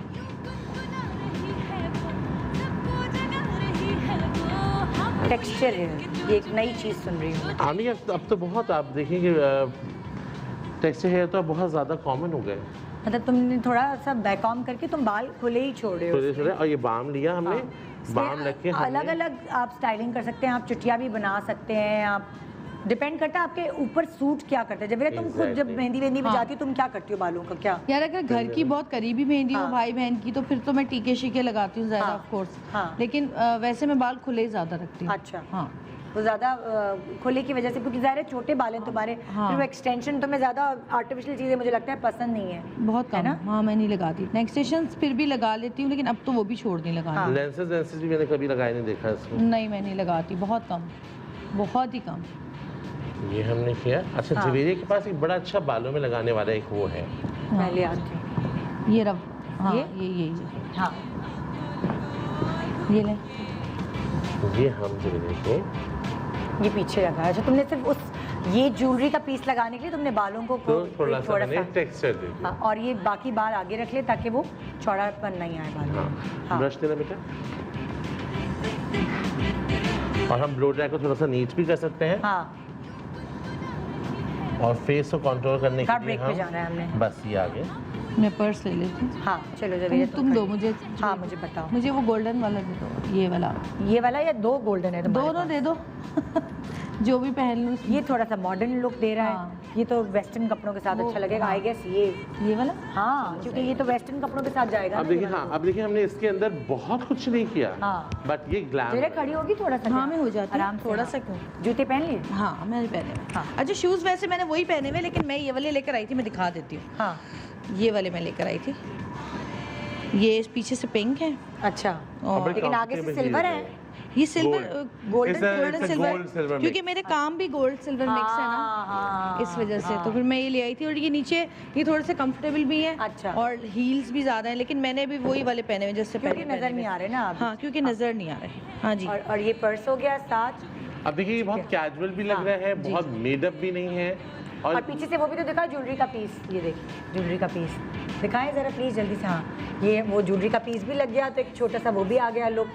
टेक्सचर है, ये एक नई चीज़ सुन रही हूँ। आनी अब तो बहुत, आप देखेंगे टेक्सचर हेयर तो अब बहुत ज़्यादा कॉमन हो गए। मतलब तुमने थोड़ा सा बैकऑम करके तुम बाल खुले ही छोड़ रहे हो। छोड़े, और ये बाम लिया हमने, बाम रख के अलग अलग आप स्टाइलिंग कर सकते हैं, आप चुटिया भी बना सकते हैं, आप डिपेंड करता है आपके ऊपर सूट क्या करता है। जब तुम खुद जब मेहंदी वेंदी में जाती हो तुम क्या करती हो बालों का? क्या यार, अगर घर की बहुत करीबी मेहंदी हो भाई बहन की, तो फिर तो मैं टीके शीके लगाती हूँ ज़्यादा, ऑफ कोर्स। लेकिन वैसे मैं बाल खुले ही ज़्यादा रखती हूँ। अच्छा, हाँ, वो ज़्यादा खुले की वजह से, क्योंकि ज़ाहिर है छोटे बाल हैं तुम्हारे, फिर वो एक्सटेंशन तो मैं ज़्यादा आर्टिफिशियल चीज़ें मुझे लगता है पसंद नहीं है, बहुत कम। हाँ, मैं नहीं लगाती। एक्सटेंशन फिर भी लगा लेती हूँ, लेकिन अब तो वो भी छोड़ नहीं लगाना। लेंसेज भी मैंने कभी लगाए नहीं देखा इसमें। नहीं, मैं नहीं लगाती, बहुत कम, बहुत ही कम। ये हमने किया। अच्छा, जवेरिया के पास एक बड़ा अच्छा बालों में लगाने वाला एक वो है, मैं ले आती हूँ। ये रब, हाँ, ये हाँ, ये ले। ये हम जवेरिया के, ये पीछे रखा है। अच्छा, तुमने सिर्फ उस ये ज्वेलरी का पीस लगाने के लिए तुमने बालों को तो थोड़ा सा टेक्सचर दे दिया। हाँ, और ये बाकी बाल आगे रख ले ताकि वो चौड़ापन नहीं आए बाल में। हाँ, ब्रश देना बेटा। और हम ब्लो ड्राई को थोड़ा सा नीच भी कर सकते हैं। हाँ, और फेस को कंट्रोल करने के लिए ब्रेक पे जाना है हमने। बस ये आगे। मैं पर्स ले लेती हूँ। हाँ, चलो जवेरिया तुम दो मुझे। हाँ, मुझे बताओ। मुझे वो गोल्डन वाला दे दो, ये वाला या दो गोल्डन है तुम्हारे दोनों पास? दे दो जो भी पहन लूँ। ये थोड़ा सा मॉडर्न लुक दे रहा है, ये तो वेस्टर्न कपड़ों के साथ अच्छा लगेगा, आई गेस। ये वाला, हाँ, क्योंकि ये तो वेस्टर्न कपड़ों के साथ जाएगा। अब देखिए, हाँ, अब देखिए हमने इसके अंदर बहुत कुछ नहीं किया, बट ये ग्लैम। खड़ी होगी थोड़ा सा? हाँ, मैं हो जाती आराम थोड़ा सा। क्यों? जूते पहन लिए? हाँ, मैंने पहने हुए। हाँ। अच्छा, शूज़ वैसे मैंने वही पहने हुए, लेकिन मैं ये वाले लेकर आई थी, मैं दिखा देती हूँ। हाँ, ये वाले मैं लेकर आई थी। ये पीछे से पिंक है। अच्छा, लेकिन आगे से सिल्वर है। ये सिल्वर, गोल्डन सिल्वर, क्योंकि मेरे काम भी गोल्ड सिल्वर मिक्स है ना, इस वजह से तो फिर मैं ये ले आई थी। और ये नीचे ये थोड़े से कंफर्टेबल भी है। अच्छा, और हील्स भी ज्यादा है, लेकिन मैंने भी वही वाले पहने हुए जैसे पहले नजर नहीं आ रहे ना। हाँ, क्योंकि नजर नहीं आ रहे। हाँ जी। और ये पर्स हो गया साथ। अब देखिए, ये बहुत कैजुअल भी लग रहा है, बहुत मेडअप भी नहीं है। और पीछे से वो भी तो दिखा, ज्वेलरी का पीस। ये देखिए, ज्वेलरी का पीस दिखाएं जरा प्लीज जल्दी से। हाँ, ये वो ज्वेलरी का पीस भी लग गया, तो एक छोटा सा वो भी आ गया लुक।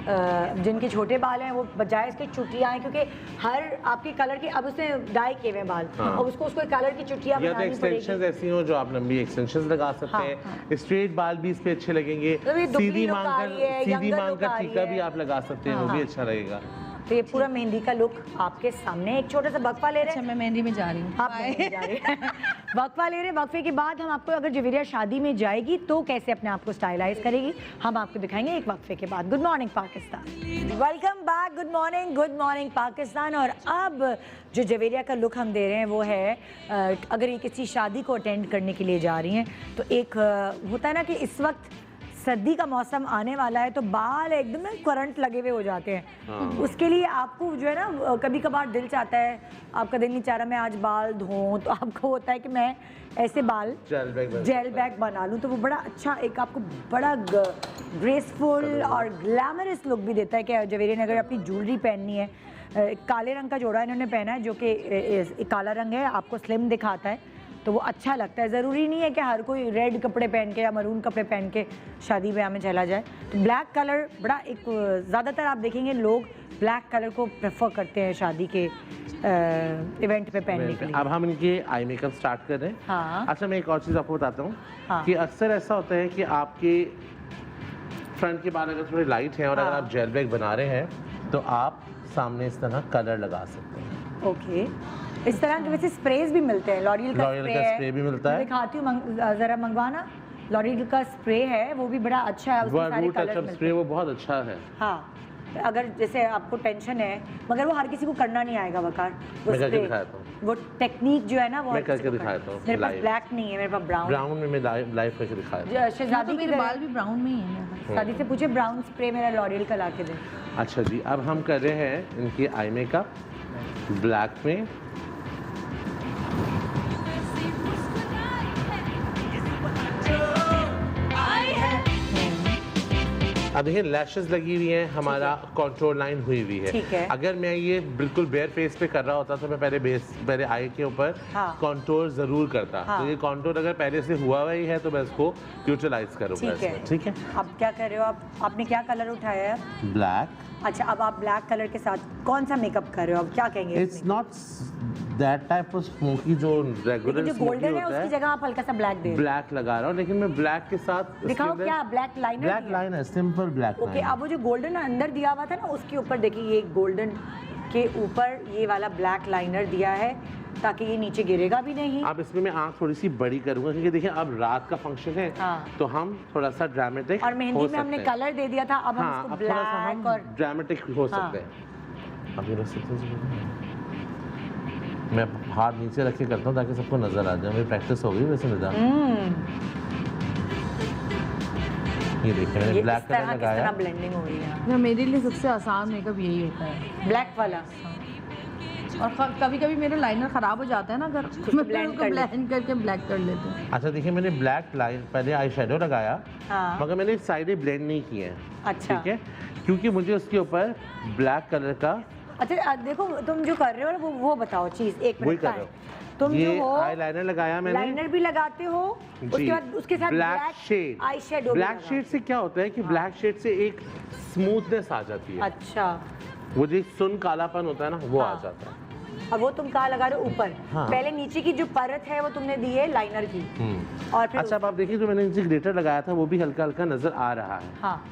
जिनके छोटे बाल हैं वो बजाय इसके चुटियाँ हैं, क्योंकि हर आपके कलर के अब उसने डाई किए हुए बाल, और उसको कलर की चुटियाँ बनानी पड़ेगी। एक्सटेंशंस ऐसी हो जो आप लंबी एक्सटेंशंस लगा सकते हैं। स्ट्रेट बाल भी इस पे अच्छे लगेंगे। सीधी मांग कर टीका भी आप लगा सकते हैं, वो भी अच्छा लगेगा। तो ये पूरा मेहंदी का लुक आपके सामने। एक छोटा सा वक्फा ले रहे हैं। अच्छा, मैं मेहंदी में जा रही हूँ। आप मेहंदी जा रहे हैं। वक्फा ले रहे हैं। वक्फे के बाद हम आपको, अगर जवेरिया शादी में जाएगी तो कैसे अपने आप को स्टाइलाइज करेगी, हम आपको दिखाएंगे एक वक्फे के बाद। Good morning Pakistan, welcome back. Good morning Pakistan. और अब जो जवेरिया का लुक हम दे रहे हैं वो है, अगर ये किसी शादी को अटेंड करने के लिए जा रही हैं, तो एक होता है ना कि इस वक्त सर्दी का मौसम आने वाला है, तो बाल एकदम करंट लगे हुए हो जाते हैं। उसके लिए आपको जो है ना, कभी कभार दिल चाहता है, आपका दिल नहीं चाह रहा मैं आज बाल धोऊं, तो आपको होता है कि मैं ऐसे बाल जेल बैग बना लूं, तो वो बड़ा अच्छा एक आपको बड़ा ग्रेसफुल और ग्लैमरस लुक भी देता है। कि जवेरिया ने अगर अपनी ज्वेलरी पहननी है, काले रंग का जोड़ा इन्होंने पहना है, जो कि काला रंग है, आपको स्लिम दिखाता है, तो वो अच्छा लगता है। ज़रूरी नहीं है कि हर कोई रेड कपड़े पहन के या मरून कपड़े पहन के शादी ब्याह में चला जाए। तो ब्लैक कलर बड़ा एक, ज़्यादातर आप देखेंगे लोग ब्लैक कलर को प्रेफर करते हैं शादी के इवेंट पे पहनने के लिए। अब हम इनके आई मेकअप स्टार्ट कर रहे हैं। हाँ। अच्छा, मैं एक और चीज़ आपको बताता हूँ कि अक्सर ऐसा होता है कि आपके फ्रंट के बाल अगर थोड़े लाइट हैं और अगर आप जेल बैग बना रहे हैं, तो आप सामने इस तरह कलर लगा सकते हैं। ओके। इस तरह के वैसे स्प्रेज भी मिलते हैं, लॉरियल का स्प्रे भी मिलता है। दिखाती हूँ, जरा मंगवाना। लॉरियल का स्प्रे है, वो भी बड़ा अच्छा है, उसमें सारे कलर मिलते स्प्रे वो बहुत अच्छा है। हाँ, अगर जैसे आपको टेंशन है, मगर वो हर किसी को करना नहीं आएगा वकार। मैं करके दिखाता हूँ। वो टेक्निक जो है ना, वो मैं करके दिखाता हूँ। मेरे पास ब्लैक नहीं है, मेरे पास ब्राउन में मैं लाइव करके दिखाता हूँ। शहजादी मेरे बाल भी ब्राउन में ही है। शादी से पूछे ब्राउन स्प्रे मेरा लॉरियल का ला के दे। अच्छा जी, अब हम कर रहे हैं इनकी आई मेकअप ब्लैक में। अब देखिए लैशेस लगी हुई हैं, हमारा कंट्रोल लाइन हुई हुई है। ठीक है। अगर मैं ये बिल्कुल बेयर फेस पे कर रहा होता तो मैं पहले आई के ऊपर कंट्रोर जरूर करता। तो ये कंट्रोर अगर पहले से हुआ ही है तो मैं इसको यूटिलाइज करूंगा इसमें। ठीक है। अब क्या कर रहे हो आप? आपने क्या कलर उठाया है? ब्लैक। अच्छा, अब आप ब्लैक कलर के साथ कौन सा मेकअप कर रहे हो? अब क्या कहेंगे? It's not that type of smoky जो रेगुलर जो गोल्डन है उसकी जगह आप हल्का सा ब्लैक दे। ब्लैक लगा रहा हूँ, लेकिन मैं ब्लैक के साथ दिखाओ क्या black liner. Black liner, simple black liner. Okay, अब वो जो गोल्डन अंदर दिया हुआ था ना, उसके ऊपर देखिए ये गोल्डन के ऊपर ये वाला ब्लैक लाइनर दिया है ताकि ये नीचे गिरेगा भी नहीं। अब इसमें मैं आँख थोड़ी सी बड़ी करूंगा क्योंकि देखिए अब रात का फंक्शन है। तो हम थोड़ा सा ड्रामेटिक और मेहंदी में हमने कलर दे दिया था, अब हम इसको ब्लैक और ड्रामेटिक हो सकते हैं। अब मैं हाथ नीचे रख के करता हूँ ताकि सबको नजर आ जाए। मेरी प्रैक्टिस हो गई वैसे निदान। ये देखिए मैंने ब्लैक कलर लगाया। ब्लेंडिंग हो रही है ना। मेरे लिए सबसे आसान मेकअप यही होता है, ब्लैक वाला। और कभी कभी मेरा लाइनर खराब हो जाता है ना, अगर मैं ब्लेंड करके ब्लैक कर लेती हूँ। अच्छा देखिए, मैंने ब्लैक लाइन पहले आई शेडो लगाया, मगर मैंने साइडें ब्लेंड नहीं की है। अच्छा। ठीक है, क्योंकि मुझे उसके ऊपर ब्लैक कलर का। अच्छा देखो, तुम जो कर रहे हो वो बताओ चीज, एक मिनट का है। तुम ये जो हो आई लाइनर लगाया मैंने। लाइनर भी लगाते हो, उसके बाद उसके साथ black shade, eye shadow. Black shade से क्या होता है कि ब्लैक शेड से एक स्मूथनेस आ जाती है। अच्छा, वो जो सुन कालापन होता है ना, वो आ जाता है। और वो तुम कहाँ लगा रहे हो? ऊपर। पहले नीचे की जो परत है वो तुमने दी है लाइनर की। और फिर अच्छा, अब आप देखिए जो मैंने नीचे ग्लिटर लगाया था वो भी हल्का हल्का नजर आ रहा है। हाँ,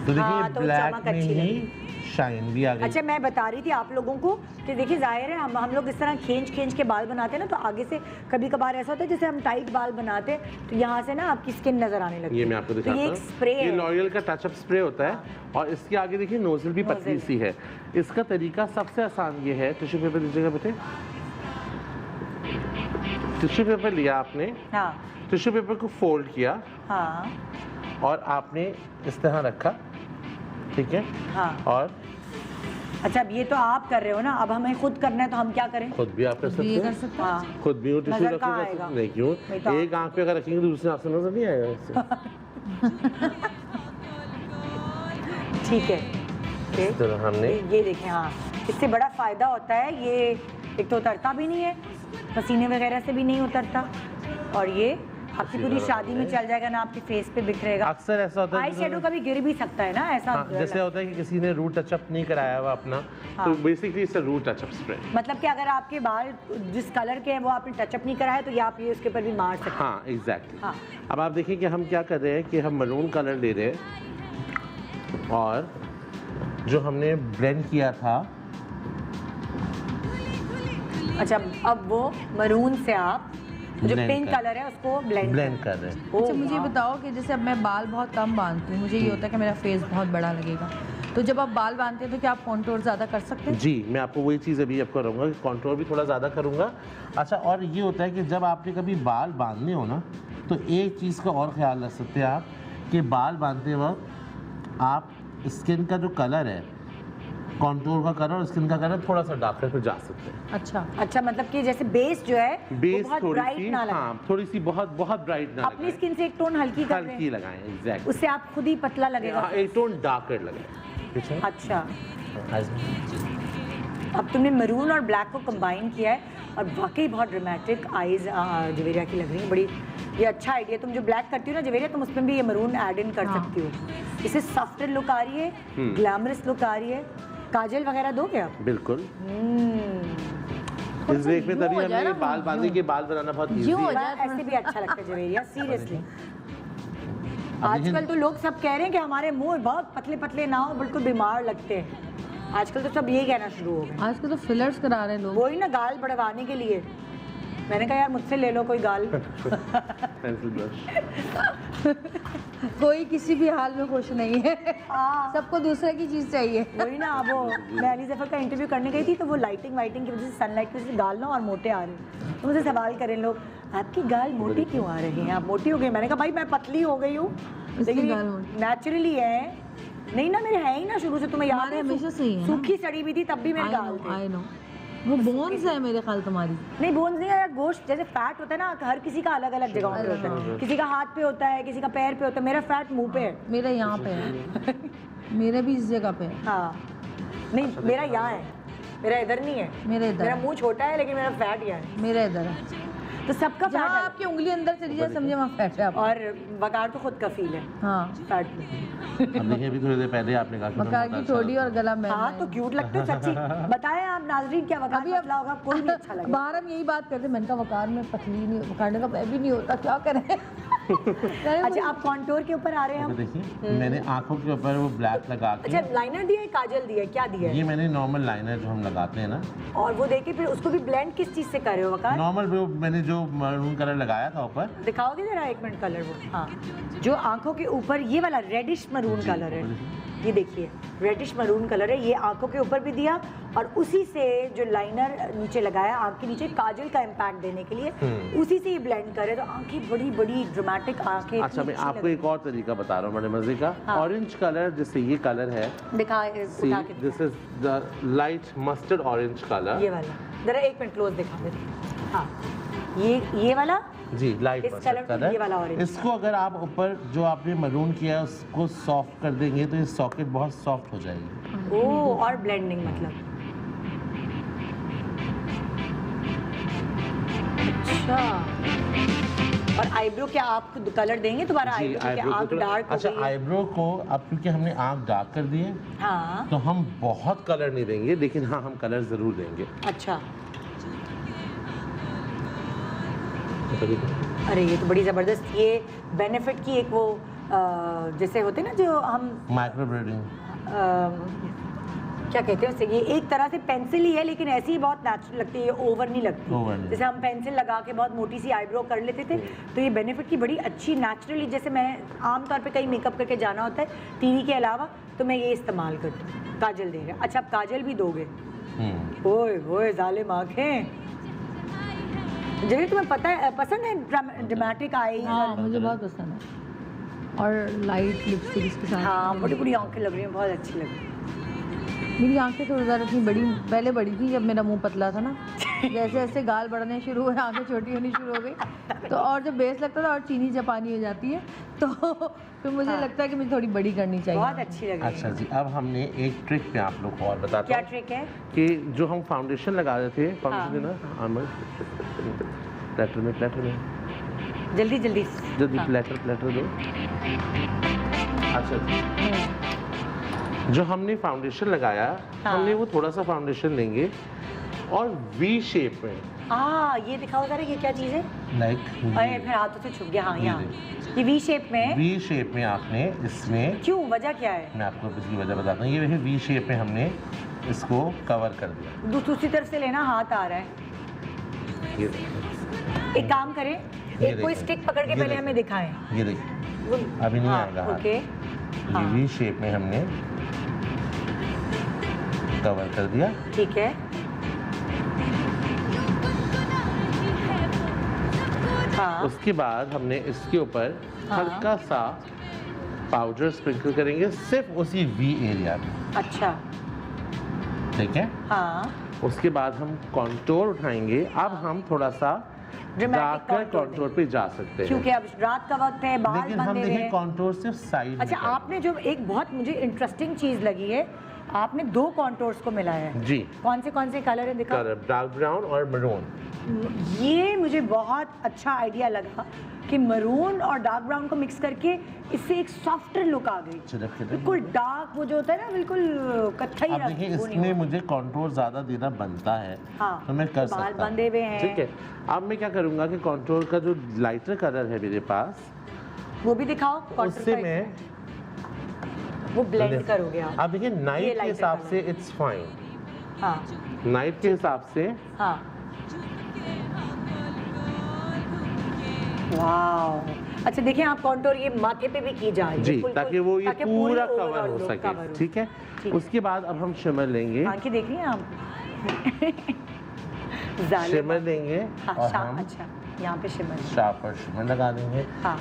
तो देखिए ब्लैक में ही शाइन भी आ गई। अच्छा, मैं बता रही थी आप लोगों को कि देखिए जाहिर है हम लोग इस तरह खींच के बाल बनाते हैं ना, तो आगे से कभी कभार ऐसा होता है जैसे हम टाइट बाल बनाते हैं तो यहाँ से ना आपकी स्किन नजर आने लगती है। ये मैं आपको दिखाता हूँ। ये एक स्प्रे है, ये लॉरियल का टच अप स्प्रे होता है। और इसके आगे देखिए नोजल भी पतली सी है। इसका तरीका सबसे आसान ये है, टिश्यू पेपर दीजिएगा बेटे। टिश्यू पेपर लिया आपने, टिश्यू पेपर को फोल्ड किया, और आपने इस तरह रखा। ठीक है। और अच्छा, अब ये तो आप कर रहे हो ना, अब हमें खुद करना है तो हम क्या करें? खुद भी आप कर सकते हैं। खुद भी टिश्यू रखिएगा। नहीं, क्यों? एक आंख पे अगर रखेंगे तो दूसरी आंख से नजर नहीं आएगा इससे। ठीक है। तो हमने ये देखें, हाँ, इससे बड़ा फायदा होता है। ये एक तो उतरता भी नहीं है, पसीने वगैरह से भी नहीं उतरता, और ये आपकी पूरी शादी में चल जाएगा ना, आपके फेस पे बिखरेगा। अक्सर ऐसा होता है आई शेडो कभी गिर भी सकता है ना, ऐसा जैसे होता है कि किसी ने रूट टचअप नहीं कराया हुआ अपना, तो basically it's a root touch up spray. मतलब कि अगर आपके बाल जिस कलर के हैं वो आपने टचअप नहीं कराया तो ये आप ये उसके ऊपर भी मार सकते हैं। हाँ, एग्जैक्टली। अब आप देखिए कि हम क्या कर रहे हैं कि हम मरून कलर ले रहे हैं, और जो हमने ब्लेंड किया था। अच्छा, अब वो मरून से आप जो पिंक कलर है उसको ब्लेंड कर रहे हैं। अच्छा, मुझे बताओ कि जैसे अब मैं बाल बहुत कम बांधती हूँ, मुझे ये होता है कि मेरा फेस बहुत बड़ा लगेगा, तो जब आप बाल बांधते हैं तो क्या आप कॉन्टोर ज़्यादा कर सकते हैं? जी, मैं आपको वही चीज़ अभी आपको करूँगा कि कॉन्टोर भी थोड़ा ज़्यादा करूँगा। अच्छा, और ये होता है कि जब आपने कभी बाल बांधने हो ना, तो एक चीज़ का और ख्याल रख सकते हैं आप कि बाल बांधते वक्त आप स्किन का जो कलर है, कॉन्टूर का कलर और स्किन का कलर थोड़ा सा डार्कर पे जा सकते हैं। अच्छा, मतलब कि जैसे बेस जो है बेस बहुत ब्राइट ना लगाएं। हाँ, थोड़ी सी बहुत ब्राइट ना अपनी स्किन से एक टोन हल्की लगाएं। एग्जैक्टली, उससे आप खुद ही पतला लगेगा। एक टोन डार्कर लगाएं। अच्छा, अब तुमने मरून और ब्लैक को कंबाइन किया है और वाकई बहुत ड्रामेटिक आईज जवेरिया की लग रही है। बड़ी ये अच्छा आइडिया। तुम जो ब्लैक करती हो ना जवेरिया, तुम उसमें भी ये मरून ऐड इन कर सकती हो। इससे सॉफ्टर लुक आ रही है, ग्लैमरस लुक आ रही है। काजल वगैरह दोगे आप? बिल्कुल। इस देख में तभी हमने बाल बांधने के बाल बनाना बहुत इजी है। ऐसे भी अच्छा लगता है जवेरिया, सीरियसली। आजकल तो लोग सब कह रहे हैं कि हमारे मुंह बहुत पतले पतले ना हो, बिल्कुल बीमार लगते हैं। आजकल तो सब यही कहना शुरू हो गए। आजकल तो फिलर्स करा रहे हैं लोग। वही ना, गाल बढ़वाने के लिए। मैंने कहा यार मुझसे ले लो कोई गाल। Pencil brush. कोई किसी भी हाल में खुश नहीं है, सबको दूसरे की चीज चाहिए। वही ना, वो मैं अली जफर का इंटरव्यू करने गई थी तो वो लाइटिंग वाइटिंग की वजह से, सनलाइट की वजह से गाल ना और मोटे आ रहे हैं। तो मुझे सवाल करें लोग, आपकी गाल मोटी क्यों आ रही हैं, आप मोटी हो गई? मैंने कहा भाई मैं पतली हो गई हूँ, लेकिन नेचुरली है। नहीं ना, मेरे है ही ना शुरू से, तुम्हें याद है हमेशा से ही है ना। सूखी सड़ी हुई थी तब भी मेरे गाल थे। आई नो, वो बोन्स है मेरे ख्याल तुम्हारी। नहीं बोन्स नहीं है, गोश्त जैसे फैट होता है ना, हर किसी का अलग अलग जगहों पे होता है। किसी का हाथ पे होता है, किसी का पैर पे होता है। मेरा फैट मुंह पे है। मेरा यहाँ पे है। मेरे भी इस जगह पे है। हाँ नहीं, मेरा यहाँ है, मेरा इधर नहीं है। मेरे इधर, मेरा मुंह छोटा है लेकिन मेरा फैट यहाँ है। मेरा इधर है। तो सबका फैट है। आपकी उंगली अंदर चली जाए समझे वहाँ फैट है। और वकार तो खुद कफील है हाँ फैट में। अब देखिए अभी थोड़ी देर पहले आपने कहा कि मैं वकार मोटा की थोड़ी और गला में। हाँ तो क्यूट लगते हो सच्ची। बताएं आप नाजरीन, क्या वकार पतला होगा? कोई नहीं अच्छा लगेगा। बाहर हम यही बात करते, मैंने कहा वकार में पतली नहीं, वकार का पैर भी नहीं होता, क्या करें। अच्छा आप कॉन्टोर के ऊपर आ रहे हैं हम। देखिए मैंने आंखों के ऊपर वो ब्लैक लगा के। अच्छा लाइनर दिया है, काजल दिया है, क्या दिया है? ये मैंने नॉर्मल लाइनर जो हम लगाते हैं ना, और वो देके फिर उसको भी ब्लेंड किस चीज से कर रहे हो वकार? नॉर्मल वो मैंने जो मरून कलर लगाया था ऊपर। दिखाओगे जरा एक मिनट कलर वो? हाँ, जो आंखों के ऊपर ये वाला रेडिश मरून कलर है, ये देखिए रेडिश मरून कलर है, ये आंखों के ऊपर भी दिया और उसी से जो लाइनर नीचे लगाया आंख के नीचे काजल का इम्पैक्ट देने के लिए, उसी से ये ब्लेंड करे तो आंखें बड़ी बड़ी ड्रामेटिक आंखें। अच्छा मैं आपको एक और तरीका बता रहा हूँ बड़े मजे का। ऑरेंज कलर जैसे ये कलर है, this is the light mustard orange colour. ये वाला जरा एक मिनट क्लोज दिखा दे। हाँ ये वाला जी लाइट इस मस्टर्ड कलर ये वाला ऑरेंज। इसको अगर आप ऊपर जो आपने मरून किया है उसको सॉफ्ट कर देंगे तो ये सॉकेट बहुत सॉफ्ट हो जाएगी। ओह, और ब्लेंडिंग मतलब। अच्छा, और आईब्रो क्या आप कलर देंगे दोबारा? जी, आईब्रो eyebrow आंख को डार्क हो अच्छा गई है। आईब्रो को अब क्योंकि हमने आंख डार्क कर दी है, हाँ तो हम बहुत कलर नहीं देंगे, लेकिन हाँ हम कलर जरूर देंगे। अच्छा, अरे ये तो बड़ी ज़बरदस्त, ये बेनिफिट की एक वो जैसे होते हैं ना जो हम माइक्रो ब्लेडिंग क्या कहते हैं उससे, ये एक तरह से पेंसिल ही है लेकिन ऐसी ही बहुत नेचुरल लगती है, ये ओवर नहीं लगती। ओवर नहीं। जैसे हम पेंसिल लगा के बहुत मोटी सी आईब्रो कर लेते थे, तो ये बेनिफिट की बड़ी अच्छी नेचुरली, जैसे मैं आमतौर पे कहीं मेकअप करके जाना होता है टीवी के अलावा तो मैं ये इस्तेमाल करती हूँ। काजल दे रहे, अच्छा आप काजल भी दोगे? ओए ओए जालिम आँखें। जब तुम्हें पता है पसंद है ड्रामेटिक आई? हाँ मुझे बहुत पसंद है, और लाइट लिपस्टिक इसके साथ। हाँ बड़ी बड़ी आंखें लग रही हैं, बहुत अच्छी लग रही हैं। मेरी आंखें थोड़ी ज़्यादा इतनी बड़ी, पहले बड़ी थी जब मेरा मुंह पतला था ना, जैसे जैसे गाल बढ़ने शुरू हुए आंखें छोटी होनी शुरू हो गई, तो और जब बेस लगता था और चीनी जापानी हो जाती है, तो फिर मुझे लगता है कि मुझे थोड़ी बड़ी करनी चाहिए। बहुत अच्छी लग रही है। अच्छा जी, अब हमने एक ट्रिक पे आप लोग को और बताता क्या हूँ ट्रिक है? कि जो हम फाउंडेशन लगा रहे थे, फाउंडेशन देना प्लेटर में जल्दी जल्दी प्लेटर दो। अच्छा जो हमने फाउंडेशन लगाया, हमने वो थोड़ा सा फाउंडेशन लेंगे और वी शेप में। ये दिखाओ जरा, ये क्या चीज़ है? लाइक अरे फिर हाथों से छुप गया। हाँ यहाँ ये वी शेप में। वी शेप में आपने इसमें, क्यों, वजह क्या है? मैं आपको इसकी वजह बताता हूँ। ये देखिए वी शेप में हमने इसको कवर कर दिया। दूसरी तरफ से लेना, हाथ आ रहा है। ये एक काम करें, एक कोई स्टिक पकड़ के पहले हमें दिखाएं। ये देखिए अभी नहीं आएगा हाथ। ओके, ये वी शेप में हमने कवर कर दिया। ठीक है। हाँ। उसके बाद हमने इसके ऊपर हल्का सा पाउडर स्प्रिंकल करेंगे, सिर्फ उसी वी एरिया में। अच्छा ठीक है। हाँ। उसके बाद हम कॉन्टोर उठाएंगे। अब हम थोड़ा सा डार्कर कॉन्टोर पे जा सकते हैं, क्योंकि अब रात का वक्त है, बाल लेकिन हम देखें कॉन्टोर सिर्फ साइड। अच्छा आपने जो एक बहुत मुझे इंटरेस्टिंग चीज लगी है, आपने दो कॉन्टोर्स को मिलाया है जी। कौन से कलर है दिखाओ? कलर डार्क ब्राउन और मरून। ये मुझे बहुत अच्छा आइडिया लगा कि मरून और डार्क ब्राउन को मिक्स करके इससे एक सॉफ्टर लुक आ गई, बिल्कुल डार्क वो जो होता है ना, बिल्कुल कत्थई। अब देखिए इसमें मुझे कॉन्टोर ज्यादा देना बनता है, तो मैं कर सकता हूं। बंधे हुए हैं। ठीक है। अब मैं क्या करूंगा कि कॉन्टोर का जो लाइटर कलर है मेरे पास, वो भी दिखाओ। उससे मैं वो ब्लेंड करोगे आप। आप देखिए नाइट के हिसाब से इट्स फाइन। हाँ नाइट के हिसाब से हाँ वाह। अच्छा देखिए आप कॉन्टोर ये माथे पे भी की जा रही है जी, बिल्कुल, ताकि वो ये ताकि पूरा पूरी कवर overall हो look सके। cover हो। ठीक है, ठीक। उसके बाद अब हम शिमर लेंगे। आंखें देख रही हैं आप? जालिम। शिमर लेंगे हाँ, और हम अच्छा यहाँ पे शिमर। शार्पर शिमर लगा देंगे। हाँ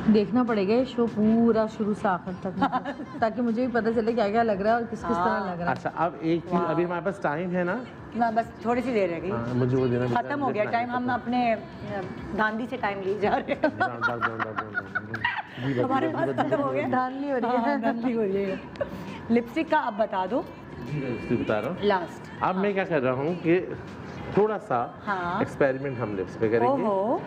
देखना पड़ेगा ये शो पूरा शुरू से आखिर तक मुझे, ताकि मुझे भी पता चले क्या क्या लग रहा है और किस किस तरह लग रहा है। अच्छा अब एक चीज, अभी हमारे पास टाइम है ना? ना बस थोड़ी सी देर रह गई। हाँ, मुझे वो देना खत्म हो गया टाइम। हम अपने गांधी से टाइम लिए जा रहे हैं। हमारे पास खत्म हो गया। धांधली हो रही है। हाँ, धांधली हो रही है। लिपस्टिक का आप बता दो बता रहा हूँ। लास्ट। अब मैं क्या कर रहा हूँ कि थोड़ा सा हाँ। एक्सपेरिमेंट हम लिप्स पे करेंगे। ओहो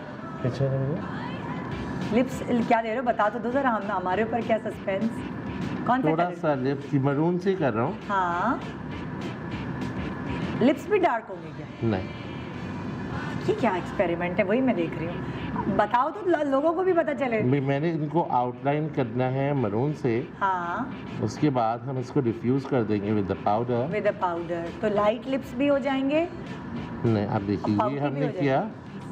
लिप्स क्या दे रहे हो बता तो दो जरा। हम हमारे ऊपर क्या सस्पेंस। कौन सा थोड़ा कलर? सा लिप्स मरून से कर रहा हूँ। हाँ लिप्स भी डार्क होंगे क्या? नहीं, ये क्या एक्सपेरिमेंट है वही मैं देख रही हूँ। बताओ तो लोगों को भी पता चले। मैंने इनको आउटलाइन करना है मरून से। हाँ उसके बाद हम इसको डिफ्यूज कर देंगे with the powder. With the powder तो लाइट लिप्स भी हो जाएंगे। नहीं अब देखिए पाउटी ये भी हमने हो जाएगी। किया।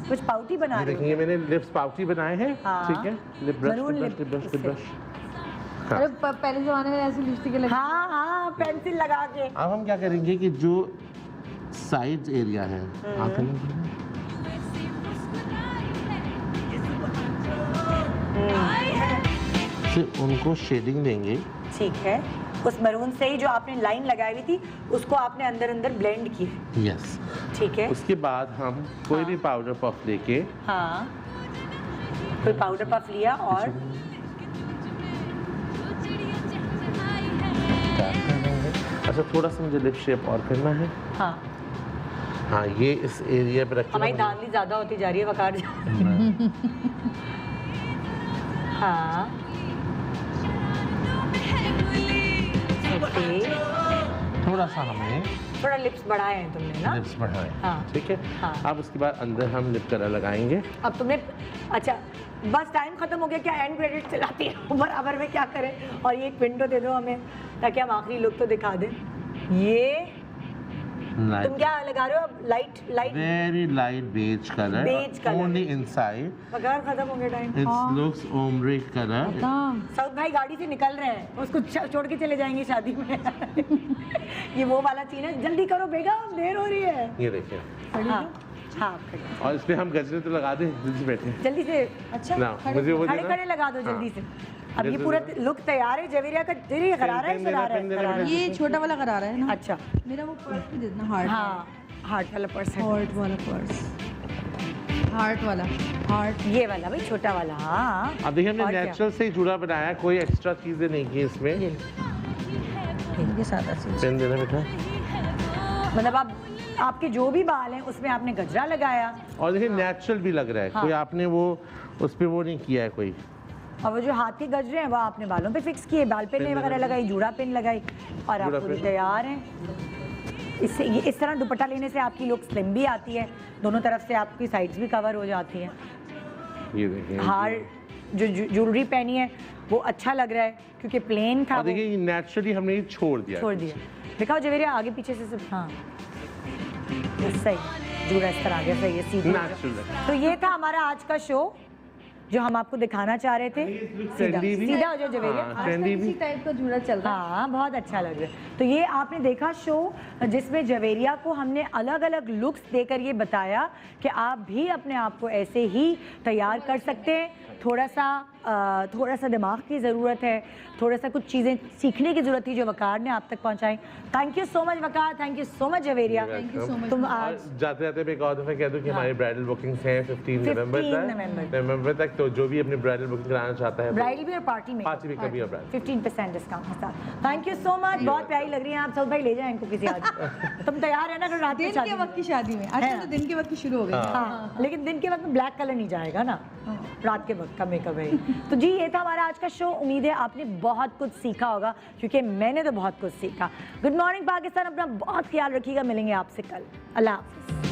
कुछ पाउटी बना ये रहे देखिए मैंने लिप्स पाउटी बनाए हैं। हाँ। ठीक है, lip brush maroon lip lip brush lip brush. अरे पहले जमाने में ऐसी लिपस्टिक लगी। हाँ हाँ पेंसिल लगा के। अब हम क्या करेंगे कि जो साइड एरिया है आंखें में से उनको शेडिंग देंगे। ठीक है उस मरून से ही जो आपने लाइन लगाई हुई थी उसको आपने अंदर अंदर ब्लेंड की। यस। ठीक है उसके बाद हम कोई भी पाउडर पफ लेके हाँ कोई पाउडर पफ लिया और अच्छा थोड़ा सा मुझे लिप शेप और करना है। हाँ हाँ ये इस एरिया पे रखें। हमारी धांधली ज्यादा होती जा रही है वकार। हाँ ओके थोड़ा सा हमने थोड़ा लिप्स बढ़ाए हैं तुमने ना। लिप्स बढ़ाए। हाँ। ठीक है। हाँ। अब उसके बाद अंदर हम लिप कलर लगाएंगे। अब तुमने अच्छा बस टाइम खत्म हो गया क्या? एंड क्रेडिट चलाती है बराबर में क्या करें। और ये एक विंडो दे दो हमें ताकि हम आखिरी लुक तो दिखा दें। ये तुम क्या लगा रहे हो? Light light very light beige colour. Beige color. Only inside Waqar खत्म हो गया time. It's looks ombre colour. साउथ भाई गाड़ी से निकल रहे हैं उसको छोड़ के चले जाएंगे शादी में। ये वो वाला सीन है। जल्दी करो बेगम देर हो रही है। ये देखिए। हाँ हाँ खड़े और इस पे हम गजरे तो लगा दें जल्दी से बैठे। जल्दी से। अच्छा ना मुझे वो खड़े देना। खड़े लगा दो जल्दी से। अब ये जल्दी पूरा से। लुक तैयार है। जवेरिया का तेरी करारा है पेन देना, शरारा पेन देना, है? पेन ये छोटा वाला करा रहा है ना। अच्छा मेरा वो पर्स भी दे देना हार्ट। हाँ हार्ट वाला पर्सन। हार्ट वाला पर्स। हार्ट वाला हार्ट। ये वाला भाई छोटा वाला। हाँ अब देखिए हमने और क्या? नेचुरल से ही जुड़ा बनाया है, कोई एक्स्ट्रा चीजें नहीं की इसमें। ये इनके साथ ऐसे पेन देना बेटा। मतलब आप आपके जो भी बाल हैं उसमें आपने गजरा लगाया और देखिए नेचुरल भी लग रहा है। हाँ। कोई आपने वो उस पे वो नहीं किया है कोई। और वो जो हाथ के गजरे हैं वो आपने बालों पे फिक्स किए। बाल पे पिन वगैरह लगाई जूड़ा पिन लगाई और आप जूड़ा पूरी पिन। तैयार हैं। इससे ये इस तरह दुपट्टा लेने से आपकी लुक स्लिम भी आती है। दोनों तरफ से आपकी साइड्स भी कवर हो जाती हैं। ये देखिए। हार जो ज्वेलरी पहनी है वो अच्छा लग रहा है क्योंकि प्लेन था और वो देखिए ये नेचुरली हमने ये छोड़ दिया। छोड़ दिया। दिखाओ जवेरिया आगे पीछे से सब। हाँ ये सही जूड़ा इस तरह आ गया। सही है सीधा। नेचुरल। तो ये था हमारा आज का शो जो हम आपको दिखाना चाह रहे थे। सीधा trendy भी। सीधा हो जाओ जवेरिया। हाँ, आजकल trendy इसी भी। टाइप का जूड़ा चल रहा है। हाँ बहुत अच्छा लग रहा है। तो ये आपने देखा शो जिसमें जवेरिया को हमने अलग अलग लुक्स देकर ये बताया कि आप भी अपने आप को ऐसे ही तैयार कर सकते हैं। थोड़ा सा दिमाग की ज़रूरत है। थोड़ा सा कुछ चीज़ें सीखने की ज़रूरत थी जो वकार ने आप तक पहुंचाई। Thank you so much Waqar. Thank you so much Javeria. Thank you so much. तुम और आज जाते जाते मैं एक और दफा कह दूं कि हमारी ब्राइडल बुकिंग्स हैं 15 नवंबर तक। तो जो भी अपनी ब्राइडल बुकिंग कराना चाहता है ब्राइडल भी और पार्टी में पार्टी भी कभी और ब्राइडल 15% डिस्काउंट के साथ। Thank you so much. बहुत प्यारी लग रही है आप। सब भाई ले जाए इनको किसी आज। तुम तैयार है ना? कल रात दिन के वक्त की शादी में अच्छा तो दिन के वक्त की शुरू हो गई। हाँ लेकिन दिन के वक्त में ब्लैक कलर नहीं जाएगा ना। रात के वक्त का मेकअप है। तो जी ये था हमारा आज का शो। उम्मीद है आपने बहुत कुछ सीखा होगा क्योंकि मैंने तो बहुत कुछ सीखा। Good morning Pakistan. अपना बहुत ख्याल रखिएगा। मिलेंगे आपसे कल। अल्लाह हाफिज़।